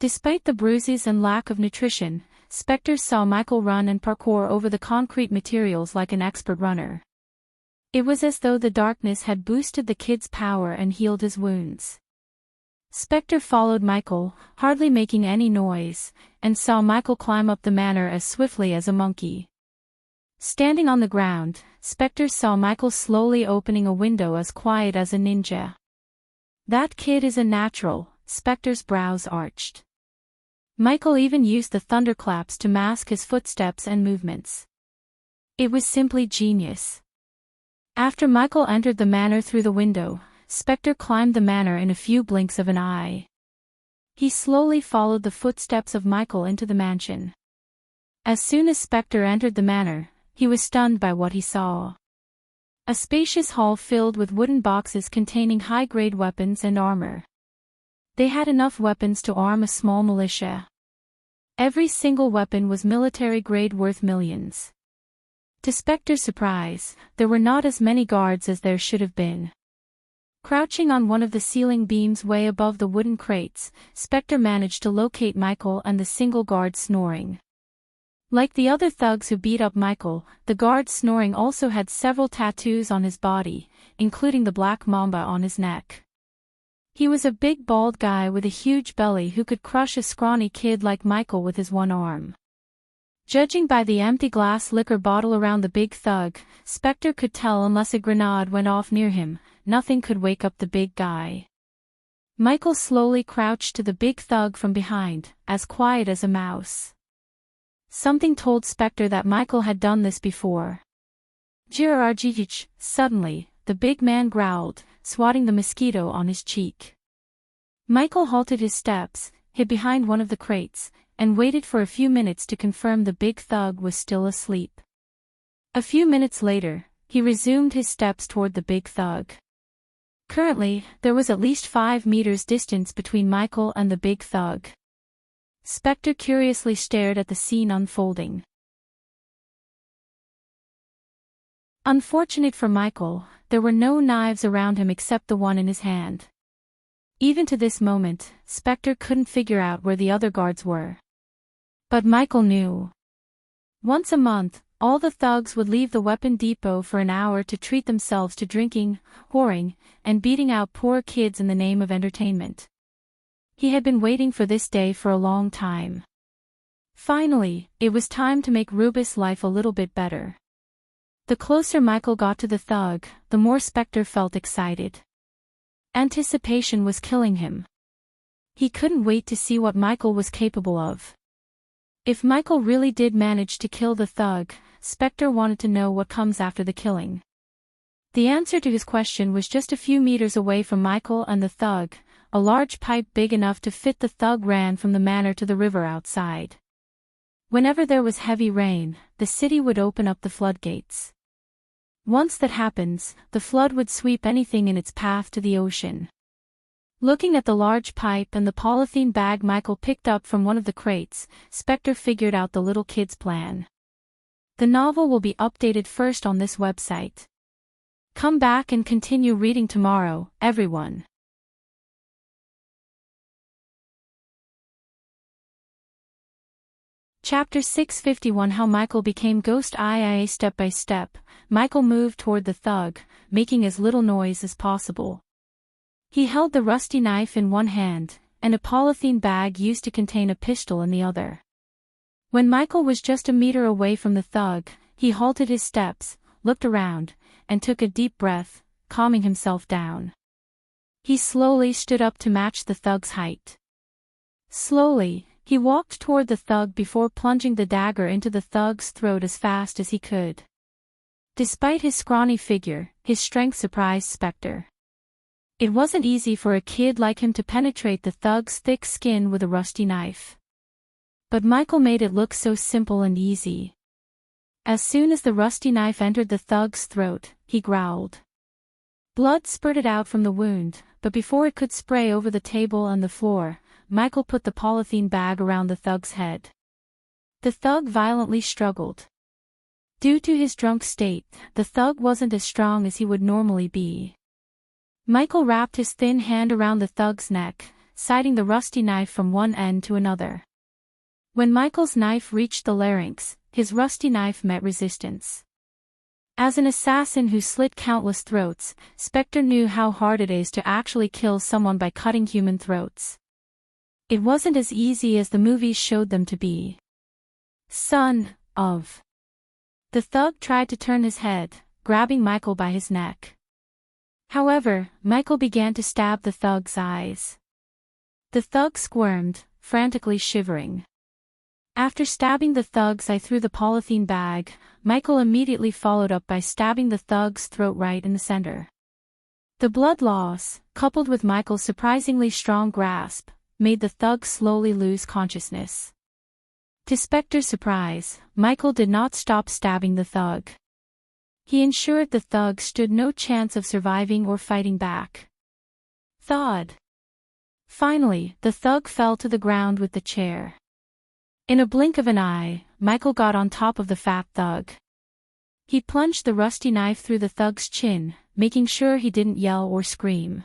Speaker 1: Despite the bruises and lack of nutrition, Spectre saw Michael run and parkour over the concrete materials like an expert runner. It was as though the darkness had boosted the kid's power and healed his wounds. Spectre followed Michael, hardly making any noise, and saw Michael climb up the manor as swiftly as a monkey. Standing on the ground, Spectre saw Michael slowly opening a window as quiet as a ninja. That kid is a natural, Spectre's brows arched. Michael even used the thunderclaps to mask his footsteps and movements. It was simply genius. After Michael entered the manor through the window, Spectre climbed the manor in a few blinks of an eye. He slowly followed the footsteps of Michael into the mansion. As soon as Spectre entered the manor, he was stunned by what he saw. A spacious hall filled with wooden boxes containing high-grade weapons and armor. They had enough weapons to arm a small militia. Every single weapon was military grade worth millions. To Spectre's surprise, there were not as many guards as there should have been. Crouching on one of the ceiling beams way above the wooden crates, Spectre managed to locate Michael and the single guard snoring. Like the other thugs who beat up Michael, the guard snoring also had several tattoos on his body, including the black mamba on his neck. He was a big bald guy with a huge belly who could crush a scrawny kid like Michael with his one arm. Judging by the empty glass liquor bottle around the big thug, Spectre could tell unless a grenade went off near him, nothing could wake up the big guy. Michael slowly crouched to the big thug from behind, as quiet as a mouse. Something told Spectre that Michael had done this before. Jirarjich, suddenly, the big man growled, swatting the mosquito on his cheek. Michael halted his steps, hid behind one of the crates, and waited for a few minutes to confirm the big thug was still asleep. A few minutes later, he resumed his steps toward the big thug. Currently, there was at least 5 meters distance between Michael and the big thug. Spectre curiously stared at the scene unfolding. Unfortunate for Michael, there were no knives around him except the one in his hand. Even to this moment, Spectre couldn't figure out where the other guards were. But Michael knew. Once a month, all the thugs would leave the weapon depot for an hour to treat themselves to drinking, whoring, and beating out poor kids in the name of entertainment. He had been waiting for this day for a long time. Finally, it was time to make Rubus' life a little bit better. The closer Michael got to the thug, the more Spectre felt excited. Anticipation was killing him. He couldn't wait to see what Michael was capable of. If Michael really did manage to kill the thug, Spectre wanted to know what comes after the killing. The answer to his question was just a few meters away from Michael and the thug. A large pipe big enough to fit the thug ran from the manor to the river outside. Whenever there was heavy rain, the city would open up the floodgates. Once that happens, the flood would sweep anything in its path to the ocean. Looking at the large pipe and the polythene bag Michael picked up from one of the crates, Spectre figured out the little kid's plan. The novel will be updated first on this website. Come back and continue reading tomorrow, everyone. Chapter 651 How Michael Became Ghost IA. Step by step, Michael moved toward the thug, making as little noise as possible. He held the rusty knife in one hand, and a polythene bag used to contain a pistol in the other. When Michael was just a meter away from the thug, he halted his steps, looked around, and took a deep breath, calming himself down. He slowly stood up to match the thug's height. Slowly, he walked toward the thug before plunging the dagger into the thug's throat as fast as he could. Despite his scrawny figure, his strength surprised Spectre. It wasn't easy for a kid like him to penetrate the thug's thick skin with a rusty knife. But Michael made it look so simple and easy. As soon as the rusty knife entered the thug's throat, he growled. Blood spurted out from the wound, but before it could spray over the table and the floor, Michael put the polythene bag around the thug's head. The thug violently struggled. Due to his drunk state, the thug wasn't as strong as he would normally be. Michael wrapped his thin hand around the thug's neck, sighting the rusty knife from one end to another. When Michael's knife reached the larynx, his rusty knife met resistance. As an assassin who slit countless throats, Spectre knew how hard it is to actually kill someone by cutting human throats. It wasn't as easy as the movies showed them to be. Son of. The thug tried to turn his head, grabbing Michael by his neck. However, Michael began to stab the thug's eyes. The thug squirmed, frantically shivering. After stabbing the thug's eye through the polythene bag, Michael immediately followed up by stabbing the thug's throat right in the center. The blood loss, coupled with Michael's surprisingly strong grasp, made the thug slowly lose consciousness. To Spectre's surprise, Michael did not stop stabbing the thug. He ensured the thug stood no chance of surviving or fighting back. Thud. Finally, the thug fell to the ground with the chair. In a blink of an eye, Michael got on top of the fat thug. He plunged the rusty knife through the thug's chin, making sure he didn't yell or scream.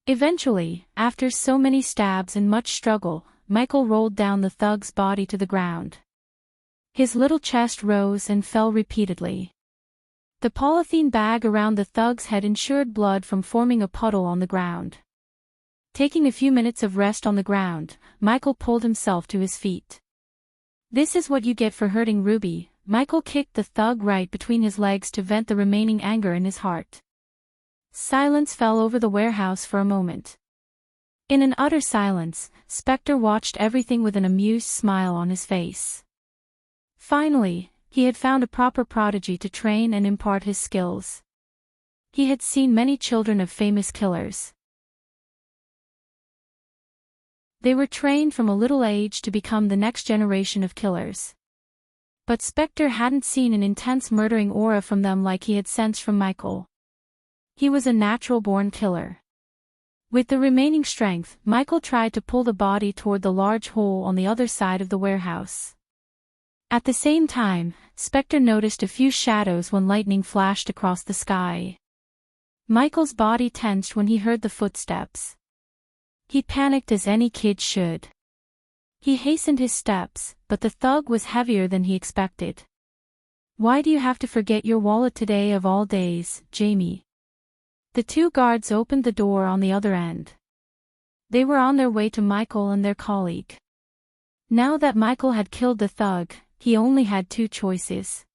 Speaker 1: Eventually, after so many stabs and much struggle, Michael rolled down the thug's body to the ground. His little chest rose and fell repeatedly. The polythene bag around the thug's head ensured blood from forming a puddle on the ground. Taking a few minutes of rest on the ground, Michael pulled himself to his feet. "This is what you get for hurting Ruby." Michael kicked the thug right between his legs to vent the remaining anger in his heart. Silence fell over the warehouse for a moment. In an utter silence, Spectre watched everything with an amused smile on his face. Finally, he had found a proper prodigy to train and impart his skills. He had seen many children of famous killers. They were trained from a little age to become the next generation of killers. But Spectre hadn't seen an intense murdering aura from them like he had sensed from Michael. He was a natural-born killer. With the remaining strength, Michael tried to pull the body toward the large hole on the other side of the warehouse. At the same time, Spectre noticed a few shadows when lightning flashed across the sky. Michael's body tensed when he heard the footsteps. He panicked as any kid should. He hastened his steps, but the thug was heavier than he expected. "Why do you have to forget your wallet today of all days, Jamie?" The two guards opened the door on the other end. They were on their way to Michael and their colleague. Now that Michael had killed the thug, he only had two choices.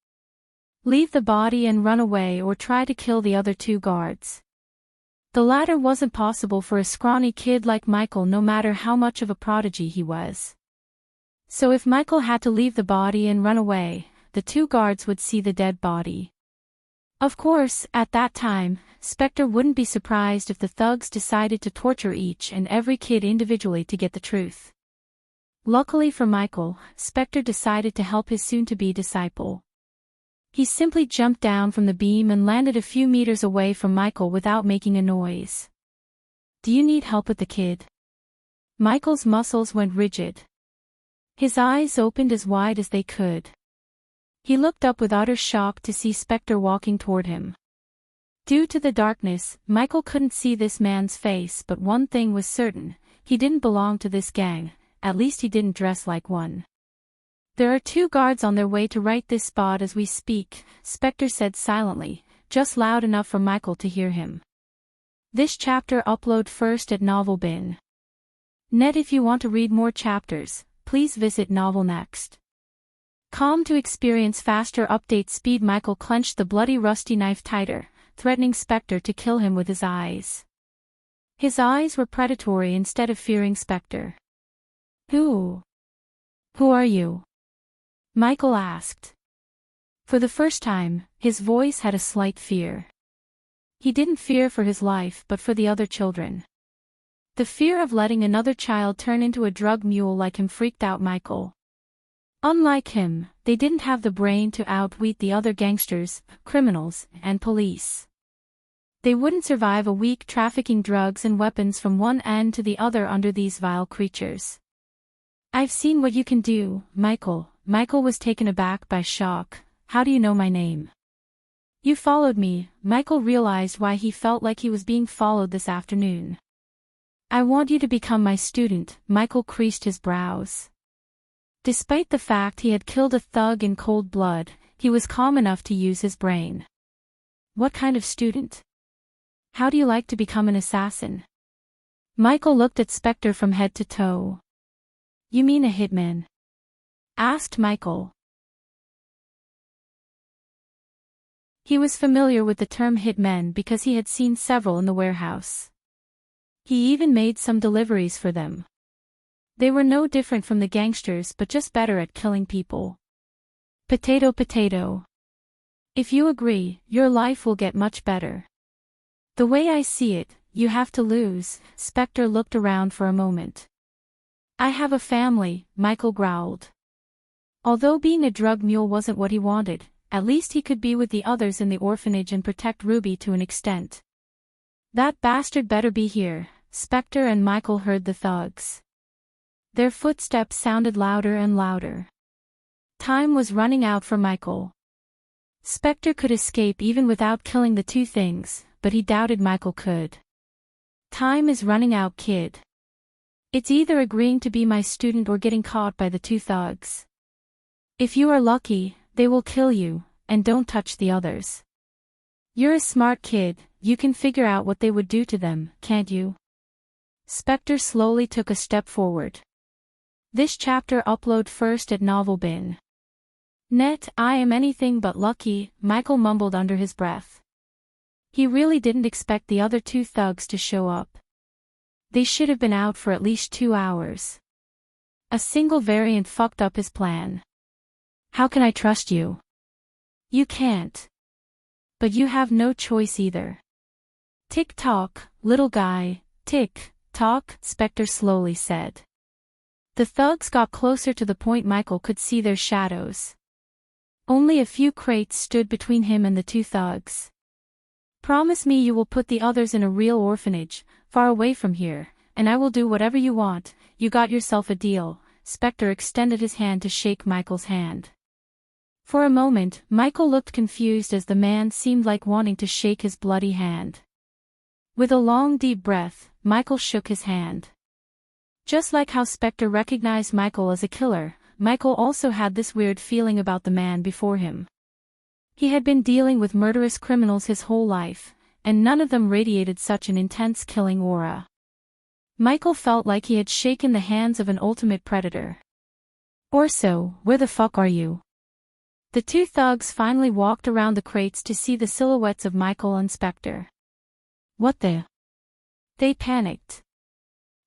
Speaker 1: Leave the body and run away or try to kill the other two guards. The latter wasn't possible for a scrawny kid like Michael no matter how much of a prodigy he was. So if Michael had to leave the body and run away, the two guards would see the dead body. Of course, at that time, Spectre wouldn't be surprised if the thugs decided to torture each and every kid individually to get the truth. Luckily for Michael, Spectre decided to help his soon-to-be disciple. He simply jumped down from the beam and landed a few meters away from Michael without making a noise. "Do you need help with the kid?" Michael's muscles went rigid. His eyes opened as wide as they could. He looked up with utter shock to see Spectre walking toward him. Due to the darkness, Michael couldn't see this man's face, but one thing was certain: he didn't belong to this gang, at least he didn't dress like one. "There are two guards on their way to right this spot as we speak," Spectre said silently, just loud enough for Michael to hear him. This chapter upload first at NovelBin. Net. If you want to read more chapters, please visit novelnext.com to experience faster update speed. Michael clenched the bloody rusty knife tighter, threatening Spectre to kill him with his eyes. His eyes were predatory instead of fearing Spectre. Who are you?" Michael asked. For the first time, his voice had a slight fear. He didn't fear for his life but for the other children. The fear of letting another child turn into a drug mule like him freaked out Michael. Unlike him, they didn't have the brain to outwit the other gangsters, criminals, and police. They wouldn't survive a week trafficking drugs and weapons from one end to the other under these vile creatures. "I've seen what you can do, Michael." Michael was taken aback by shock. "How do you know my name?" "You followed me." Michael realized why he felt like he was being followed this afternoon. "I want you to become my student." Michael creased his brows. Despite the fact he had killed a thug in cold blood, he was calm enough to use his brain. "What kind of student? How do you like to become an assassin?" Michael looked at Spectre from head to toe. "You mean a hitman?" asked Michael. He was familiar with the term hitmen because he had seen several in the warehouse. He even made some deliveries for them. They were no different from the gangsters but just better at killing people. Potato potato. If you agree, your life will get much better. The way I see it, you have to lose. Spectre looked around for a moment. "I have a family," Michael growled. Although being a drug mule wasn't what he wanted, at least he could be with the others in the orphanage and protect Ruby to an extent. "That bastard better be here." Spectre and Michael heard the thugs. Their footsteps sounded louder and louder. Time was running out for Michael. Spectre could escape even without killing the two things, but he doubted Michael could. Time is running out, kid. It's either agreeing to be my student or getting caught by the two thugs. If you are lucky, they will kill you, and don't touch the others. You're a smart kid, you can figure out what they would do to them, can't you? Spectre slowly took a step forward. This chapter upload first at Novel Bin. Net, I am anything but lucky, Michael mumbled under his breath. He really didn't expect the other two thugs to show up. They should have been out for at least 2 hours. A single variant fucked up his plan. How can I trust you? You can't. But you have no choice either. Tick-tock, little guy, tick-tock, Spectre slowly said. The thugs got closer to the point Michael could see their shadows. Only a few crates stood between him and the two thugs. Promise me you will put the others in a real orphanage, far away from here, and I will do whatever you want. You got yourself a deal. Spectre extended his hand to shake Michael's hand. For a moment, Michael looked confused as the man seemed like wanting to shake his bloody hand. With a long deep breath, Michael shook his hand. Just like how Spectre recognized Michael as a killer, Michael also had this weird feeling about the man before him. He had been dealing with murderous criminals his whole life, and none of them radiated such an intense killing aura. Michael felt like he had shaken the hands of an ultimate predator. Orso, where the fuck are you? The two thugs finally walked around the crates to see the silhouettes of Michael and Spectre. What the? They panicked.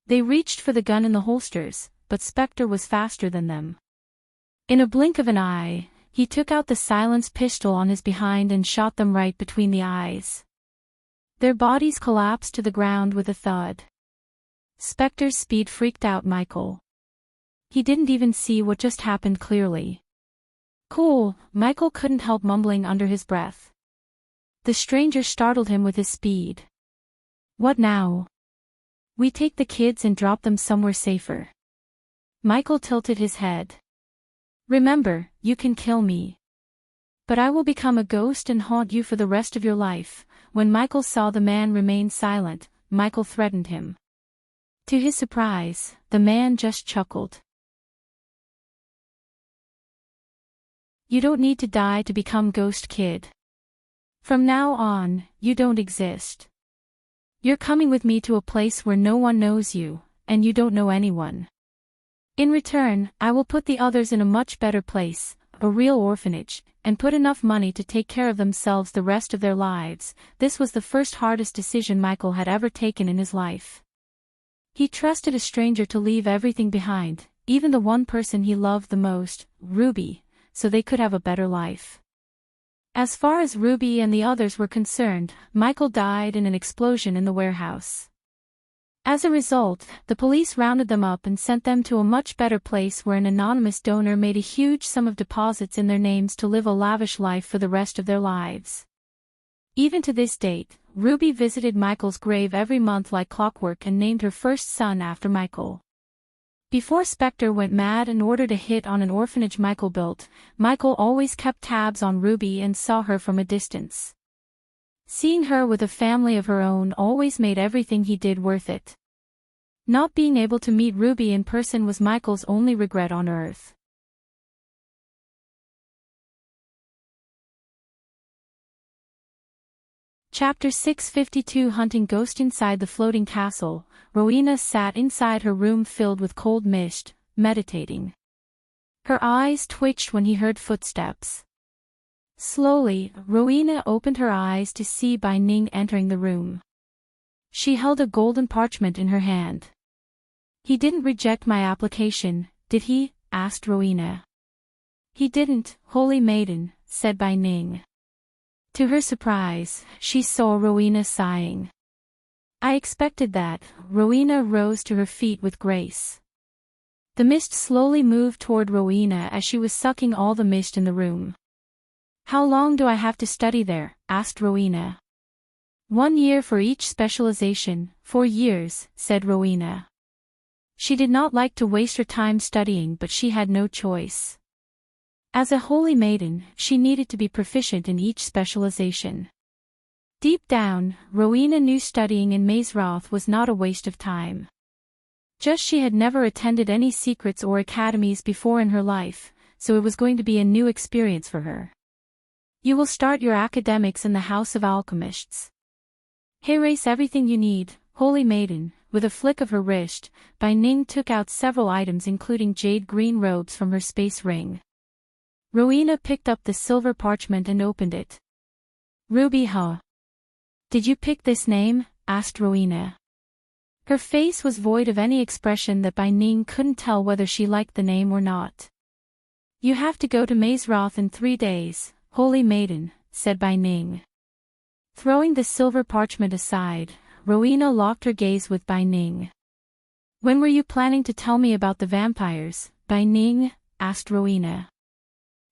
Speaker 1: They reached for the gun in the holsters, but Spectre was faster than them. In a blink of an eye, he took out the silenced pistol on his behind and shot them right between the eyes. Their bodies collapsed to the ground with a thud. Spectre's speed freaked out Michael. He didn't even see what just happened clearly. Cool, Michael couldn't help mumbling under his breath. The stranger startled him with his speed. What now? We take the kids and drop them somewhere safer. Michael tilted his head. Remember, you can kill me. But I will become a ghost and haunt you for the rest of your life. When Michael saw the man remain silent, Michael threatened him. To his surprise, the man just chuckled. You don't need to die to become Ghost Kid. From now on, you don't exist. You're coming with me to a place where no one knows you, and you don't know anyone. In return, I will put the others in a much better place, a real orphanage, and put enough money to take care of themselves the rest of their lives. This was the first hardest decision Michael had ever taken in his life. He trusted a stranger to leave everything behind, even the one person he loved the most, Ruby, so they could have a better life. As far as Ruby and the others were concerned, Michael died in an explosion in the warehouse. As a result, the police rounded them up and sent them to a much better place where an anonymous donor made a huge sum of deposits in their names to live a lavish life for the rest of their lives. Even to this date, Ruby visited Michael's grave every month like clockwork and named her first son after Michael. Before Spectre went mad and ordered a hit on an orphanage Michael built, Michael always kept tabs on Ruby and saw her from a distance. Seeing her with a family of her own always made everything he did worth it. Not being able to meet Ruby in person was Michael's only regret on Earth. Chapter 652 Hunting Ghost. Inside the floating castle, Rowena sat inside her room filled with cold mist, meditating. Her eyes twitched when he heard footsteps. Slowly, Rowena opened her eyes to see Bai Ning entering the room. She held a golden parchment in her hand. He didn't reject my application, did he? Asked Rowena. He didn't, holy maiden, said Bai Ning. To her surprise, she saw Rowena sighing. I expected that. Rowena rose to her feet with grace. The mist slowly moved toward Rowena as she was sucking all the mist in the room. How long do I have to study there? Asked Rowena. 1 year for each specialization, 4 years, said Rowena. She did not like to waste her time studying, but she had no choice. As a holy maiden, she needed to be proficient in each specialization. Deep down, Rowena knew studying in Mazeroth was not a waste of time. Just she had never attended any secrets or academies before in her life, so it was going to be a new experience for her. You will start your academics in the House of Alchemists. Erase everything you need, Holy Maiden. With a flick of her wrist, Bai Ning took out several items including jade green robes from her space ring. Rowena picked up the silver parchment and opened it. Ruby Ha. Did you pick this name? Asked Rowena. Her face was void of any expression that Bai Ning couldn't tell whether she liked the name or not. You have to go to Mazeroth in 3 days, Holy Maiden, said Bai Ning. Throwing the silver parchment aside, Rowena locked her gaze with Bai Ning. When were you planning to tell me about the vampires, Bai Ning? Asked Rowena.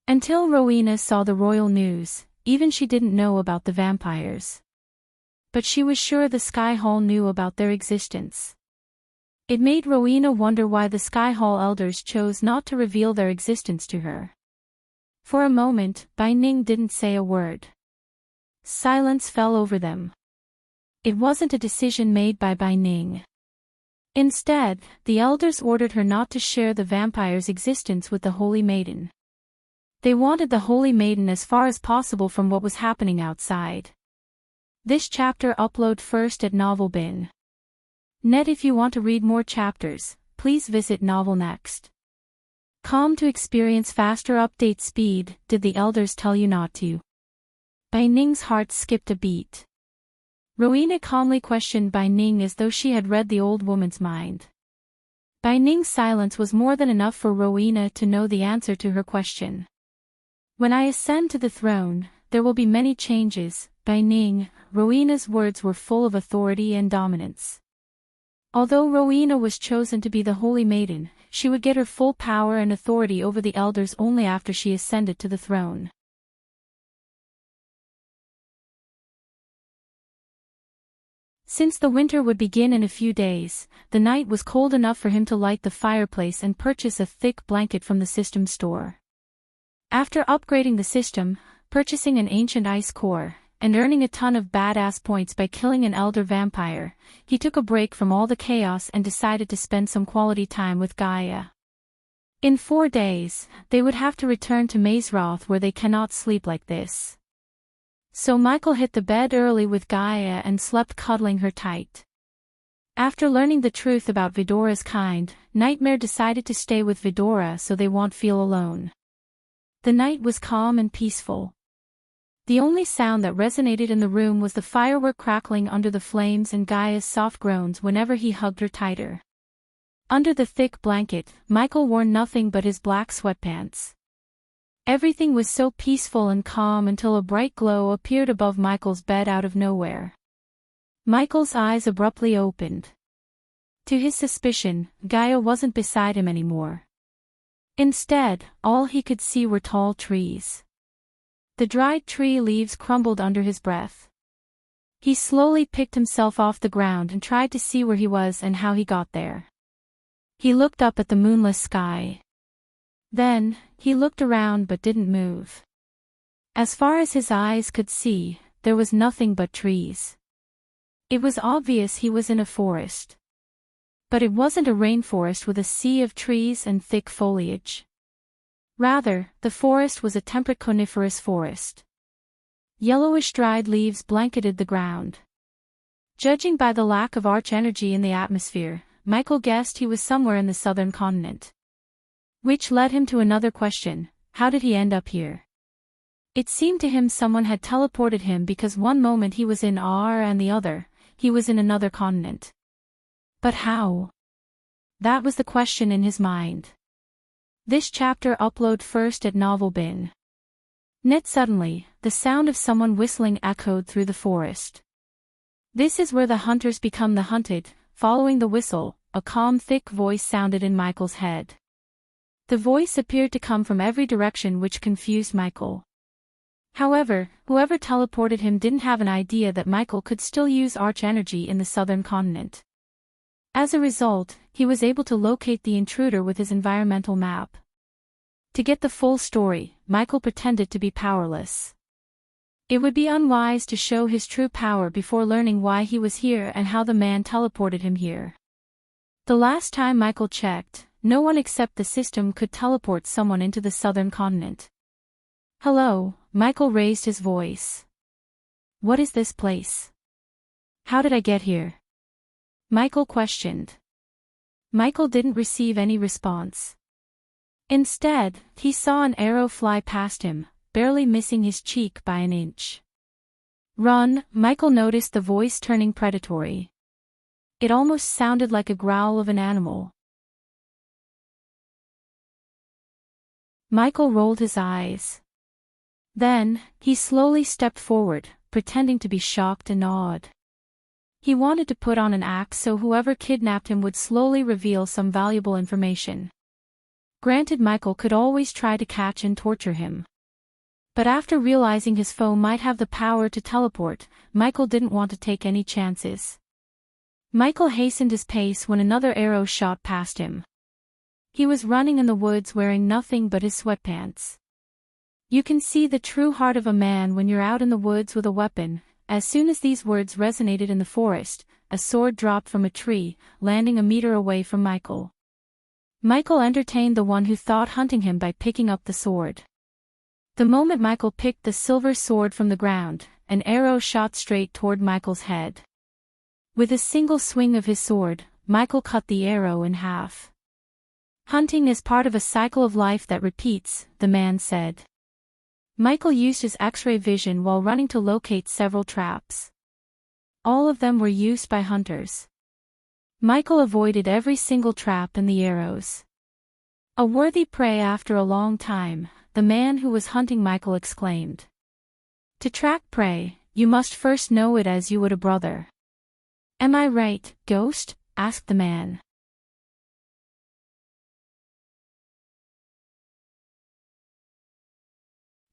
Speaker 1: Until Rowena saw the royal news, even she didn't know about the vampires. But she was sure the Sky Hall knew about their existence. It made Rowena wonder why the Sky Hall elders chose not to reveal their existence to her. For a moment, Bai Ning didn't say a word. Silence fell over them. It wasn't a decision made by Bai Ning. Instead, the elders ordered her not to share the vampire's existence with the Holy Maiden. They wanted the Holy Maiden as far as possible from what was happening outside. This chapter upload first at NovelBin. Net. If you want to read more chapters, please visit novelnext.com to experience faster update speed. Did the elders tell you not to? Bai Ning's heart skipped a beat. Rowena calmly questioned Bai Ning as though she had read the old woman's mind. Bai Ning's silence was more than enough for Rowena to know the answer to her question. When I ascend to the throne, there will be many changes, Bai Ning. Rowena's words were full of authority and dominance. Although Rowena was chosen to be the Holy Maiden, she would get her full power and authority over the elders only after she ascended to the throne. Since the winter would begin in a few days, the night was cold enough for him to light the fireplace and purchase a thick blanket from the system store. After upgrading the system, purchasing an ancient ice core, and earning a ton of badass points by killing an elder vampire, he took a break from all the chaos and decided to spend some quality time with Gaia. In 4 days, they would have to return to Mazeroth where they cannot sleep like this. So Michael hit the bed early with Gaia and slept cuddling her tight. After learning the truth about Vidora's kind, Nightmare decided to stay with Vidora so they won't feel alone. The night was calm and peaceful. The only sound that resonated in the room was the firework crackling under the flames and Gaia's soft groans whenever he hugged her tighter. Under the thick blanket, Michael wore nothing but his black sweatpants. Everything was so peaceful and calm until a bright glow appeared above Michael's bed out of nowhere. Michael's eyes abruptly opened. To his suspicion, Gaia wasn't beside him anymore. Instead, all he could see were tall trees. The dried tree leaves crumbled under his breath. He slowly picked himself off the ground and tried to see where he was and how he got there. He looked up at the moonless sky. Then, he looked around but didn't move. As far as his eyes could see, there was nothing but trees. It was obvious he was in a forest. But it wasn't a rainforest with a sea of trees and thick foliage. Rather, the forest was a temperate coniferous forest. Yellowish dried leaves blanketed the ground. Judging by the lack of arch energy in the atmosphere, Michael guessed he was somewhere in the southern continent. Which led him to another question: how did he end up here? It seemed to him someone had teleported him because one moment he was in Ar and the other, he was in another continent. But how? That was the question in his mind. This chapter upload first at NovelBin. Net. Suddenly, the sound of someone whistling echoed through the forest. This is where the hunters become the hunted. Following the whistle, a calm thick voice sounded in Michael's head. The voice appeared to come from every direction, which confused Michael. However, whoever teleported him didn't have an idea that Michael could still use arch energy in the southern continent. As a result, he was able to locate the intruder with his environmental map. To get the full story, Michael pretended to be powerless. It would be unwise to show his true power before learning why he was here and how the man teleported him here. The last time Michael checked, no one except the system could teleport someone into the southern continent. Hello, Michael raised his voice. What is this place? How did I get here? Michael questioned. Michael didn't receive any response. Instead, he saw an arrow fly past him, barely missing his cheek by an inch. Run, Michael noticed the voice turning predatory. It almost sounded like a growl of an animal. Michael rolled his eyes. Then, he slowly stepped forward, pretending to be shocked and awed. He wanted to put on an act so whoever kidnapped him would slowly reveal some valuable information. Granted, Michael could always try to catch and torture him. But after realizing his foe might have the power to teleport, Michael didn't want to take any chances. Michael hastened his pace when another arrow shot past him. He was running in the woods wearing nothing but his sweatpants. You can see the true heart of a man when you're out in the woods with a weapon. As soon as these words resonated in the forest, a sword dropped from a tree, landing a meter away from Michael. Michael entertained the one who thought hunting him by picking up the sword. The moment Michael picked the silver sword from the ground, an arrow shot straight toward Michael's head. With a single swing of his sword, Michael cut the arrow in half. Hunting is part of a cycle of life that repeats, the man said. Michael used his X-ray vision while running to locate several traps. All of them were used by hunters. Michael avoided every single trap and the arrows. A worthy prey after a long time, the man who was hunting Michael exclaimed. To track prey, you must first know it as you would a brother. Am I right, Ghost? Asked the man.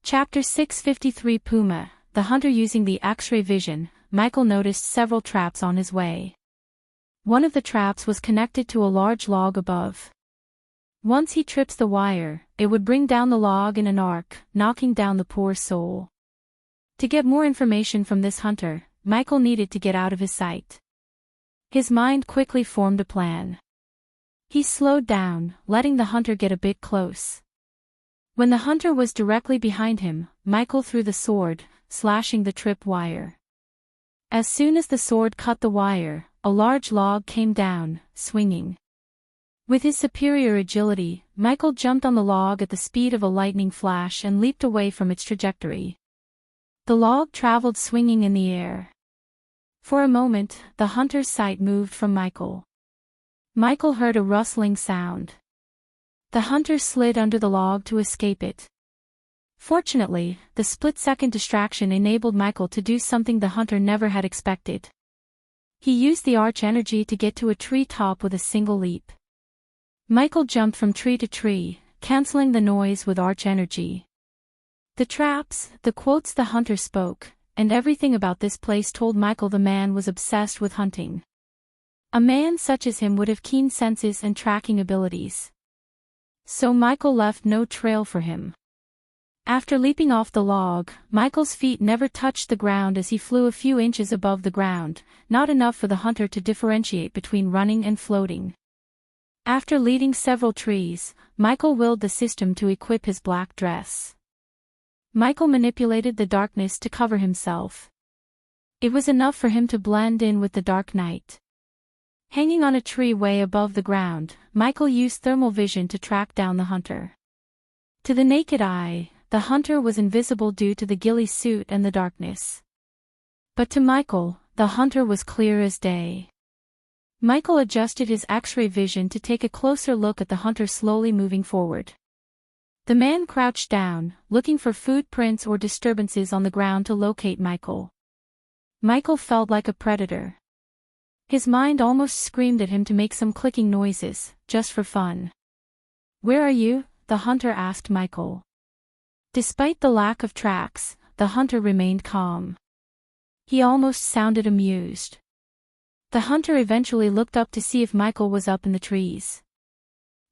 Speaker 1: Chapter 653 Puma, the hunter using the X-ray vision. Michael noticed several traps on his way. One of the traps was connected to a large log above. Once he trips the wire, it would bring down the log in an arc, knocking down the poor soul. To get more information from this hunter, Michael needed to get out of his sight. His mind quickly formed a plan. He slowed down, letting the hunter get a bit close. When the hunter was directly behind him, Michael threw the sword, slashing the trip wire. As soon as the sword cut the wire, a large log came down, swinging. With his superior agility, Michael jumped on the log at the speed of a lightning flash and leaped away from its trajectory. The log traveled swinging in the air. For a moment, the hunter's sight moved from Michael. Michael heard a rustling sound. The hunter slid under the log to escape it. Fortunately, the split-second distraction enabled Michael to do something the hunter never had expected. He used the arch energy to get to a tree top with a single leap. Michael jumped from tree to tree, canceling the noise with arch energy. The traps, the quotes the hunter spoke, and everything about this place told Michael the man was obsessed with hunting. A man such as him would have keen senses and tracking abilities. So Michael left no trail for him. After leaping off the log, Michael's feet never touched the ground as he flew a few inches above the ground, not enough for the hunter to differentiate between running and floating. After leading several trees, Michael willed the system to equip his black dress. Michael manipulated the darkness to cover himself. It was enough for him to blend in with the dark night. Hanging on a tree way above the ground, Michael used thermal vision to track down the hunter. To the naked eye, the hunter was invisible due to the ghillie suit and the darkness. But to Michael, the hunter was clear as day. Michael adjusted his X-ray vision to take a closer look at the hunter slowly moving forward. The man crouched down, looking for footprints or disturbances on the ground to locate Michael. Michael felt like a predator. His mind almost screamed at him to make some clicking noises, just for fun. "Where are you?" the hunter asked Michael. Despite the lack of tracks, the hunter remained calm. He almost sounded amused. The hunter eventually looked up to see if Michael was up in the trees.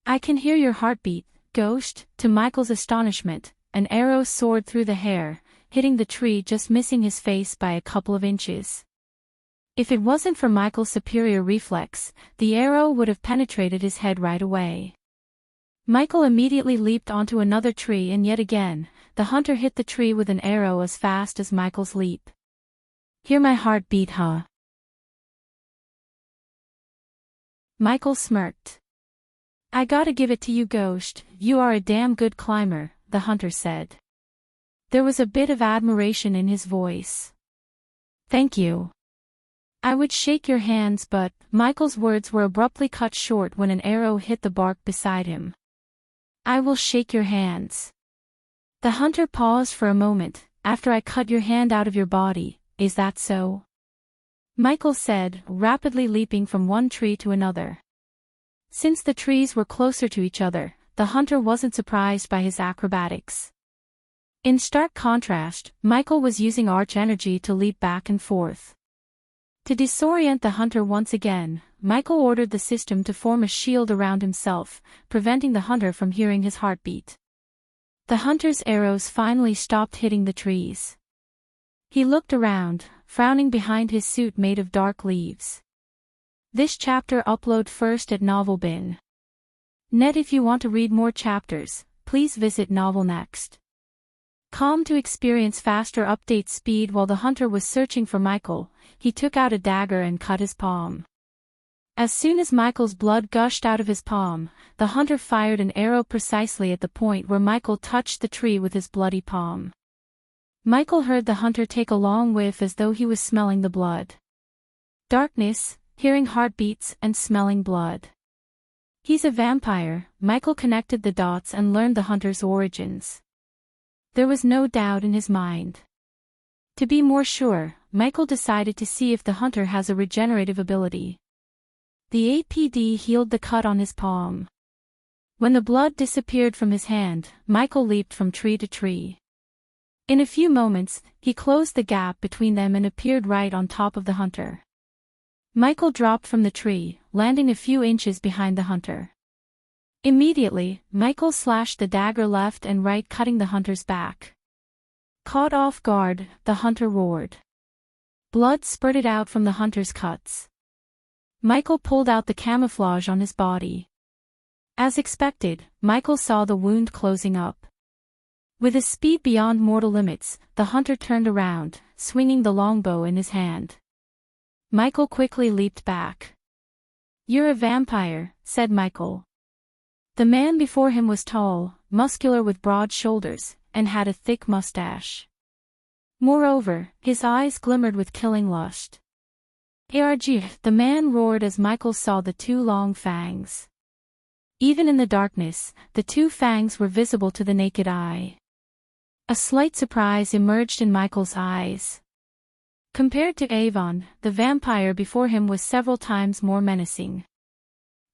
Speaker 1: "I can hear your heartbeat, Ghost." To Michael's astonishment, an arrow soared through the air, hitting the tree just missing his face by a couple of inches. If it wasn't for Michael's superior reflex, the arrow would have penetrated his head right away. Michael immediately leaped onto another tree, and yet again, the hunter hit the tree with an arrow as fast as Michael's leap. "Hear my heart beat, huh?" Michael smirked. "I gotta give it to you, Ghost, you are a damn good climber," the hunter said. There was a bit of admiration in his voice. "Thank you. I would shake your hands, but..." Michael's words were abruptly cut short when an arrow hit the bark beside him. "I will shake your hands." The hunter paused for a moment. "After I cut your hand out of your body, is that so?" Michael said, rapidly leaping from one tree to another. Since the trees were closer to each other, the hunter wasn't surprised by his acrobatics. In stark contrast, Michael was using arch energy to leap back and forth. To disorient the hunter once again, Michael ordered the system to form a shield around himself, preventing the hunter from hearing his heartbeat. The hunter's arrows finally stopped hitting the trees. He looked around, frowning behind his suit made of dark leaves. This chapter upload first at Novelbin. Net. If you want to read more chapters, please visit Novelnext.com to experience faster update speed. While the hunter was searching for Michael, he took out a dagger and cut his palm. As soon as Michael's blood gushed out of his palm, the hunter fired an arrow precisely at the point where Michael touched the tree with his bloody palm. Michael heard the hunter take a long whiff as though he was smelling the blood. Darkness, hearing heartbeats, and smelling blood. He's a vampire. Michael connected the dots and learned the hunter's origins. There was no doubt in his mind. To be more sure, Michael decided to see if the hunter has a regenerative ability. The APD healed the cut on his palm. When the blood disappeared from his hand, Michael leaped from tree to tree. In a few moments, he closed the gap between them and appeared right on top of the hunter. Michael dropped from the tree, landing a few inches behind the hunter. Immediately, Michael slashed the dagger left and right, cutting the hunter's back. Caught off guard, the hunter roared. Blood spurted out from the hunter's cuts. Michael pulled out the camouflage on his body. As expected, Michael saw the wound closing up. With a speed beyond mortal limits, the hunter turned around, swinging the longbow in his hand. Michael quickly leaped back. "You're a vampire," said Michael. The man before him was tall, muscular with broad shoulders, and had a thick mustache. Moreover, his eyes glimmered with killing lust. "ARG!" the man roared as Michael saw the two long fangs. Even in the darkness, the two fangs were visible to the naked eye. A slight surprise emerged in Michael's eyes. Compared to Avon, the vampire before him was several times more menacing.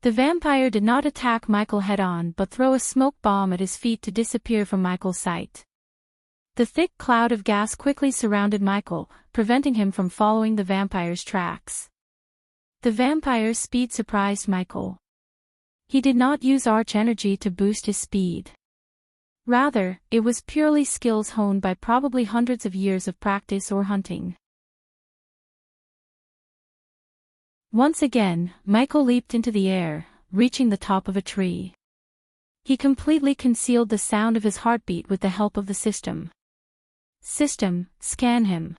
Speaker 1: The vampire did not attack Michael head-on but throw a smoke bomb at his feet to disappear from Michael's sight. The thick cloud of gas quickly surrounded Michael, preventing him from following the vampire's tracks. The vampire's speed surprised Michael. He did not use arch energy to boost his speed. Rather, it was purely skills honed by probably hundreds of years of practice or hunting. Once again, Michael leaped into the air, reaching the top of a tree. He completely concealed the sound of his heartbeat with the help of the system. "System, scan him.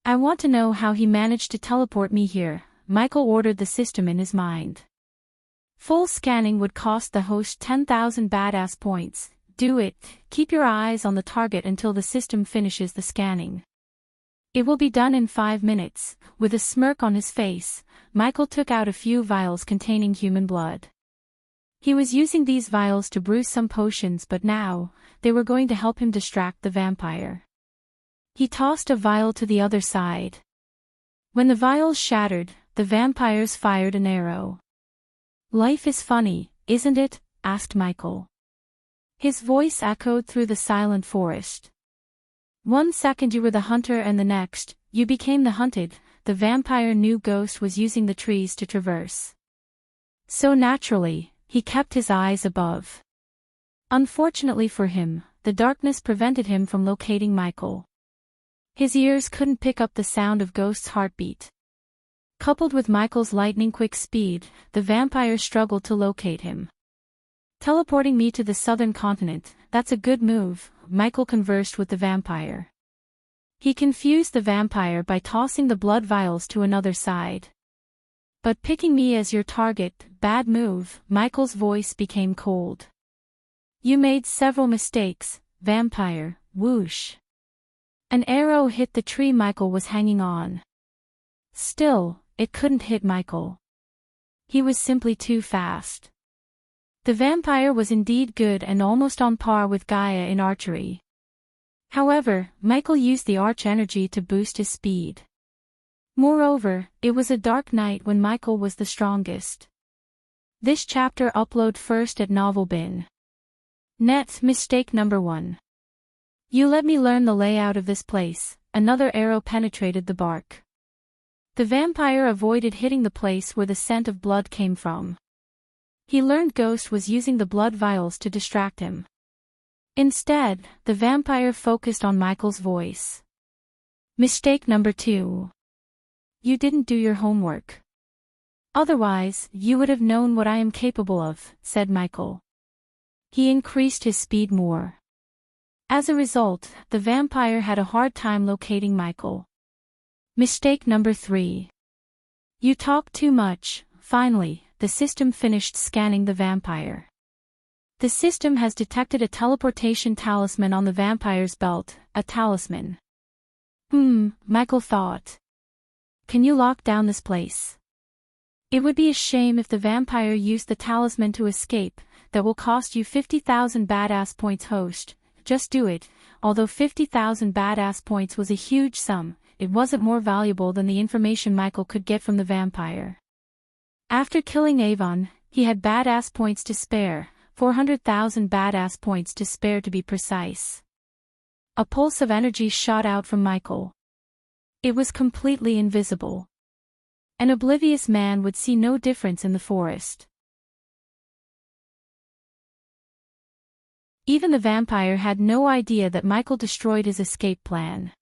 Speaker 1: I want to know how he managed to teleport me here," Michael ordered the system in his mind. Full scanning would cost the host 10,000 badass points. Do it. Keep your eyes on the target until the system finishes the scanning. It will be done in 5 minutes. With a smirk on his face, Michael took out a few vials containing human blood. He was using these vials to brew some potions, but now, they were going to help him distract the vampire. He tossed a vial to the other side. When the vials shattered, the vampires fired an arrow. "Life is funny, isn't it?" asked Michael. His voice echoed through the silent forest. "1 second you were the hunter and the next, you became the hunted," the vampire knew Ghost was using the trees to traverse. So naturally, he kept his eyes above. Unfortunately for him, the darkness prevented him from locating Michael. His ears couldn't pick up the sound of Ghost's heartbeat. Coupled with Michael's lightning-quick speed, the vampire struggled to locate him. "Teleporting me to the southern continent, that's a good move," Michael conversed with the vampire. He confused the vampire by tossing the blood vials to another side. "But picking me as your target, bad move," Michael's voice became cold. "You made several mistakes, vampire." Whoosh. An arrow hit the tree Michael was hanging on. Still, it couldn't hit Michael. He was simply too fast. The vampire was indeed good and almost on par with Gaia in archery. However, Michael used the arch energy to boost his speed. Moreover, it was a dark night when Michael was the strongest. This chapter upload first at Novelbin. Net mistake number 1. You let me learn the layout of this place. Another arrow penetrated the bark. The vampire avoided hitting the place where the scent of blood came from. He learned Ghost was using the blood vials to distract him. Instead, the vampire focused on Michael's voice. Mistake number 2. You didn't do your homework. Otherwise, you would have known what I am capable of, said Michael. He increased his speed more. As a result, the vampire had a hard time locating Michael. Mistake number 3. You talk too much. Finally, the system finished scanning the vampire. The system has detected a teleportation talisman on the vampire's belt, a talisman. Michael thought. Can you lock down this place? It would be a shame if the vampire used the talisman to escape. That will cost you 50,000 badass points, host. Just do it. Although 50,000 badass points was a huge sum, it wasn't more valuable than the information Michael could get from the vampire. After killing Avon, he had badass points to spare, 400,000 badass points to spare to be precise. A pulse of energy shot out from Michael. It was completely invisible. An oblivious man would see no difference in the forest. Even the vampire had no idea that Michael destroyed his escape plan.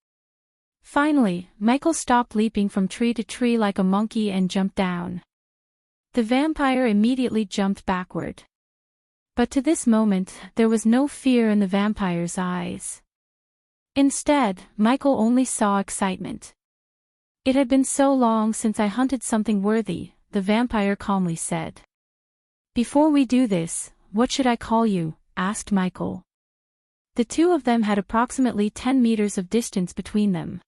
Speaker 1: Finally, Michael stopped leaping from tree to tree like a monkey and jumped down. The vampire immediately jumped backward. But to this moment, there was no fear in the vampire's eyes. Instead, Michael only saw excitement. It had been so long since I hunted something worthy, the vampire calmly said. Before we do this, what should I call you? Asked Michael. The two of them had approximately 10 meters of distance between them.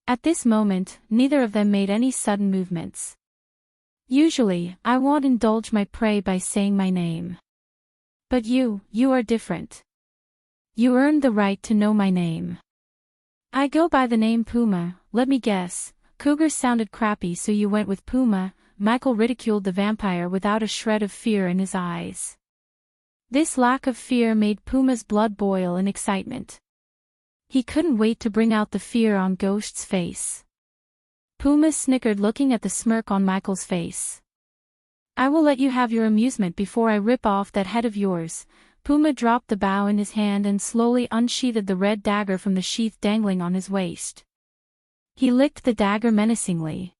Speaker 1: At this moment, neither of them made any sudden movements. Usually, I won't indulge my prey by saying my name. But you are different. You earned the right to know my name. I go by the name Puma. Let me guess, Cougar sounded crappy, so you went with Puma. Michael ridiculed the vampire without a shred of fear in his eyes. This lack of fear made Puma's blood boil in excitement. He couldn't wait to bring out the fear on Ghost's face. Puma snickered, looking at the smirk on Michael's face. I will let you have your amusement before I rip off that head of yours. Puma dropped the bow in his hand and slowly unsheathed the red dagger from the sheath dangling on his waist. He licked the dagger menacingly.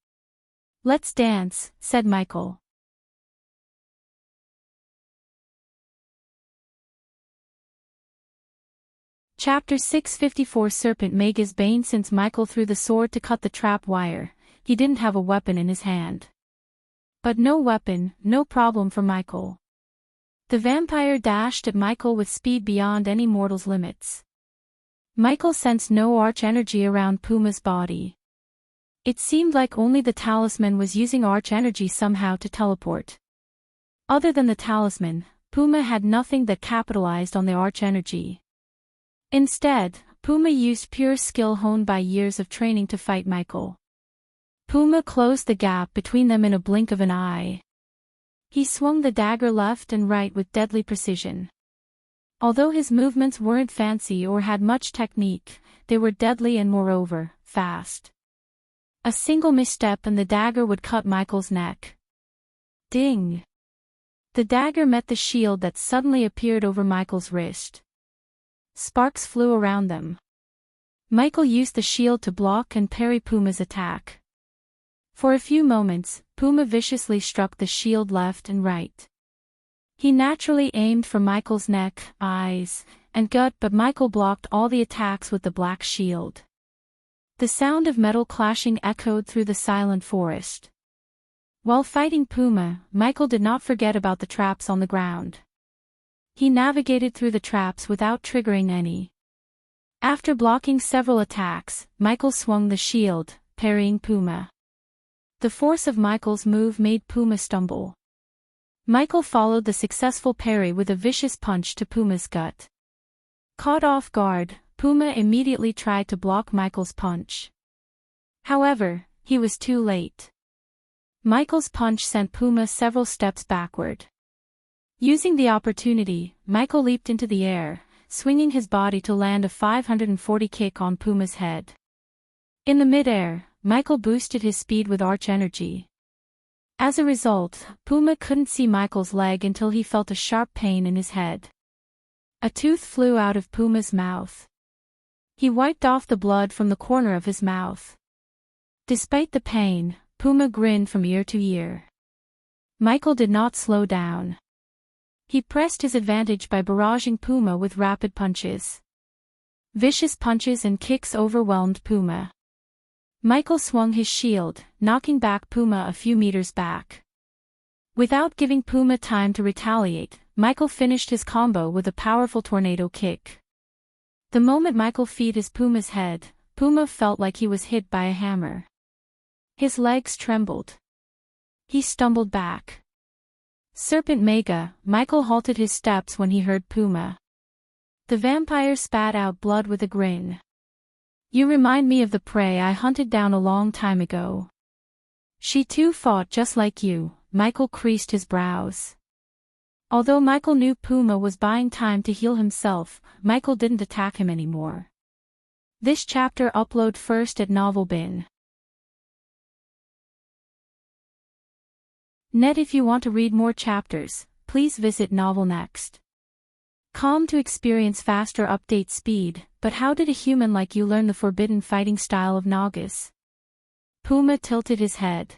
Speaker 1: Let's dance, said Michael. Chapter 654 Serpent Mage's Bane. Since Michael threw the sword to cut the trap wire, he didn't have a weapon in his hand. But no weapon, no problem for Michael. The vampire dashed at Michael with speed beyond any mortal's limits. Michael sensed no arch energy around Puma's body. It seemed like only the talisman was using arch energy somehow to teleport. Other than the talisman, Puma had nothing that capitalized on the arch energy. Instead, Puma used pure skill honed by years of training to fight Michael. Puma closed the gap between them in a blink of an eye. He swung the dagger left and right with deadly precision. Although his movements weren't fancy or had much technique, they were deadly and moreover, fast. A single misstep and the dagger would cut Michael's neck. Ding! The dagger met the shield that suddenly appeared over Michael's wrist. Sparks flew around them. Michael used the shield to block and parry Puma's attack. For a few moments, Puma viciously struck the shield left and right. He naturally aimed for Michael's neck, eyes, and gut, but Michael blocked all the attacks with the black shield. The sound of metal clashing echoed through the silent forest. While fighting Puma, Michael did not forget about the traps on the ground. He navigated through the traps without triggering any. After blocking several attacks, Michael swung the shield, parrying Puma. The force of Michael's move made Puma stumble. Michael followed the successful parry with a vicious punch to Puma's gut. Caught off guard, Puma immediately tried to block Michael's punch. However, he was too late. Michael's punch sent Puma several steps backward. Using the opportunity, Michael leaped into the air, swinging his body to land a 540 kick on Puma's head. In the mid-air, Michael boosted his speed with arch energy. As a result, Puma couldn't see Michael's leg until he felt a sharp pain in his head. A tooth flew out of Puma's mouth. He wiped off the blood from the corner of his mouth. Despite the pain, Puma grinned from ear to ear. Michael did not slow down. He pressed his advantage by barraging Puma with rapid punches. Vicious punches and kicks overwhelmed Puma. Michael swung his shield, knocking back Puma a few meters back. Without giving Puma time to retaliate, Michael finished his combo with a powerful tornado kick. The moment Michael feet his Puma's head, Puma felt like he was hit by a hammer. His legs trembled. He stumbled back. Serpent Mega, Michael halted his steps when he heard Puma. The vampire spat out blood with a grin. You remind me of the prey I hunted down a long time ago. She too fought just like you, Michael creased his brows. Although Michael knew Puma was buying time to heal himself, Michael didn't attack him anymore. This chapter upload first at Novel Bin. Net. If you want to read more chapters, please visit Novel Next. Com to experience faster update speed, but how did a human like you learn the forbidden fighting style of Nagas? Puma tilted his head.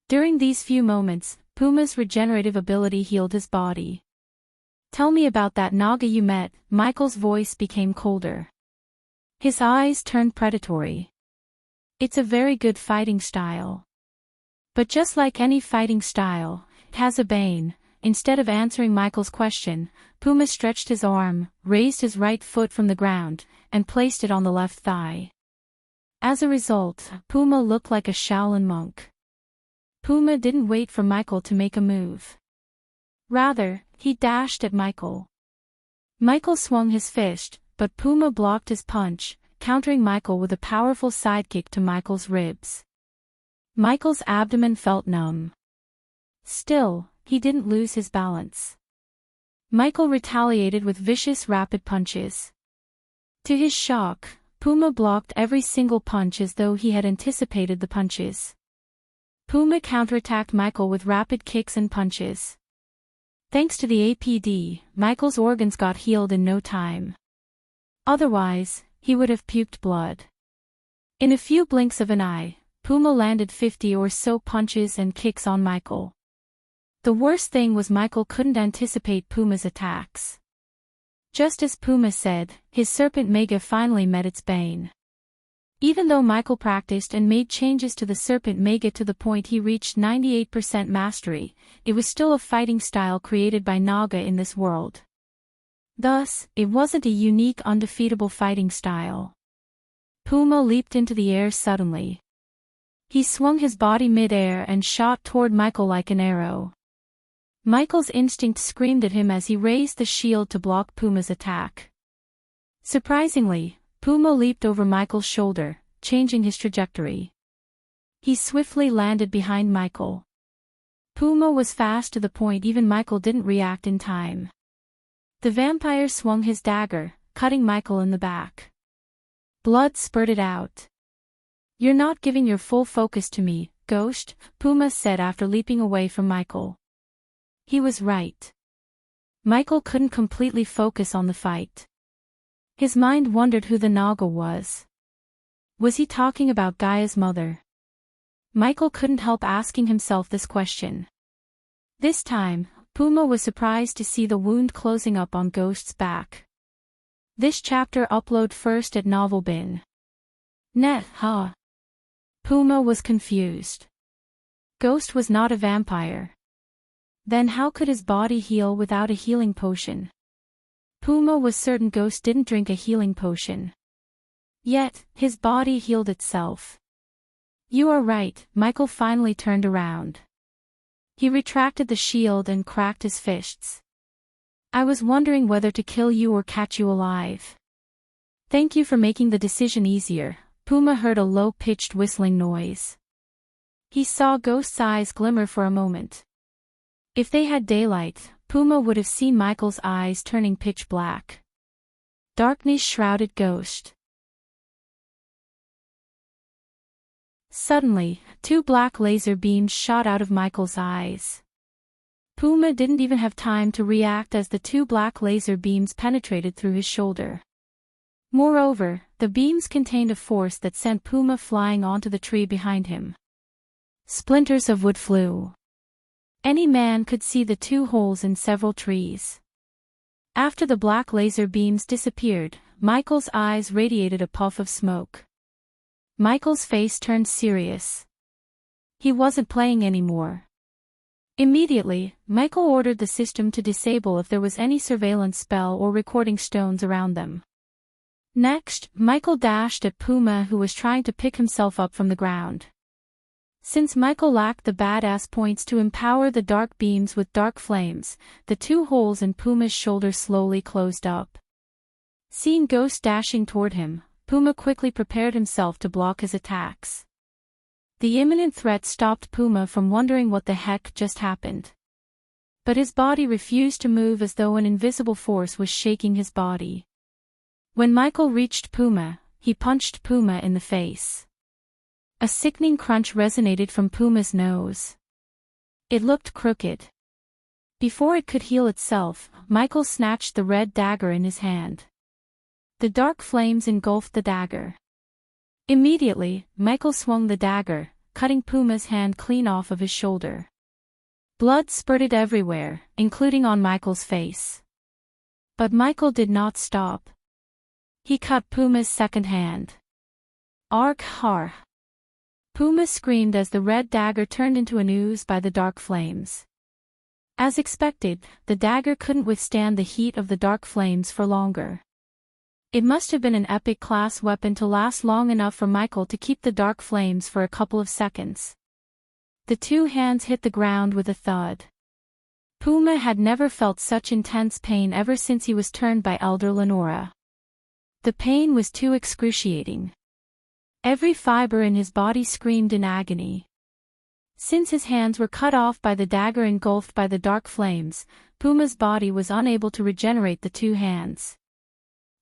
Speaker 1: During these few moments, Puma's regenerative ability healed his body. Tell me about that Naga you met. Michael's voice became colder. His eyes turned predatory. It's a very good fighting style. But just like any fighting style, it has a bane. Instead of answering Michael's question, Puma stretched his arm, raised his right foot from the ground, and placed it on the left thigh. As a result, Puma looked like a Shaolin monk. Puma didn't wait for Michael to make a move. Rather, he dashed at Michael. Michael swung his fist, but Puma blocked his punch, countering Michael with a powerful sidekick to Michael's ribs. Michael's abdomen felt numb. Still, he didn't lose his balance. Michael retaliated with vicious rapid punches. To his shock, Puma blocked every single punch as though he had anticipated the punches. Puma counterattacked Michael with rapid kicks and punches. Thanks to the APD, Michael's organs got healed in no time. Otherwise, he would have puked blood. In a few blinks of an eye, Puma landed 50 or so punches and kicks on Michael. The worst thing was Michael couldn't anticipate Puma's attacks. Just as Puma said, his Serpent Mega finally met its bane. Even though Michael practiced and made changes to the Serpent Mega to the point he reached 98% mastery, it was still a fighting style created by Naga in this world. Thus, it wasn't a unique undefeatable fighting style. Puma leaped into the air suddenly. He swung his body mid-air and shot toward Michael like an arrow. Michael's instinct screamed at him as he raised the shield to block Puma's attack. Surprisingly, Puma leaped over Michael's shoulder, changing his trajectory. He swiftly landed behind Michael. Puma was fast to the point even Michael didn't react in time. The vampire swung his dagger, cutting Michael in the back. Blood spurted out. You're not giving your full focus to me, Ghost, Puma said after leaping away from Michael. He was right. Michael couldn't completely focus on the fight. His mind wondered who the Naga was. Was he talking about Gaia's mother? Michael couldn't help asking himself this question. This time, Puma was surprised to see the wound closing up on Ghost's back. This chapter upload first at Novel Bin. Net, huh? Puma was confused. Ghost was not a vampire. Then how could his body heal without a healing potion? Puma was certain Ghost didn't drink a healing potion. Yet, his body healed itself. You are right, Michael finally turned around. He retracted the shield and cracked his fists. I was wondering whether to kill you or catch you alive. Thank you for making the decision easier. Puma heard a low-pitched whistling noise. He saw Ghost's eyes glimmer for a moment. If they had daylight, Puma would have seen Michael's eyes turning pitch black. Darkness shrouded Ghost. Suddenly, 2 black laser beams shot out of Michael's eyes. Puma didn't even have time to react as the 2 black laser beams penetrated through his shoulder. Moreover, the beams contained a force that sent Puma flying onto the tree behind him. Splinters of wood flew. Any man could see the 2 holes in several trees. After the black laser beams disappeared, Michael's eyes radiated a puff of smoke. Michael's face turned serious. He wasn't playing anymore. Immediately, Michael ordered the system to disable if there was any surveillance spell or recording stones around them. Next, Michael dashed at Puma, who was trying to pick himself up from the ground. Since Michael lacked the badass points to empower the dark beams with dark flames, the 2 holes in Puma's shoulder slowly closed up. Seeing Ghost dashing toward him, Puma quickly prepared himself to block his attacks. The imminent threat stopped Puma from wondering what the heck just happened. But his body refused to move as though an invisible force was shaking his body. When Michael reached Puma, he punched Puma in the face. A sickening crunch resonated from Puma's nose. It looked crooked. Before it could heal itself, Michael snatched the red dagger in his hand. The dark flames engulfed the dagger. Immediately, Michael swung the dagger, cutting Puma's hand clean off of his shoulder. Blood spurted everywhere, including on Michael's face. But Michael did not stop. He cut Puma's second hand. Arg har. Puma screamed as the red dagger turned into an ooze by the dark flames. As expected, the dagger couldn't withstand the heat of the dark flames for longer. It must have been an epic class weapon to last long enough for Michael to keep the dark flames for a couple of seconds. The 2 hands hit the ground with a thud. Puma had never felt such intense pain ever since he was turned by Elder Lenora. The pain was too excruciating. Every fiber in his body screamed in agony. Since his hands were cut off by the dagger engulfed by the dark flames, Puma's body was unable to regenerate the 2 hands.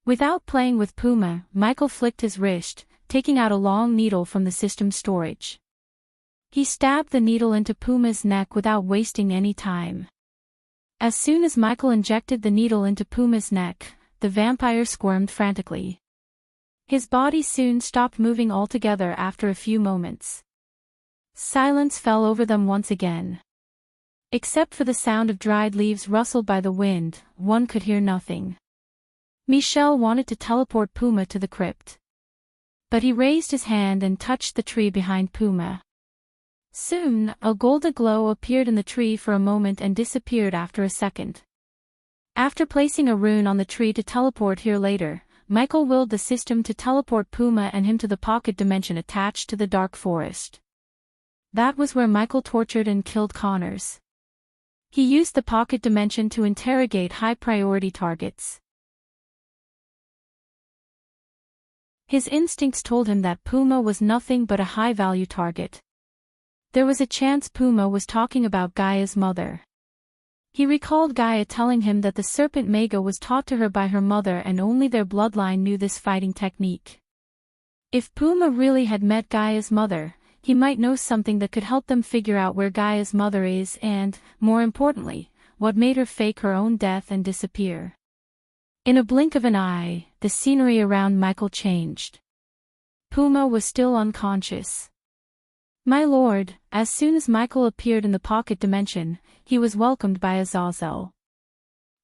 Speaker 1: Without playing with Puma, Michael flicked his wrist, taking out a long needle from the system's storage. He stabbed the needle into Puma's neck without wasting any time. As soon as Michael injected the needle into Puma's neck, the vampire squirmed frantically. His body soon stopped moving altogether after a few moments. Silence fell over them once again. Except for the sound of dried leaves rustled by the wind, one could hear nothing. Michel wanted to teleport Puma to the crypt. But he raised his hand and touched the tree behind Puma. Soon, a golden glow appeared in the tree for a moment and disappeared after a second. After placing a rune on the tree to teleport here later, Michael willed the system to teleport Puma and him to the pocket dimension attached to the dark forest. That was where Michael tortured and killed Connors. He used the pocket dimension to interrogate high-priority targets. His instincts told him that Puma was nothing but a high-value target. There was a chance Puma was talking about Gaia's mother. He recalled Gaia telling him that the serpent Mega was taught to her by her mother and only their bloodline knew this fighting technique. If Puma really had met Gaia's mother, he might know something that could help them figure out where Gaia's mother is and, more importantly, what made her fake her own death and disappear. In a blink of an eye, the scenery around Michael changed. Puma was still unconscious. My lord, as soon as Michael appeared in the pocket dimension, he was welcomed by Azazel.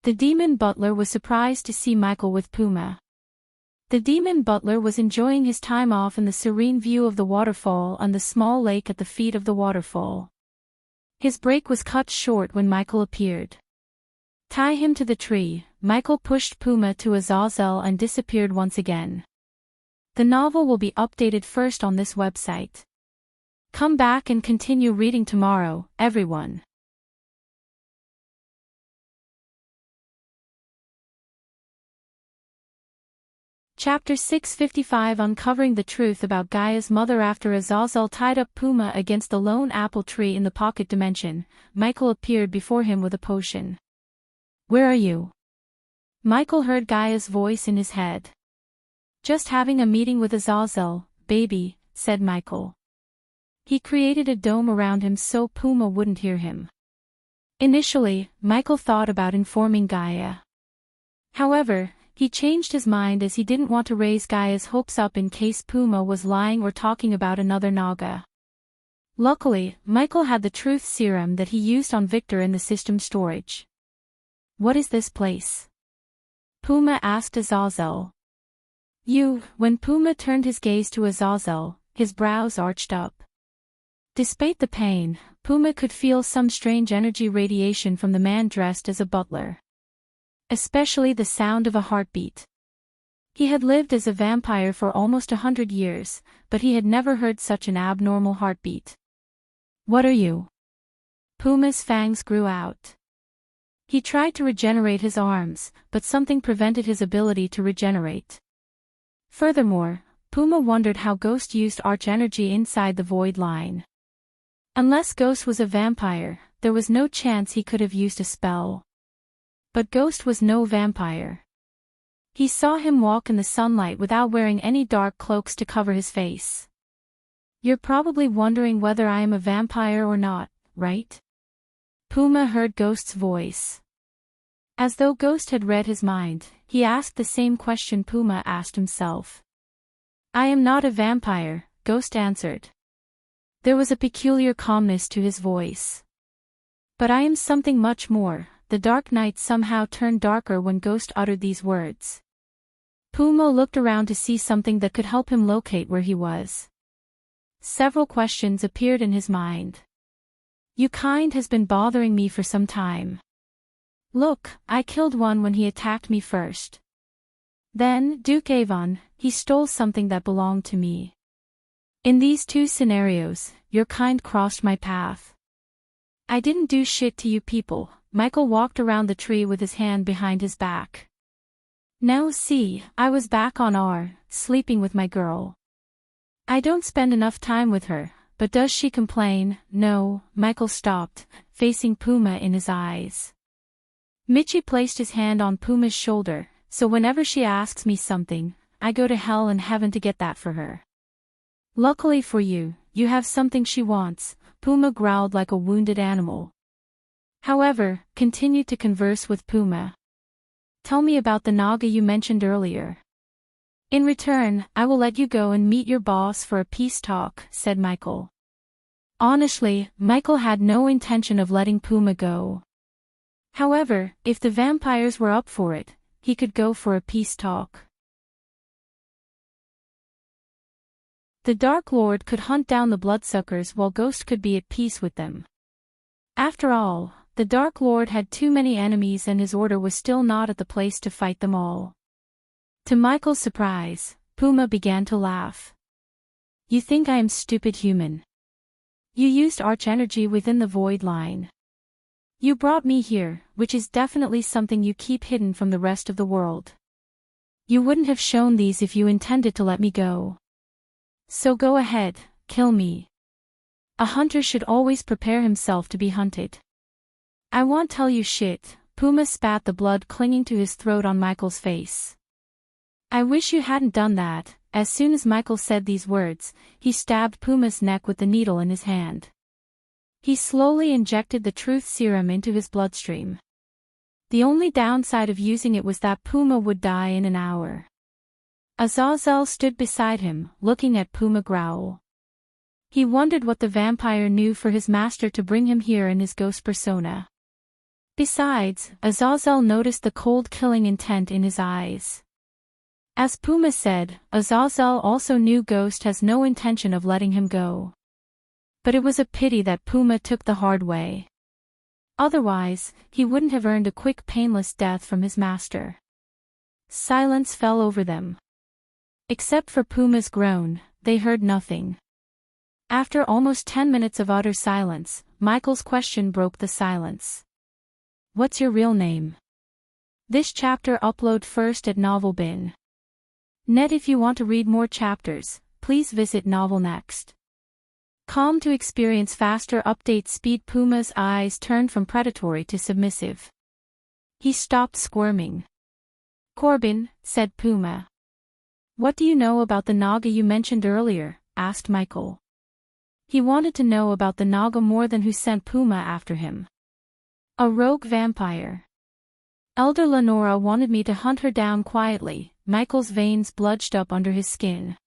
Speaker 1: The demon butler was surprised to see Michael with Puma. The demon butler was enjoying his time off in the serene view of the waterfall and the small lake at the feet of the waterfall. His break was cut short when Michael appeared. Tie him to the tree. Michael pushed Puma to Azazel and disappeared once again. The novel will be updated first on this website. Come back and continue reading tomorrow, everyone. Chapter 655 Uncovering the Truth About Gaia's Mother. After Azazel tied up Puma against the lone apple tree in the pocket dimension, Michael appeared before him with a potion. Where are you? Michael heard Gaia's voice in his head. Just having a meeting with Azazel, baby, said Michael. He created a dome around him so Puma wouldn't hear him. Initially, Michael thought about informing Gaia. However, he changed his mind as he didn't want to raise Gaia's hopes up in case Puma was lying or talking about another Naga. Luckily, Michael had the truth serum that he used on Victor in the system storage. What is this place? Puma asked Azazel. When Puma turned his gaze to Azazel, his brows arched up. Despite the pain, Puma could feel some strange energy radiation from the man dressed as a butler. Especially the sound of a heartbeat. He had lived as a vampire for almost 100 years, but he had never heard such an abnormal heartbeat. What are you? Puma's fangs grew out. He tried to regenerate his arms, but something prevented his ability to regenerate. Furthermore, Puma wondered how Ghost used arch energy inside the void line. Unless Ghost was a vampire, there was no chance he could have used a spell. But Ghost was no vampire. He saw him walk in the sunlight without wearing any dark cloaks to cover his face. You're probably wondering whether I am a vampire or not, right? Puma heard Ghost's voice. As though Ghost had read his mind, he asked the same question Puma asked himself. I am not a vampire, Ghost answered. There was a peculiar calmness to his voice. But I am something much more. The dark night somehow turned darker when Ghost uttered these words. Puma looked around to see something that could help him locate where he was. Several questions appeared in his mind. Your kind has been bothering me for some time. Look, I killed one when he attacked me first. Then, Duke Avon, he stole something that belonged to me. In these two scenarios, your kind crossed my path. I didn't do shit to you people. Michael walked around the tree with his hand behind his back. Now see, I was back on R, sleeping with my girl. I don't spend enough time with her, but does she complain? No. Michael stopped, facing Puma in his eyes. Michi placed his hand on Puma's shoulder, so whenever she asks me something, I go to hell and heaven to get that for her. Luckily for you, you have something she wants, Puma growled like a wounded animal. However, continued to converse with Puma. Tell me about the Naga you mentioned earlier. In return, I will let you go and meet your boss for a peace talk, said Michael. Honestly, Michael had no intention of letting Puma go. However, if the vampires were up for it, he could go for a peace talk. The Dark Lord could hunt down the bloodsuckers while Ghost could be at peace with them. After all, the Dark Lord had too many enemies and his order was still not at the place to fight them all. To Michael's surprise, Puma began to laugh. You think I am stupid human? You used arch energy within the void line. You brought me here, which is definitely something you keep hidden from the rest of the world. You wouldn't have shown these if you intended to let me go. So go ahead, kill me. A hunter should always prepare himself to be hunted. I won't tell you shit. Puma spat the blood clinging to his throat on Michael's face. I wish you hadn't done that, as soon as Michael said these words, he stabbed Puma's neck with the needle in his hand. He slowly injected the truth serum into his bloodstream. The only downside of using it was that Puma would die in an hour. Azazel stood beside him, looking at Puma growl. He wondered what the vampire knew for his master to bring him here in his ghost persona. Besides, Azazel noticed the cold killing intent in his eyes. As Puma said, Azazel also knew Ghost has no intention of letting him go. But it was a pity that Puma took the hard way. Otherwise, he wouldn't have earned a quick painless death from his master. Silence fell over them. Except for Puma's groan, they heard nothing. After almost 10 minutes of utter silence, Michael's question broke the silence. What's your real name? This chapter upload first at NovelBin. Net. If you want to read more chapters, please visit Novel Next. Calm to experience faster update speed. Puma's eyes turned from predatory to submissive. He stopped squirming. Corbin, said Puma. What do you know about the Naga you mentioned earlier? Asked Michael. He wanted to know about the Naga more than who sent Puma after him. A rogue vampire. Elder Lenora wanted me to hunt her down quietly. Michael's veins bludged up under his skin.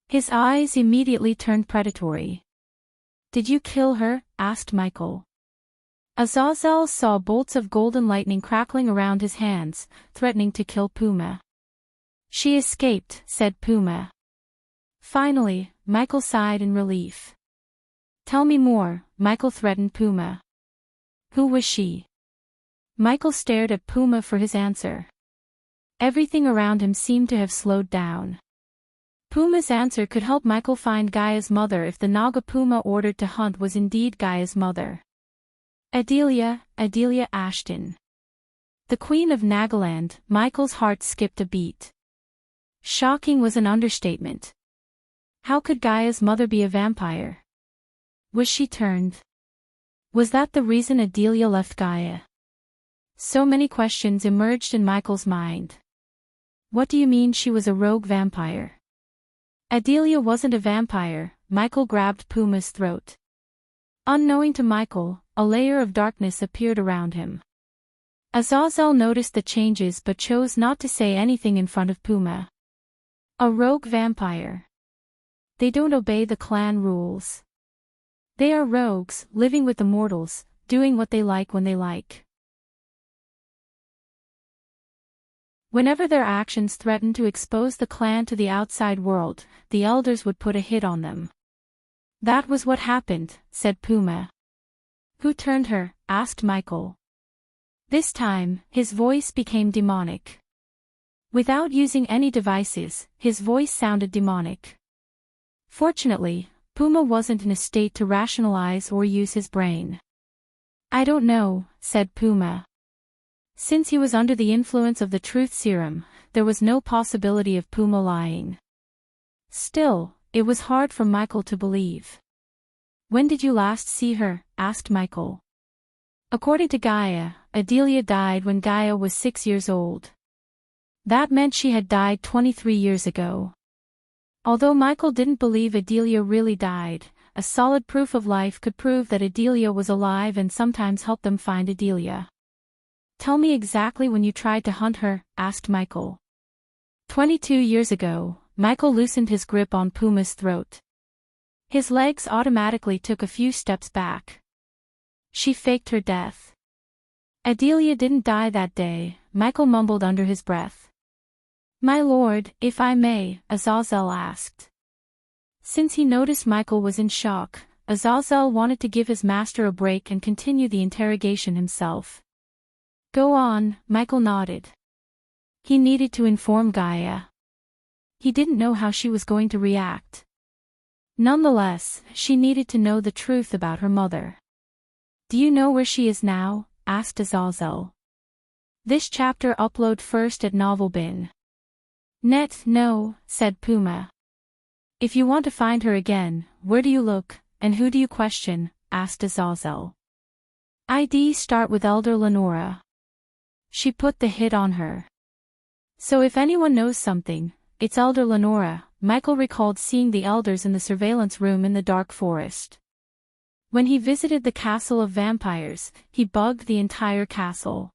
Speaker 1: His eyes immediately turned predatory. Did you kill her? Asked Michael. Azazel saw bolts of golden lightning crackling around his hands, threatening to kill Puma. She escaped, said Puma. Finally, Michael sighed in relief. Tell me more, Michael threatened Puma. Who was she? Michael stared at Puma for his answer. Everything around him seemed to have slowed down. Puma's answer could help Michael find Gaia's mother if the Naga Puma ordered to hunt was indeed Gaia's mother. Adelia Ashton. The Queen of Nagaland. Michael's heart skipped a beat. Shocking was an understatement. How could Gaia's mother be a vampire? Was she turned? Was that the reason Adelia left Gaia? So many questions emerged in Michael's mind. What do you mean she was a rogue vampire? Adelia wasn't a vampire. Michael grabbed Puma's throat. Unknowing to Michael, a layer of darkness appeared around him. Azazel noticed the changes but chose not to say anything in front of Puma. A rogue vampire. They don't obey the clan rules. They are rogues, living with the mortals, doing what they like when they like. Whenever their actions threatened to expose the clan to the outside world, the elders would put a hit on them. That was what happened, said Puma. Who turned her? Asked Michael. This time, his voice became demonic. Without using any devices, his voice sounded demonic. Fortunately, Puma wasn't in a state to rationalize or use his brain. I don't know, said Puma. Since he was under the influence of the truth serum, there was no possibility of Puma lying. Still, it was hard for Michael to believe. When did you last see her? Asked Michael. According to Gaia, Adelia died when Gaia was 6 years old. That meant she had died 23 years ago. Although Michael didn't believe Adelia really died, a solid proof of life could prove that Adelia was alive and sometimes help them find Adelia. Tell me exactly when you tried to hunt her, asked Michael. 22 years ago, Michael loosened his grip on Puma's throat. His legs automatically took a few steps back. She faked her death. Adelia didn't die that day, Michael mumbled under his breath. My lord, if I may, Azazel asked. Since he noticed Michael was in shock, Azazel wanted to give his master a break and continue the interrogation himself. Go on, Michael nodded. He needed to inform Gaia. He didn't know how she was going to react. Nonetheless, she needed to know the truth about her mother. Do you know where she is now? Asked Azazel. This chapter upload first at NovelBin. Net. No, said Puma. If you want to find her again, where do you look, and who do you question? Asked Azazel. ID start with Elder Lenora. She put the hit on her. So if anyone knows something, it's Elder Lenora. Michael recalled seeing the elders in the surveillance room in the dark forest. When he visited the castle of vampires, he bugged the entire castle.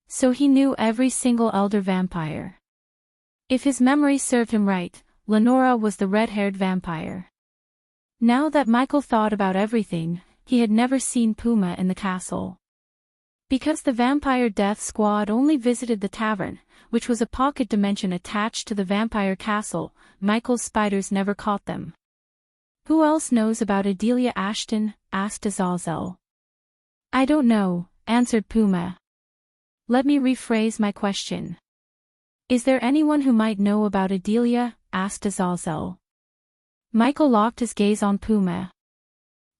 Speaker 1: So he knew every single elder vampire. If his memory served him right, Lenora was the red-haired vampire. Now that Michael thought about everything, he had never seen Puma in the castle. Because the vampire death squad only visited the tavern, which was a pocket dimension attached to the vampire castle, Michael's spiders never caught them. "Who else knows about Adelia Ashton?" asked Azazel. "I don't know," answered Puma. "Let me rephrase my question. Is there anyone who might know about Adelia?" asked Azazel. Michael locked his gaze on Puma.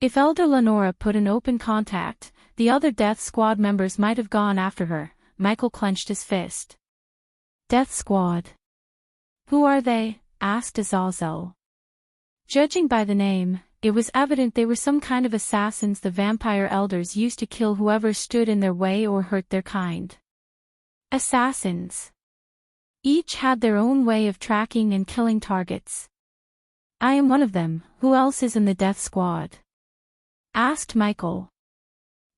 Speaker 1: If Elder Lenora put in open contact, the other Death Squad members might have gone after her. Michael clenched his fist. "Death Squad? Who are they?" asked Azazel. Judging by the name, it was evident they were some kind of assassins the vampire elders used to kill whoever stood in their way or hurt their kind. Assassins. Each had their own way of tracking and killing targets. "I am one of them. Who else is in the Death Squad?" asked Michael.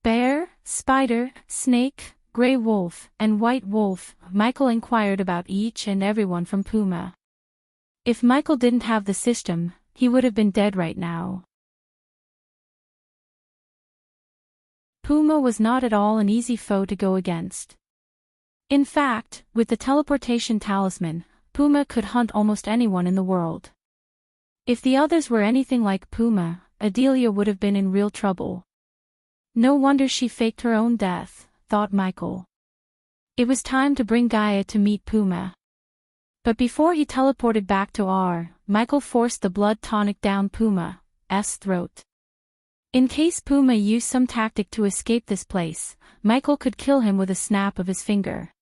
Speaker 1: "Bear, spider, snake, gray wolf, and white wolf." Michael inquired about each and everyone from Puma. If Michael didn't have the system, he would have been dead right now. Puma was not at all an easy foe to go against. In fact, with the teleportation talisman, Puma could hunt almost anyone in the world. If the others were anything like Puma, Adelia would have been in real trouble. No wonder she faked her own death, thought Michael. It was time to bring Gaia to meet Puma. But before he teleported back to R, Michael forced the blood tonic down Puma's throat. In case Puma used some tactic to escape this place, Michael could kill him with a snap of his finger.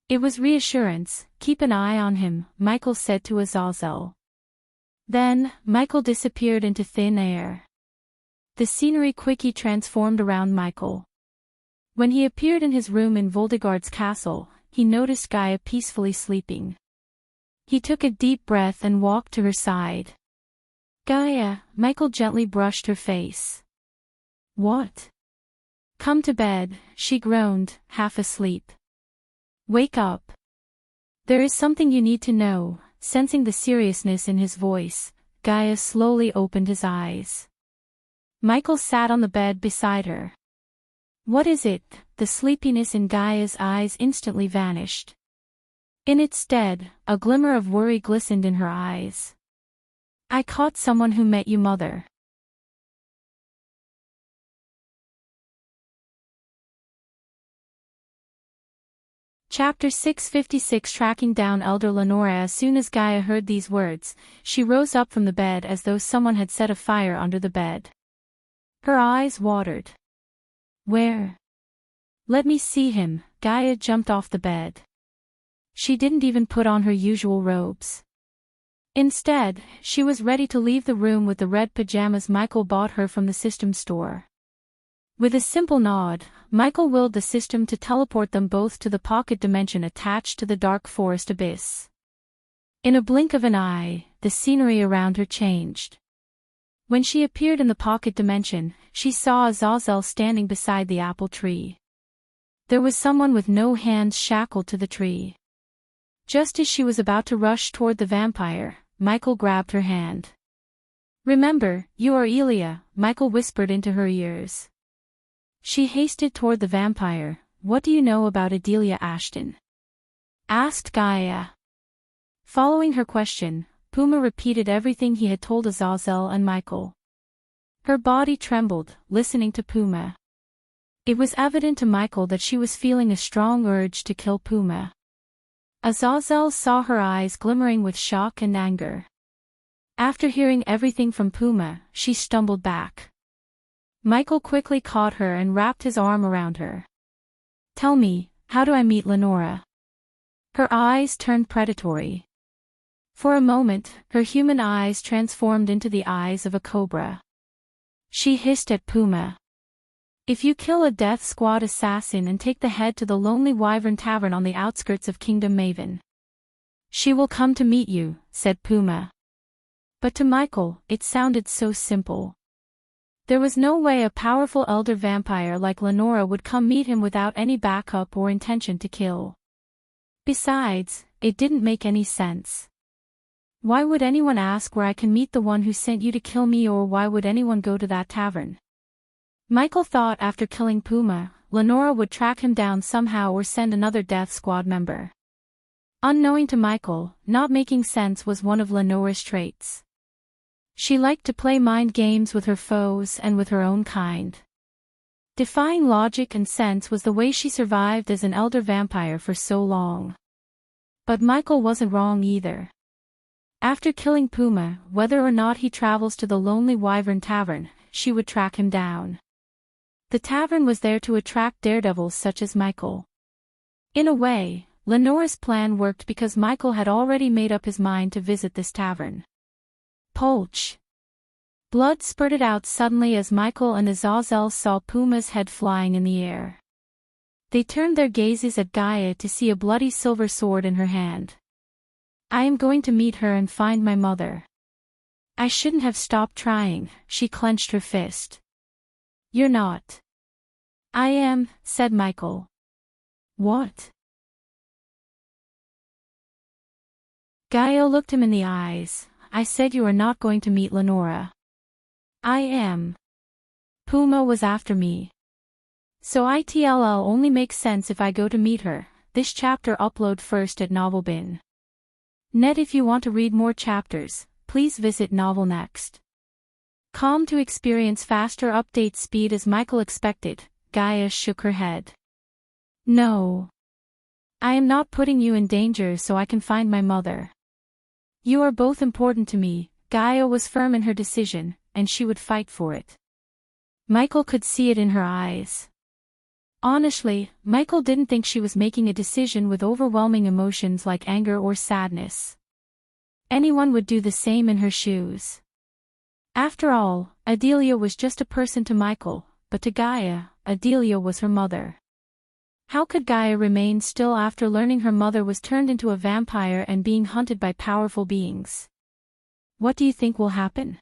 Speaker 1: It was reassurance. "Keep an eye on him," Michael said to Azazel. Then, Michael disappeared into thin air. The scenery quickly transformed around Michael. When he appeared in his room in Voldegard's castle, he noticed Gaia peacefully sleeping. He took a deep breath and walked to her side. "Gaia," Michael gently brushed her face. "What?" "Come to bed," she groaned, half asleep. "Wake up. There is something you need to know." Sensing the seriousness in his voice, Gaia slowly opened his eyes. Michael sat on the bed beside her. "What is it?" The sleepiness in Gaia's eyes instantly vanished. In its stead, a glimmer of worry glistened in her eyes. "I caught someone who met you, Mother." Chapter 656 Tracking down Elder Lenora. As soon as Gaia heard these words, she rose up from the bed as though someone had set a fire under the bed. Her eyes watered. "Where?" "Let me see him." Gaia jumped off the bed. She didn't even put on her usual robes. Instead, she was ready to leave the room with the red pajamas Michael bought her from the system store. With a simple nod, Michael willed the system to teleport them both to the pocket dimension attached to the dark forest abyss. In a blink of an eye, the scenery around her changed. When she appeared in the pocket dimension, she saw Azazel standing beside the apple tree. There was someone with no hands shackled to the tree. Just as she was about to rush toward the vampire, Michael grabbed her hand. "Remember, you are Elia," Michael whispered into her ears. She hasted toward the vampire. "What do you know about Adelia Ashton?" asked Gaia. Following her question, Puma repeated everything he had told Azazel and Michael. Her body trembled, listening to Puma. It was evident to Michael that she was feeling a strong urge to kill Puma. Azazel saw her eyes glimmering with shock and anger. After hearing everything from Puma, she stumbled back. Michael quickly caught her and wrapped his arm around her. "Tell me, how do I meet Lenora?" Her eyes turned predatory. For a moment, her human eyes transformed into the eyes of a cobra. She hissed at Puma. "If you kill a Death Squad assassin and take the head to the Lonely Wyvern Tavern on the outskirts of Kingdom Maven." She will come to meet you, said Puma. But to Michael, it sounded so simple. There was no way a powerful elder vampire like Lenora would come meet him without any backup or intention to kill. Besides, it didn't make any sense. Why would anyone ask where I can meet the one who sent you to kill me, or why would anyone go to that tavern? Michael thought after killing Puma, Lenora would track him down somehow or send another death squad member. Unknowing to Michael, not making sense was one of Lenora's traits. She liked to play mind games with her foes and with her own kind. Defying logic and sense was the way she survived as an elder vampire for so long. But Michael wasn't wrong either. After killing Puma, whether or not he travels to the Lonely Wyvern Tavern, she would track him down. The tavern was there to attract daredevils such as Michael. In a way, Lenora's plan worked because Michael had already made up his mind to visit this tavern. Polch. Blood spurted out suddenly as Michael and Azazel saw Puma's head flying in the air. They turned their gazes at Gaia to see a bloody silver sword in her hand. I am going to meet her and find my mother. I shouldn't have stopped trying, she clenched her fist. You're not. I am, said Michael. What? Gaia looked him in the eyes. I said you are not going to meet Lenora. I am. Puma was after me. So ITLL only makes sense if I go to meet her. This chapter upload first at Novelbin. Net. If you want to read more chapters, please visit Novel Next. Calm to experience faster update speed as Michael expected, Gaia shook her head. No. I am not putting you in danger so I can find my mother. You are both important to me. Gaia was firm in her decision, and she would fight for it. Michael could see it in her eyes. Honestly, Michael didn't think she was making a decision with overwhelming emotions like anger or sadness. Anyone would do the same in her shoes. After all, Adelia was just a person to Michael, but to Gaia, Adelia was her mother. How could Gaia remain still after learning her mother was turned into a vampire and being hunted by powerful beings? What do you think will happen?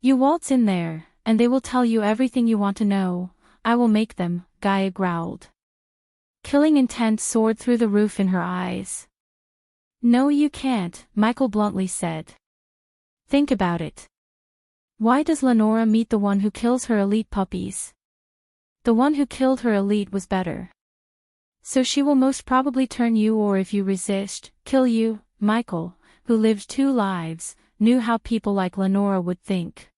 Speaker 1: You waltz in there, and they will tell you everything you want to know. I will make them, Gaia growled. Killing intent soared through the roof in her eyes. No, you can't, Michael bluntly said. Think about it. Why does Lenora meet the one who kills her elite puppies? The one who killed her elite was better. So she will most probably turn you, or if you resist, kill you. Michael, who lived 2 lives, knew how people like Lenora would think.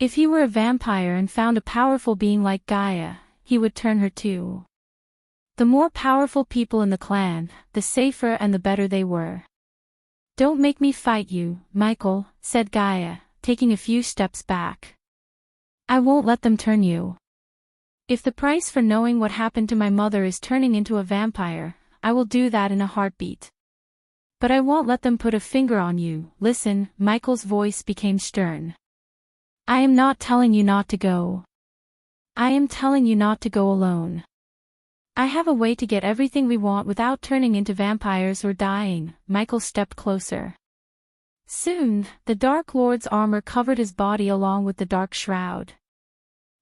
Speaker 1: If he were a vampire and found a powerful being like Gaia, he would turn her too. The more powerful people in the clan, the safer and the better they were. Don't make me fight you, Michael, said Gaia, taking a few steps back. I won't let them turn you. If the price for knowing what happened to my mother is turning into a vampire, I will do that in a heartbeat. But I won't let them put a finger on you. Listen, Michael's voice became stern. I am not telling you not to go. I am telling you not to go alone. I have a way to get everything we want without turning into vampires or dying. Michael stepped closer. Soon, the Dark Lord's armor covered his body along with the dark shroud.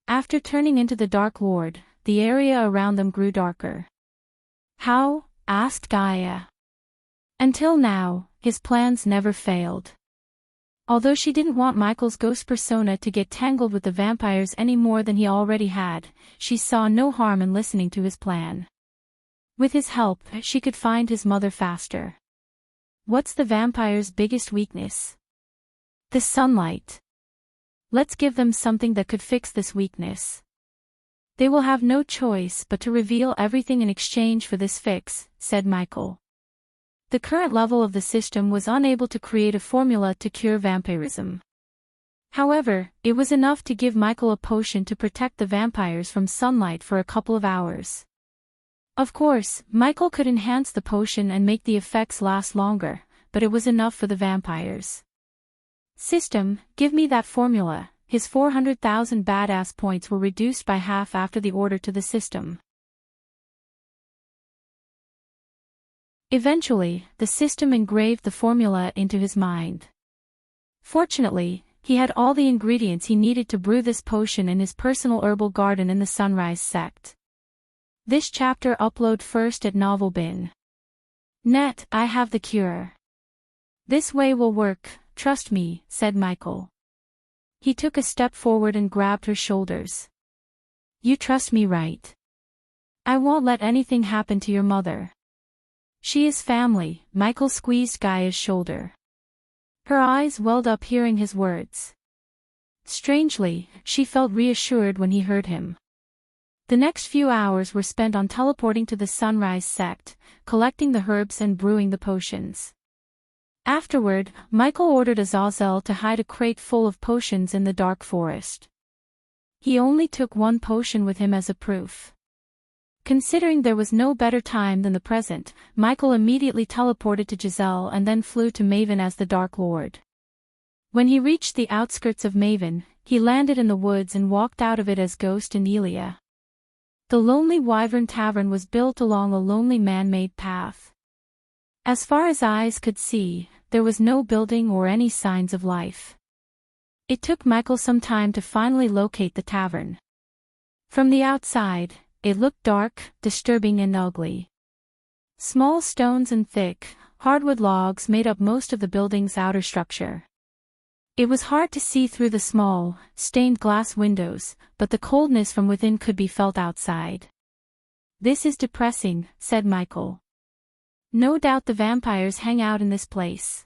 Speaker 1: After turning into the Dark Lord, the area around them grew darker. How? Asked Gaia. Until now, his plans never failed. Although she didn't want Michael's ghost persona to get tangled with the vampires any more than he already had, she saw no harm in listening to his plan. With his help, she could find his mother faster. What's the vampire's biggest weakness? The sunlight. Let's give them something that could fix this weakness. They will have no choice but to reveal everything in exchange for this fix, said Michael. The current level of the system was unable to create a formula to cure vampirism. However, it was enough to give Michael a potion to protect the vampires from sunlight for a couple of hours. Of course, Michael could enhance the potion and make the effects last longer, but it was enough for the vampires. System, give me that formula. His 400,000 badass points were reduced by half after the order to the system. Eventually, the system engraved the formula into his mind. Fortunately, he had all the ingredients he needed to brew this potion in his personal herbal garden in the Sunrise sect. This chapter upload first at novelbin. Net, I have the cure. This way will work, trust me, said Michael. He took a step forward and grabbed her shoulders. You trust me, right? I won't let anything happen to your mother. She is family, Michael squeezed Gaia's shoulder. Her eyes welled up hearing his words. Strangely, she felt reassured when he heard him. The next few hours were spent on teleporting to the Sunrise sect, collecting the herbs and brewing the potions. Afterward, Michael ordered Azazel to hide a crate full of potions in the dark forest. He only took one potion with him as a proof. Considering there was no better time than the present, Michael immediately teleported to Giselle and then flew to Maven as the Dark Lord. When he reached the outskirts of Maven, he landed in the woods and walked out of it as Ghost and Elia. The Lonely Wyvern Tavern was built along a lonely man-made path. As far as eyes could see, there was no building or any signs of life. It took Michael some time to finally locate the tavern. From the outside, it looked dark, disturbing and ugly. Small stones and thick, hardwood logs made up most of the building's outer structure. It was hard to see through the small, stained glass windows, but the coldness from within could be felt outside. This is depressing, said Michael. No doubt the vampires hang out in this place.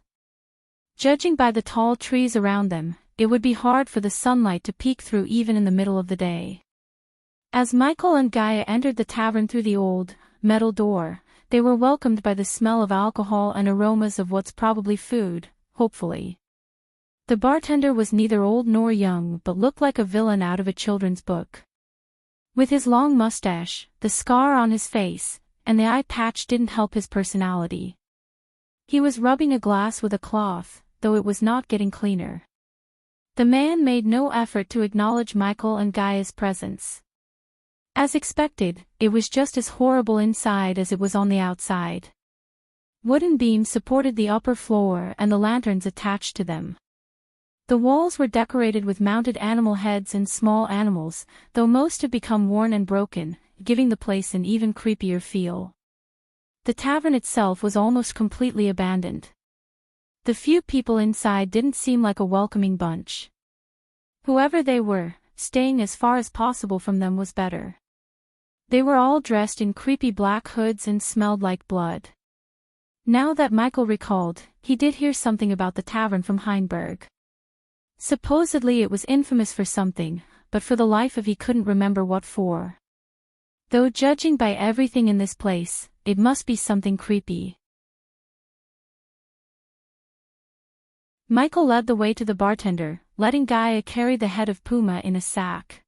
Speaker 1: Judging by the tall trees around them, it would be hard for the sunlight to peek through even in the middle of the day. As Michael and Gaia entered the tavern through the old, metal door, they were welcomed by the smell of alcohol and aromas of what's probably food, hopefully. The bartender was neither old nor young but looked like a villain out of a children's book. With his long mustache, the scar on his face, and the eye patch didn't help his personality. He was rubbing a glass with a cloth, though it was not getting cleaner. The man made no effort to acknowledge Michael and Gaia's presence. As expected, it was just as horrible inside as it was on the outside. Wooden beams supported the upper floor and the lanterns attached to them. The walls were decorated with mounted animal heads and small animals, though most had become worn and broken, giving the place an even creepier feel. The tavern itself was almost completely abandoned. The few people inside didn't seem like a welcoming bunch. Whoever they were, staying as far as possible from them was better. They were all dressed in creepy black hoods and smelled like blood. Now that Michael recalled, he did hear something about the tavern from Heinberg. Supposedly it was infamous for something, but for the life of he couldn't remember what for. Though judging by everything in this place, it must be something creepy. Michael led the way to the bartender, letting Gaia carry the head of Puma in a sack.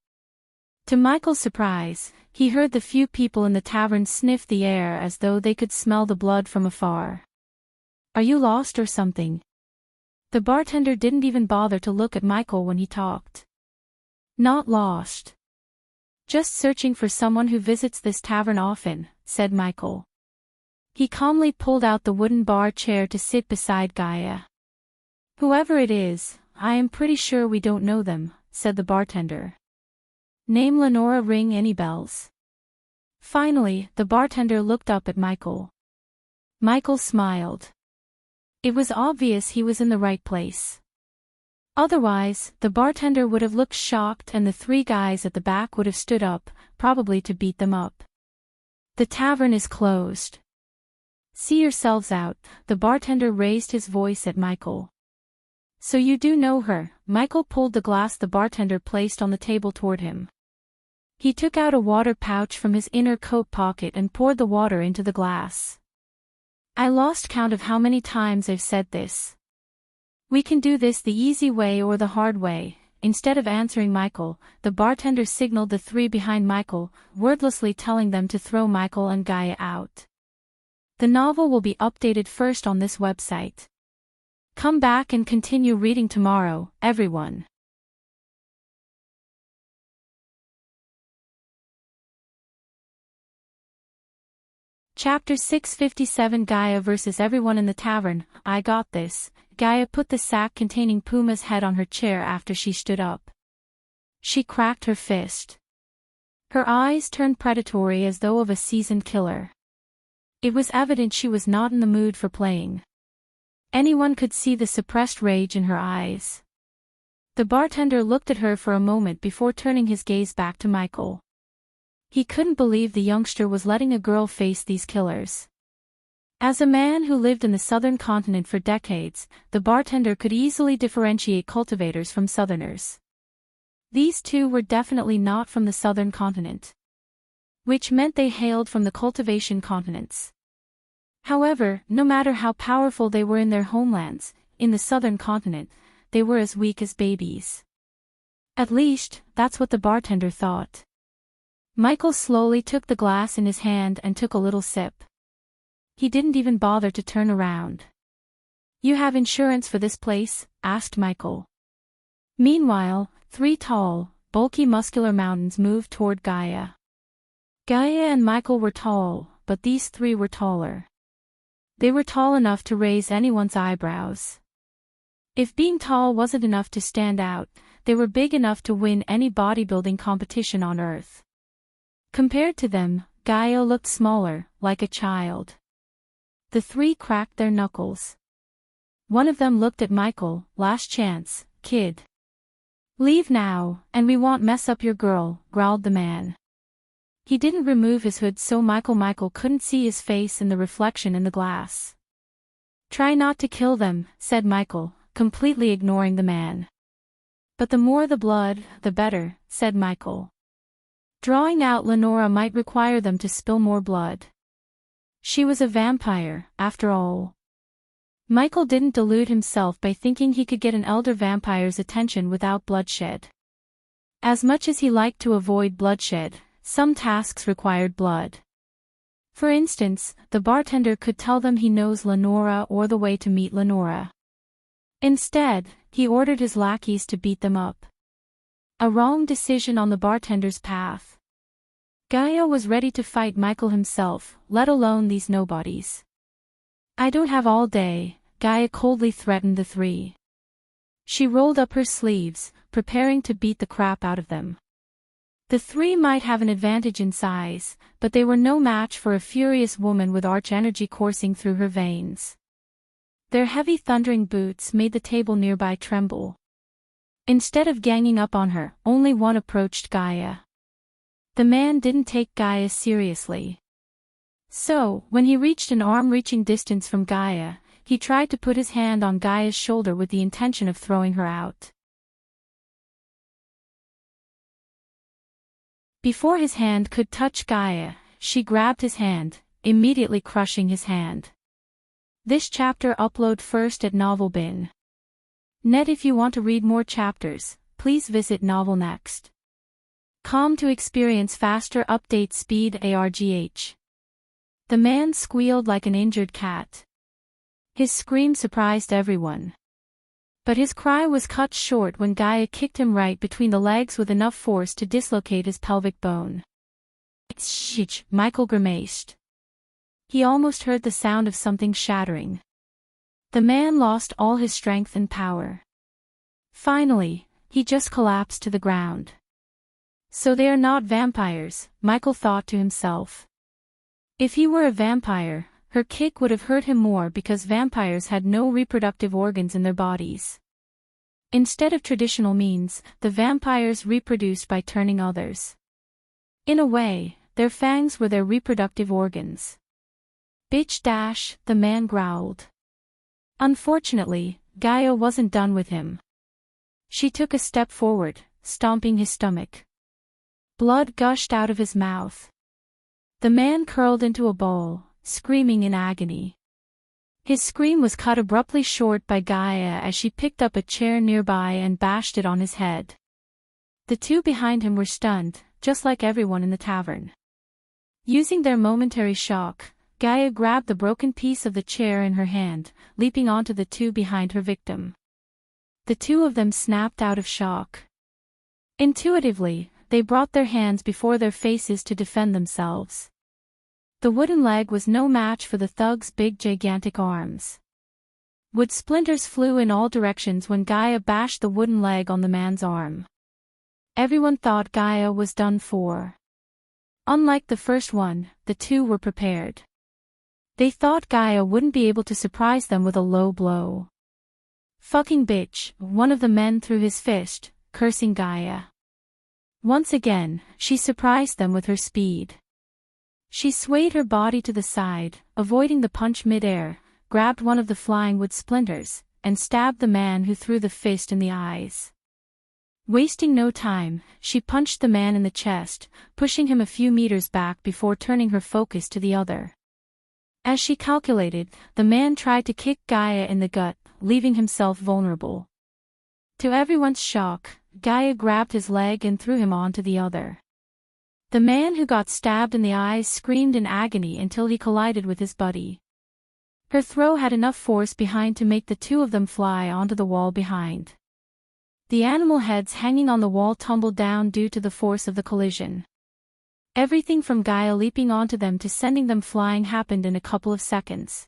Speaker 1: To Michael's surprise, he heard the few people in the tavern sniff the air as though they could smell the blood from afar. Are you lost or something? The bartender didn't even bother to look at Michael when he talked. Not lost. Just searching for someone who visits this tavern often, said Michael. He calmly pulled out the wooden bar chair to sit beside Gaia. Whoever it is, I am pretty sure we don't know them, said the bartender. Name Lenora ring any bells? Finally, the bartender looked up at Michael. Michael smiled. It was obvious he was in the right place. Otherwise, the bartender would have looked shocked and the three guys at the back would have stood up, probably to beat them up. The tavern is closed. See yourselves out, the bartender raised his voice at Michael. So you do know her, Michael pulled the glass the bartender placed on the table toward him. He took out a water pouch from his inner coat pocket and poured the water into the glass. I lost count of how many times I've said this. We can do this the easy way or the hard way. Instead of answering Michael, the bartender signaled the three behind Michael, wordlessly telling them to throw Michael and Gaia out. The novel will be updated first on this website. Come back and continue reading tomorrow, everyone. Chapter 657 Gaia versus everyone in the tavern. I got this. Gaia put the sack containing Puma's head on her chair after she stood up. She cracked her fist. Her eyes turned predatory as though of a seasoned killer. It was evident she was not in the mood for playing. Anyone could see the suppressed rage in her eyes. The bartender looked at her for a moment before turning his gaze back to Michael. He couldn't believe the youngster was letting a girl face these killers. As a man who lived in the southern continent for decades, the bartender could easily differentiate cultivators from southerners. These two were definitely not from the southern continent, which meant they hailed from the cultivation continents. However, no matter how powerful they were in their homelands, in the southern continent, they were as weak as babies. At least, that's what the bartender thought. Michael slowly took the glass in his hand and took a little sip. He didn't even bother to turn around. "You have insurance for this place?" asked Michael. Meanwhile, three tall, bulky muscular mountains moved toward Gaia. Gaia and Michael were tall, but these three were taller. They were tall enough to raise anyone's eyebrows. If being tall wasn't enough to stand out, they were big enough to win any bodybuilding competition on Earth. Compared to them, Gaia looked smaller, like a child. The three cracked their knuckles. One of them looked at Michael. "Last chance, kid. Leave now, and we won't mess up your girl," growled the man. He didn't remove his hood so Michael couldn't see his face in the reflection in the glass. "Try not to kill them," said Michael, completely ignoring the man. "But the more the blood, the better," said Michael. Drawing out Lenora might require them to spill more blood. She was a vampire, after all. Michael didn't delude himself by thinking he could get an elder vampire's attention without bloodshed. As much as he liked to avoid bloodshed, some tasks required blood. For instance, the bartender could tell them he knows Lenora or the way to meet Lenora. Instead, he ordered his lackeys to beat them up. A wrong decision on the bartender's path. Gaia was ready to fight Michael himself, let alone these nobodies. "I don't have all day," Gaia coldly threatened the three. She rolled up her sleeves, preparing to beat the crap out of them. The three might have an advantage in size, but they were no match for a furious woman with arch energy coursing through her veins. Their heavy thundering boots made the table nearby tremble. Instead of ganging up on her, only one approached Gaia. The man didn't take Gaia seriously. So, when he reached an arm-reaching distance from Gaia, he tried to put his hand on Gaia's shoulder with the intention of throwing her out. Before his hand could touch Gaia, she grabbed his hand, immediately crushing his hand. This chapter upload first at Novelbin. Net. If you want to read more chapters, please visit novelnext.com to experience faster update speed ARGH. The man squealed like an injured cat. His scream surprised everyone. But his cry was cut short when Gaia kicked him right between the legs with enough force to dislocate his pelvic bone. "Shh," Michael grimaced. He almost heard the sound of something shattering. The man lost all his strength and power. Finally, he just collapsed to the ground. So they are not vampires, Michael thought to himself. If he were a vampire, her kick would have hurt him more because vampires had no reproductive organs in their bodies. Instead of traditional means, the vampires reproduced by turning others. In a way, their fangs were their reproductive organs. "Bitch dash," the man growled. Unfortunately, Gaia wasn't done with him. She took a step forward, stomping his stomach. Blood gushed out of his mouth. The man curled into a ball, screaming in agony. His scream was cut abruptly short by Gaia as she picked up a chair nearby and bashed it on his head. The two behind him were stunned, just like everyone in the tavern. Using their momentary shock, Gaia grabbed the broken piece of the chair in her hand, leaping onto the two behind her victim. The two of them snapped out of shock. Intuitively, they brought their hands before their faces to defend themselves. The wooden leg was no match for the thug's big gigantic arms. Wood splinters flew in all directions when Gaia bashed the wooden leg on the man's arm. Everyone thought Gaia was done for. Unlike the first one, the two were prepared. They thought Gaia wouldn't be able to surprise them with a low blow. "Fucking bitch," one of the men threw his fist, cursing Gaia. Once again, she surprised them with her speed. She swayed her body to the side, avoiding the punch mid-air, grabbed one of the flying wood splinters, and stabbed the man who threw the fist in the eyes. Wasting no time, she punched the man in the chest, pushing him a few meters back before turning her focus to the other. As she calculated, the man tried to kick Gaia in the gut, leaving himself vulnerable. To everyone's shock, Gaia grabbed his leg and threw him onto the other. The man who got stabbed in the eyes screamed in agony until he collided with his buddy. Her throw had enough force behind to make the two of them fly onto the wall behind. The animal heads hanging on the wall tumbled down due to the force of the collision. Everything from Gaia leaping onto them to sending them flying happened in a couple of seconds.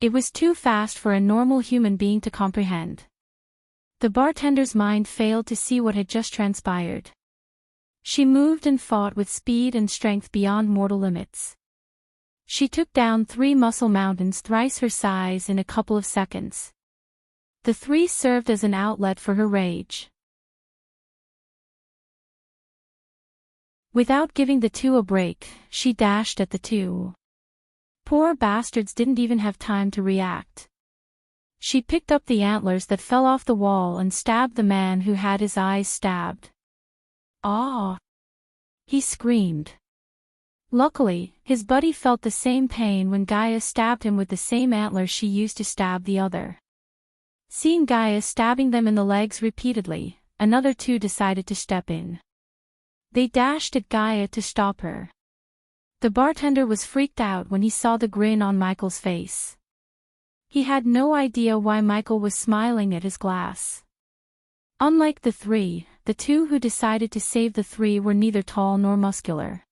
Speaker 1: It was too fast for a normal human being to comprehend. The bartender's mind failed to see what had just transpired. She moved and fought with speed and strength beyond mortal limits. She took down 3 muscle mountains thrice her size in a couple of seconds. The 3 served as an outlet for her rage. Without giving the 2 a break, she dashed at the 2. Poor bastards didn't even have time to react. She picked up the antlers that fell off the wall and stabbed the man who had his eyes stabbed. "Ah!" he screamed. Luckily, his buddy felt the same pain when Gaia stabbed him with the same antlers she used to stab the other. Seeing Gaia stabbing them in the legs repeatedly, another 2 decided to step in. They dashed at Gaia to stop her. The bartender was freaked out when he saw the grin on Michael's face. He had no idea why Michael was smiling at his glass. Unlike the 3, the 2 who decided to save the 3 were neither tall nor muscular.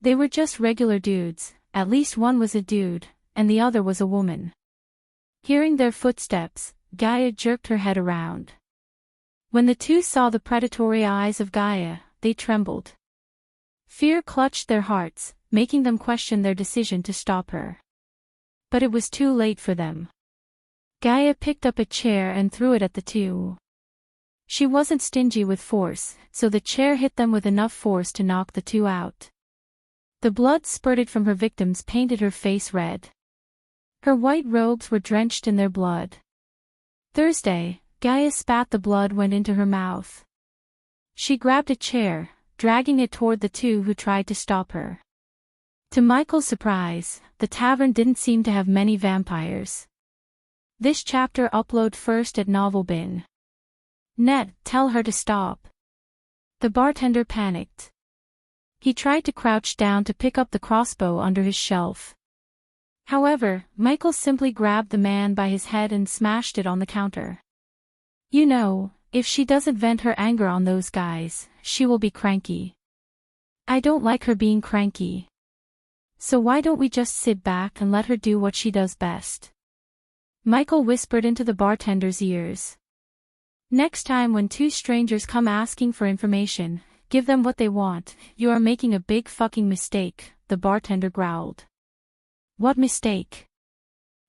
Speaker 1: They were just regular dudes, at least one was a dude, and the other was a woman. Hearing their footsteps, Gaia jerked her head around. When the 2 saw the predatory eyes of Gaia, they trembled. Fear clutched their hearts, making them question their decision to stop her. But it was too late for them. Gaia picked up a chair and threw it at the 2. She wasn't stingy with force, so the chair hit them with enough force to knock the 2 out. The blood spurted from her victims painted her face red. Her white robes were drenched in their blood. Thursday, Gaia spat the blood went into her mouth. She grabbed a chair, dragging it toward the 2 who tried to stop her. To Michael's surprise, the tavern didn't seem to have many vampires. This chapter upload first at Novelbin. Net, tell her to stop. The bartender panicked. He tried to crouch down to pick up the crossbow under his shelf. However, Michael simply grabbed the man by his head and smashed it on the counter. "You know, if she doesn't vent her anger on those guys, she will be cranky. I don't like her being cranky. So why don't we just sit back and let her do what she does best?" Michael whispered into the bartender's ears. "Next time when 2 strangers come asking for information, give them what they want. You are making a big fucking mistake," the bartender growled. "What mistake?"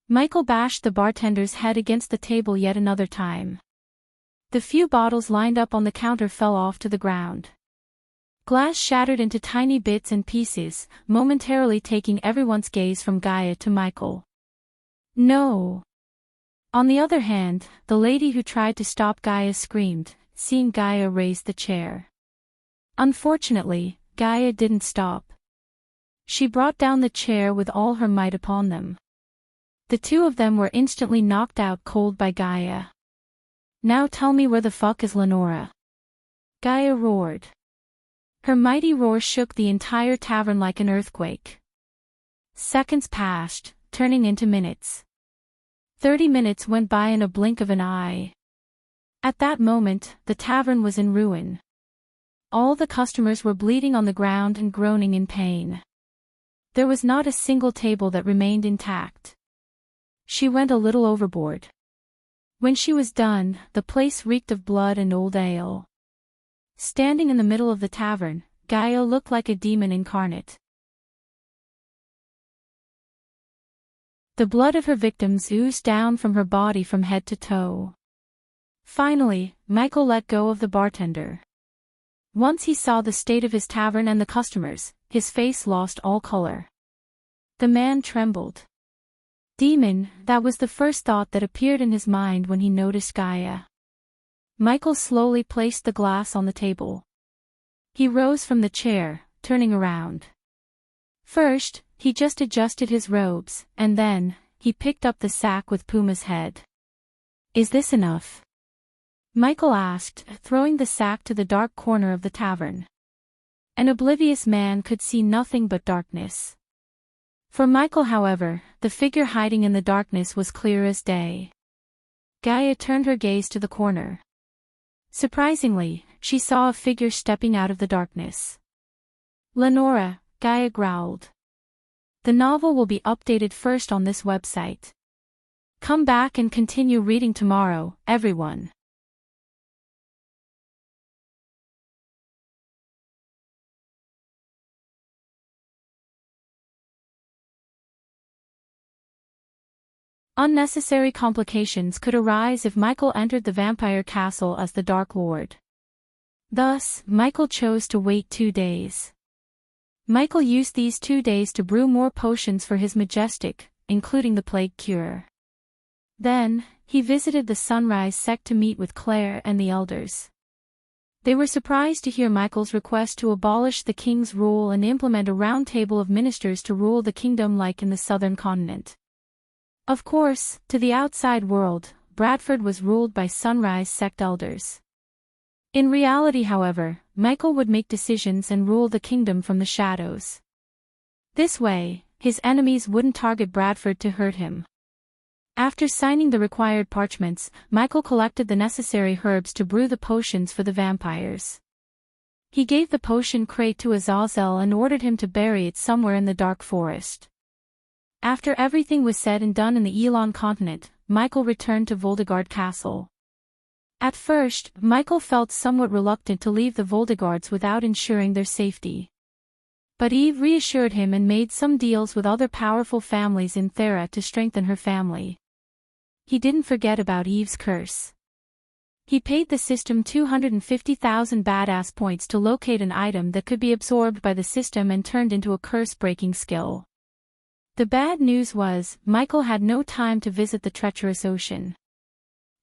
Speaker 1: Michael bashed the bartender's head against the table yet another time. The few bottles lined up on the counter fell off to the ground. Glass shattered into tiny bits and pieces, momentarily taking everyone's gaze from Gaia to Michael. "No." On the other hand, the lady who tried to stop Gaia screamed, seeing Gaia raise the chair. Unfortunately, Gaia didn't stop. She brought down the chair with all her might upon them. The 2 of them were instantly knocked out cold by Gaia. "Now tell me where the fuck is Lenora?" Gaia roared. Her mighty roar shook the entire tavern like an earthquake. Seconds passed, turning into minutes. 30 minutes went by in a blink of an eye. At that moment, the tavern was in ruin. All the customers were bleeding on the ground and groaning in pain. there was not a single table that remained intact. She went a little overboard. When she was done, the place reeked of blood and old ale. Standing in the middle of the tavern, Gaia looked like a demon incarnate. The blood of her victims oozed down from her body from head to toe. Finally, Michael let go of the bartender. Once he saw the state of his tavern and the customers, his face lost all color. The man trembled. Demon, that was the first thought that appeared in his mind when he noticed Gaia. Michael slowly placed the glass on the table. He rose from the chair, turning around. First, he just adjusted his robes, and then, he picked up the sack with Puma's head. "Is this enough?" Michael asked, throwing the sack to the dark corner of the tavern. An oblivious man could see nothing but darkness. For Michael, however, the figure hiding in the darkness was clear as day. Gaia turned her gaze to the corner. Surprisingly, she saw a figure stepping out of the darkness. "Lenora," Gaia growled. "The novel will be updated first on this website. Come back and continue reading tomorrow, everyone." Unnecessary complications could arise if Michael entered the vampire castle as the Dark Lord. Thus, Michael chose to wait 2 days. Michael used these 2 days to brew more potions for his majestic, including the plague cure. Then, he visited the Sunrise sect to meet with Claire and the elders. They were surprised to hear Michael's request to abolish the king's rule and implement a round table of ministers to rule the kingdom like in the southern continent. Of course, to the outside world, Bradford was ruled by Sunrise sect elders. In reality, however, Michael would make decisions and rule the kingdom from the shadows. This way, his enemies wouldn't target Bradford to hurt him. After signing the required parchments, Michael collected the necessary herbs to brew the potions for the vampires. He gave the potion crate to Azazel and ordered him to bury it somewhere in the dark forest. After everything was said and done in the Elon continent, Michael returned to Voldegard Castle. At first, Michael felt somewhat reluctant to leave the Voldegards without ensuring their safety. But Eve reassured him and made some deals with other powerful families in Thera to strengthen her family. He didn't forget about Eve's curse. He paid the system 250,000 badass points to locate an item that could be absorbed by the system and turned into a curse-breaking skill. The bad news was, Michael had no time to visit the treacherous ocean.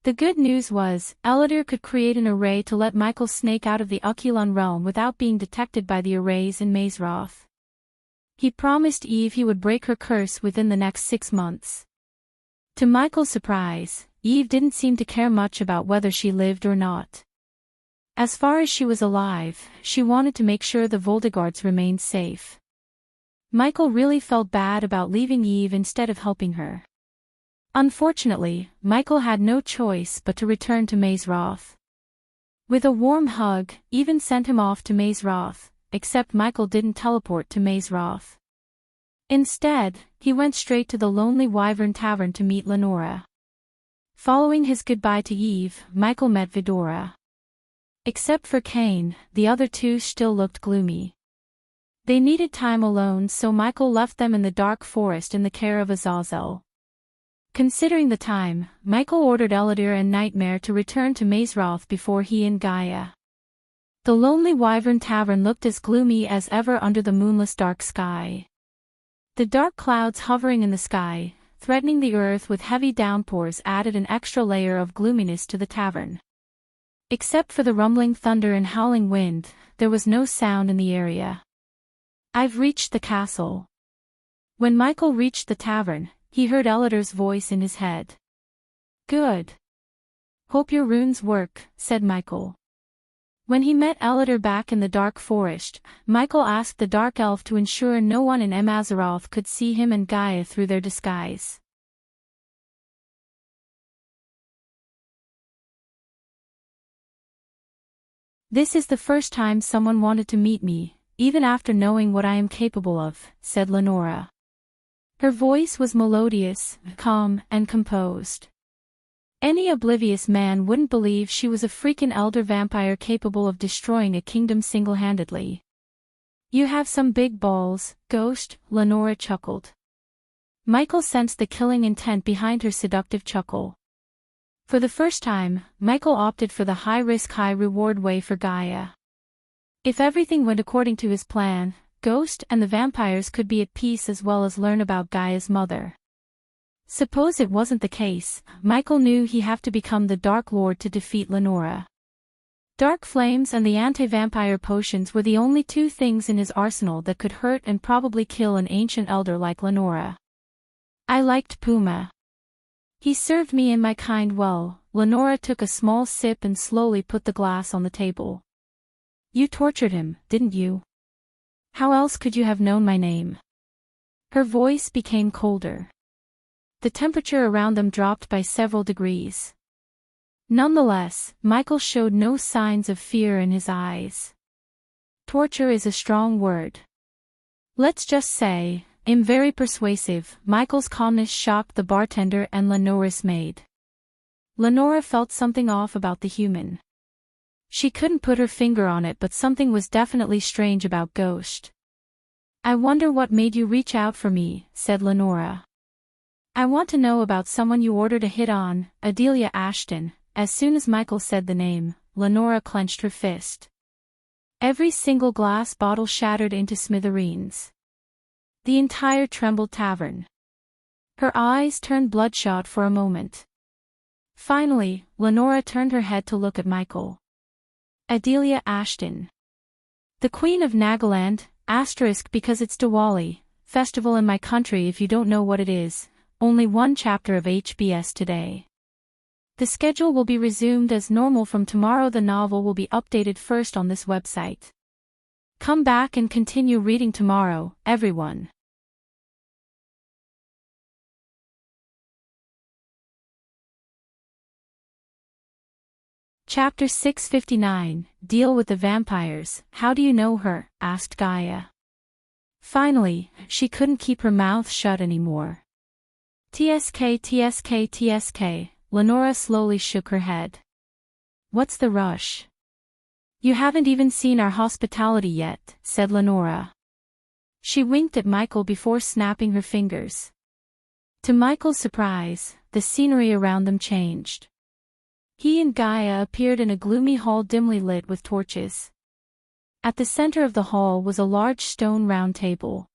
Speaker 1: The good news was, Ellidir could create an array to let Michael snake out of the Ukulun realm without being detected by the arrays in Mazeroth. He promised Eve he would break her curse within the next 6 months. To Michael's surprise, Eve didn't seem to care much about whether she lived or not. As far as she was alive, she wanted to make sure the Voldegards remained safe. Michael really felt bad about leaving Eve instead of helping her. Unfortunately, Michael had no choice but to return to Mazeroth. With a warm hug, Eve sent him off to Mazeroth, except Michael didn't teleport to Mazeroth. Instead, he went straight to the Lonely Wyvern Tavern to meet Lenora. Following his goodbye to Eve, Michael met Vidora. Except for Cain, the other two still looked gloomy. They needed time alone, so Michael left them in the dark forest in the care of Azazel. Considering the time, Michael ordered Ellidir and Nightmare to return to Mazeroth before he and Gaia. The Lonely Wyvern Tavern looked as gloomy as ever under the moonless dark sky. The dark clouds hovering in the sky, threatening the earth with heavy downpours, added an extra layer of gloominess to the tavern. Except for the rumbling thunder and howling wind, there was no sound in the area. "I've reached the castle." When Michael reached the tavern, he heard Ellidir's voice in his head. "Good. Hope your runes work," said Michael. When he met Ellidir back in the dark forest, Michael asked the dark elf to ensure no one in Mazeroth could see him and Gaia through their disguise. "This is the first time someone wanted to meet me," even after knowing what I am capable of, said Lenora. Her voice was melodious, calm, and composed. Any oblivious man wouldn't believe she was a freaking elder vampire capable of destroying a kingdom single-handedly. You have some big balls, Ghost, Lenora chuckled. Michael sensed the killing intent behind her seductive chuckle. For the first time, Michael opted for the high-risk high-reward way for Gaia. If everything went according to his plan, Ghost and the vampires could be at peace as well as learn about Gaia's mother. Suppose it wasn't the case, Michael knew he'd have to become the Dark Lord to defeat Lenora. Dark flames and the anti-vampire potions were the only two things in his arsenal that could hurt and probably kill an ancient elder like Lenora. I liked Puma. He served me and my kind well. Lenora took a small sip and slowly put the glass on the table. You tortured him, didn't you? How else could you have known my name? Her voice became colder. The temperature around them dropped by several degrees. Nonetheless, Michael showed no signs of fear in his eyes. Torture is a strong word. Let's just say, I'm very persuasive. Michael's calmness shocked the bartender and Lenora's maid. Lenora felt something off about the human. She couldn't put her finger on it, but something was definitely strange about Ghost. I wonder what made you reach out for me, said Lenora. I want to know about someone you ordered a hit on, Adelia Ashton. As soon as Michael said the name, Lenora clenched her fist. Every single glass bottle shattered into smithereens. The entire trembled tavern. Her eyes turned bloodshot for a moment. Finally, Lenora turned her head to look at Michael. Adelia Ashton. The Queen of Nagaland, * because it's Diwali, festival in my country if you don't know what it is, only one chapter of HBS today. The schedule will be resumed as normal from tomorrow. The novel will be updated first on this website. Come back and continue reading tomorrow, everyone. Chapter 659, Deal with the Vampires. How do you know her? Asked Gaia. Finally, she couldn't keep her mouth shut anymore. TSK. Lenora slowly shook her head. What's the rush? You haven't even seen our hospitality yet, said Lenora. She winked at Michael before snapping her fingers. To Michael's surprise, the scenery around them changed. He and Gaia appeared in a gloomy hall dimly lit with torches. At the center of the hall was a large stone round table.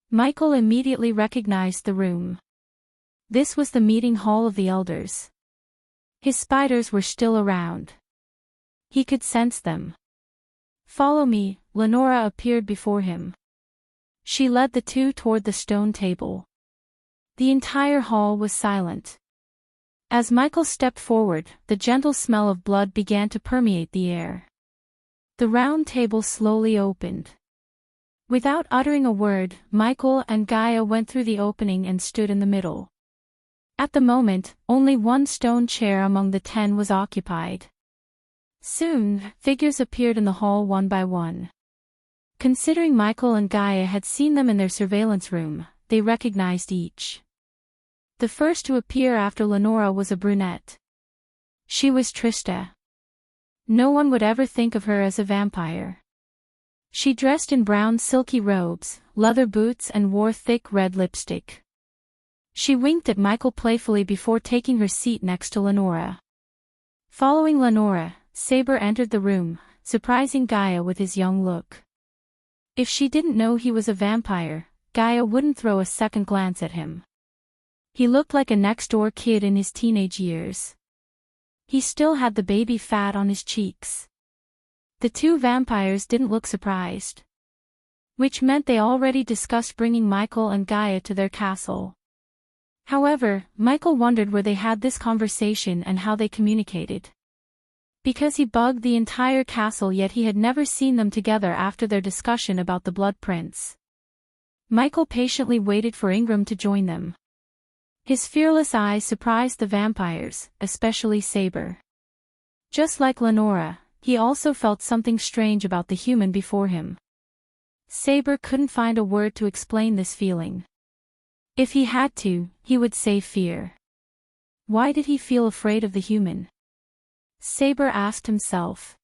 Speaker 1: Michael immediately recognized the room. This was the meeting hall of the elders. His spiders were still around. He could sense them. Follow me, Lenora appeared before him. She led the two toward the stone table. The entire hall was silent. As Michael stepped forward, the gentle smell of blood began to permeate the air. The round table slowly opened. Without uttering a word, Michael and Gaia went through the opening and stood in the middle. At the moment, only one stone chair among the 10 was occupied. Soon, figures appeared in the hall one by one. Considering Michael and Gaia had seen them in their surveillance room, they recognized each. The first to appear after Lenora was a brunette. She was Trista. No one would ever think of her as a vampire. She dressed in brown silky robes, leather boots and wore thick red lipstick. She winked at Michael playfully before taking her seat next to Lenora. Following Lenora, Saber entered the room, surprising Gaia with his young look. If she didn't know he was a vampire, Gaia wouldn't throw a second glance at him. He looked like a next-door kid in his teenage years. He still had the baby fat on his cheeks. The two vampires didn't look surprised. Which meant they already discussed bringing Michael and Gaia to their castle. However, Michael wondered where they had this conversation and how they communicated. Because he bugged the entire castle, yet he had never seen them together after their discussion about the Blood Prince. Michael patiently waited for Ingram to join them. His fearless eyes surprised the vampires, especially Saber. Just like Lenora, he also felt something strange about the human before him. Saber couldn't find a word to explain this feeling. If he had to, he would say fear. Why did he feel afraid of the human? Saber asked himself.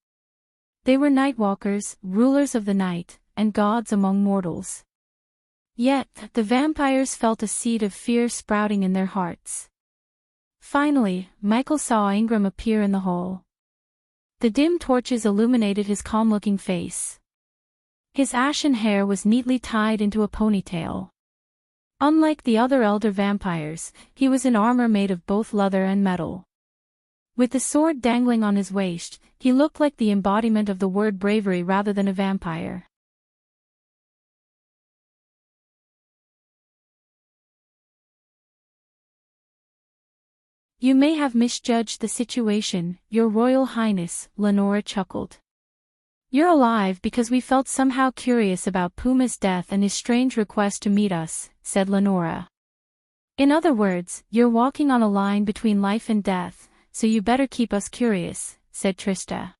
Speaker 1: They were nightwalkers, rulers of the night, and gods among mortals. Yet, the vampires felt a seed of fear sprouting in their hearts. Finally, Michael saw Ingram appear in the hall. The dim torches illuminated his calm-looking face. His ashen hair was neatly tied into a ponytail. Unlike the other elder vampires, he was in armor made of both leather and metal. With the sword dangling on his waist, he looked like the embodiment of the word bravery rather than a vampire. You may have misjudged the situation, Your Royal Highness, Lenora chuckled. You're alive because we felt somehow curious about Puma's death and his strange request to meet us, said Lenora. In other words, you're walking on a line between life and death, so you better keep us curious, said Trista.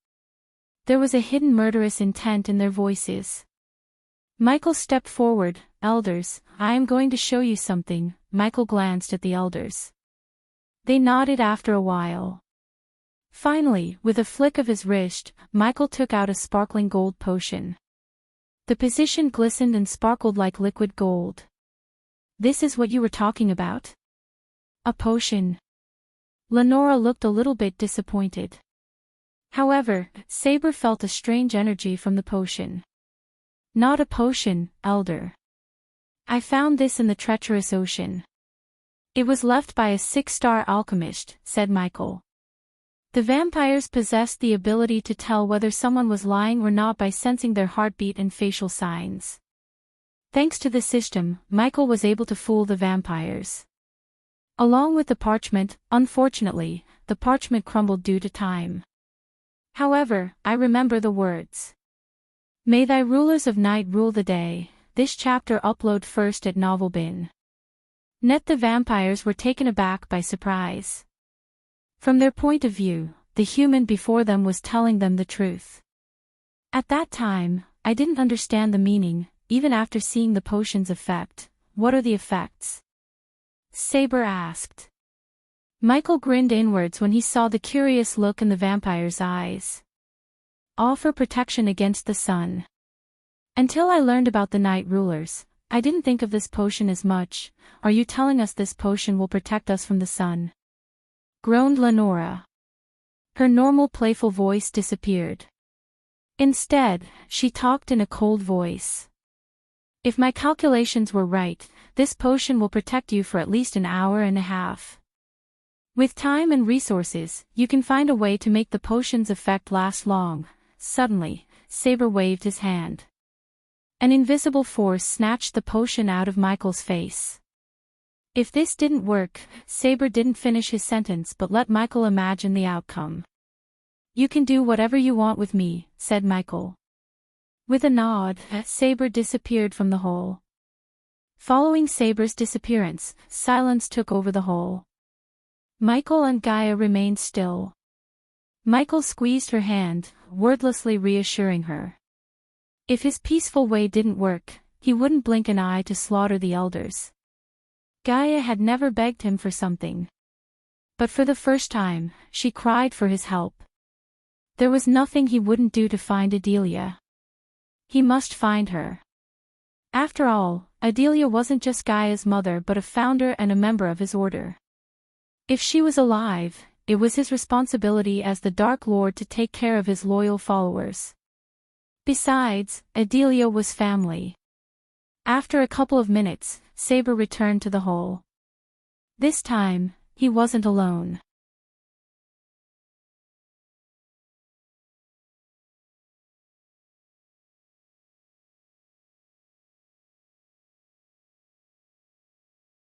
Speaker 1: There was a hidden murderous intent in their voices. Michael stepped forward. Elders, I am going to show you something. Michael glanced at the elders. They nodded after a while. Finally, with a flick of his wrist, Michael took out a sparkling gold potion. The position glistened and sparkled like liquid gold. This is what you were talking about? A potion. Lenora looked a little bit disappointed. However, Saber felt a strange energy from the potion. Not a potion, Elder. I found this in the treacherous ocean. It was left by a 6-star alchemist, said Michael. The vampires possessed the ability to tell whether someone was lying or not by sensing their heartbeat and facial signs. Thanks to this system, Michael was able to fool the vampires. Along with the parchment, unfortunately, the parchment crumbled due to time. However, I remember the words. May thy rulers of night rule the day. This chapter upload first at Novelbin. Net. The vampires were taken aback by surprise. From their point of view, the human before them was telling them the truth. At that time, I didn't understand the meaning, even after seeing the potion's effect. What are the effects? Saber asked. Michael grinned inwards when he saw the curious look in the vampire's eyes. Offer protection against the sun. Until I learned about the night rulers, I didn't think of this potion as much. Are you telling us this potion will protect us from the sun? Groaned Lenora. Her normal playful voice disappeared. Instead, she talked in a cold voice. If my calculations were right, this potion will protect you for at least an hour and a half. With time and resources, you can find a way to make the potion's effect last long. Suddenly, Saber waved his hand. An invisible force snatched the potion out of Michael's face. If this didn't work, Saber didn't finish his sentence but let Michael imagine the outcome. You can do whatever you want with me, said Michael. With a nod, Saber disappeared from the hole. Following Saber's disappearance, silence took over the hole. Michael and Gaia remained still. Michael squeezed her hand, wordlessly reassuring her. If his peaceful way didn't work, he wouldn't blink an eye to slaughter the elders. Gaia had never begged him for something. But for the first time, she cried for his help. There was nothing he wouldn't do to find Adelia. He must find her. After all, Adelia wasn't just Gaia's mother but a founder and a member of his order. If she was alive, it was his responsibility as the Dark Lord to take care of his loyal followers. Besides, Adelia was family. After a couple of minutes, Saber returned to the hole. This time, he wasn't alone.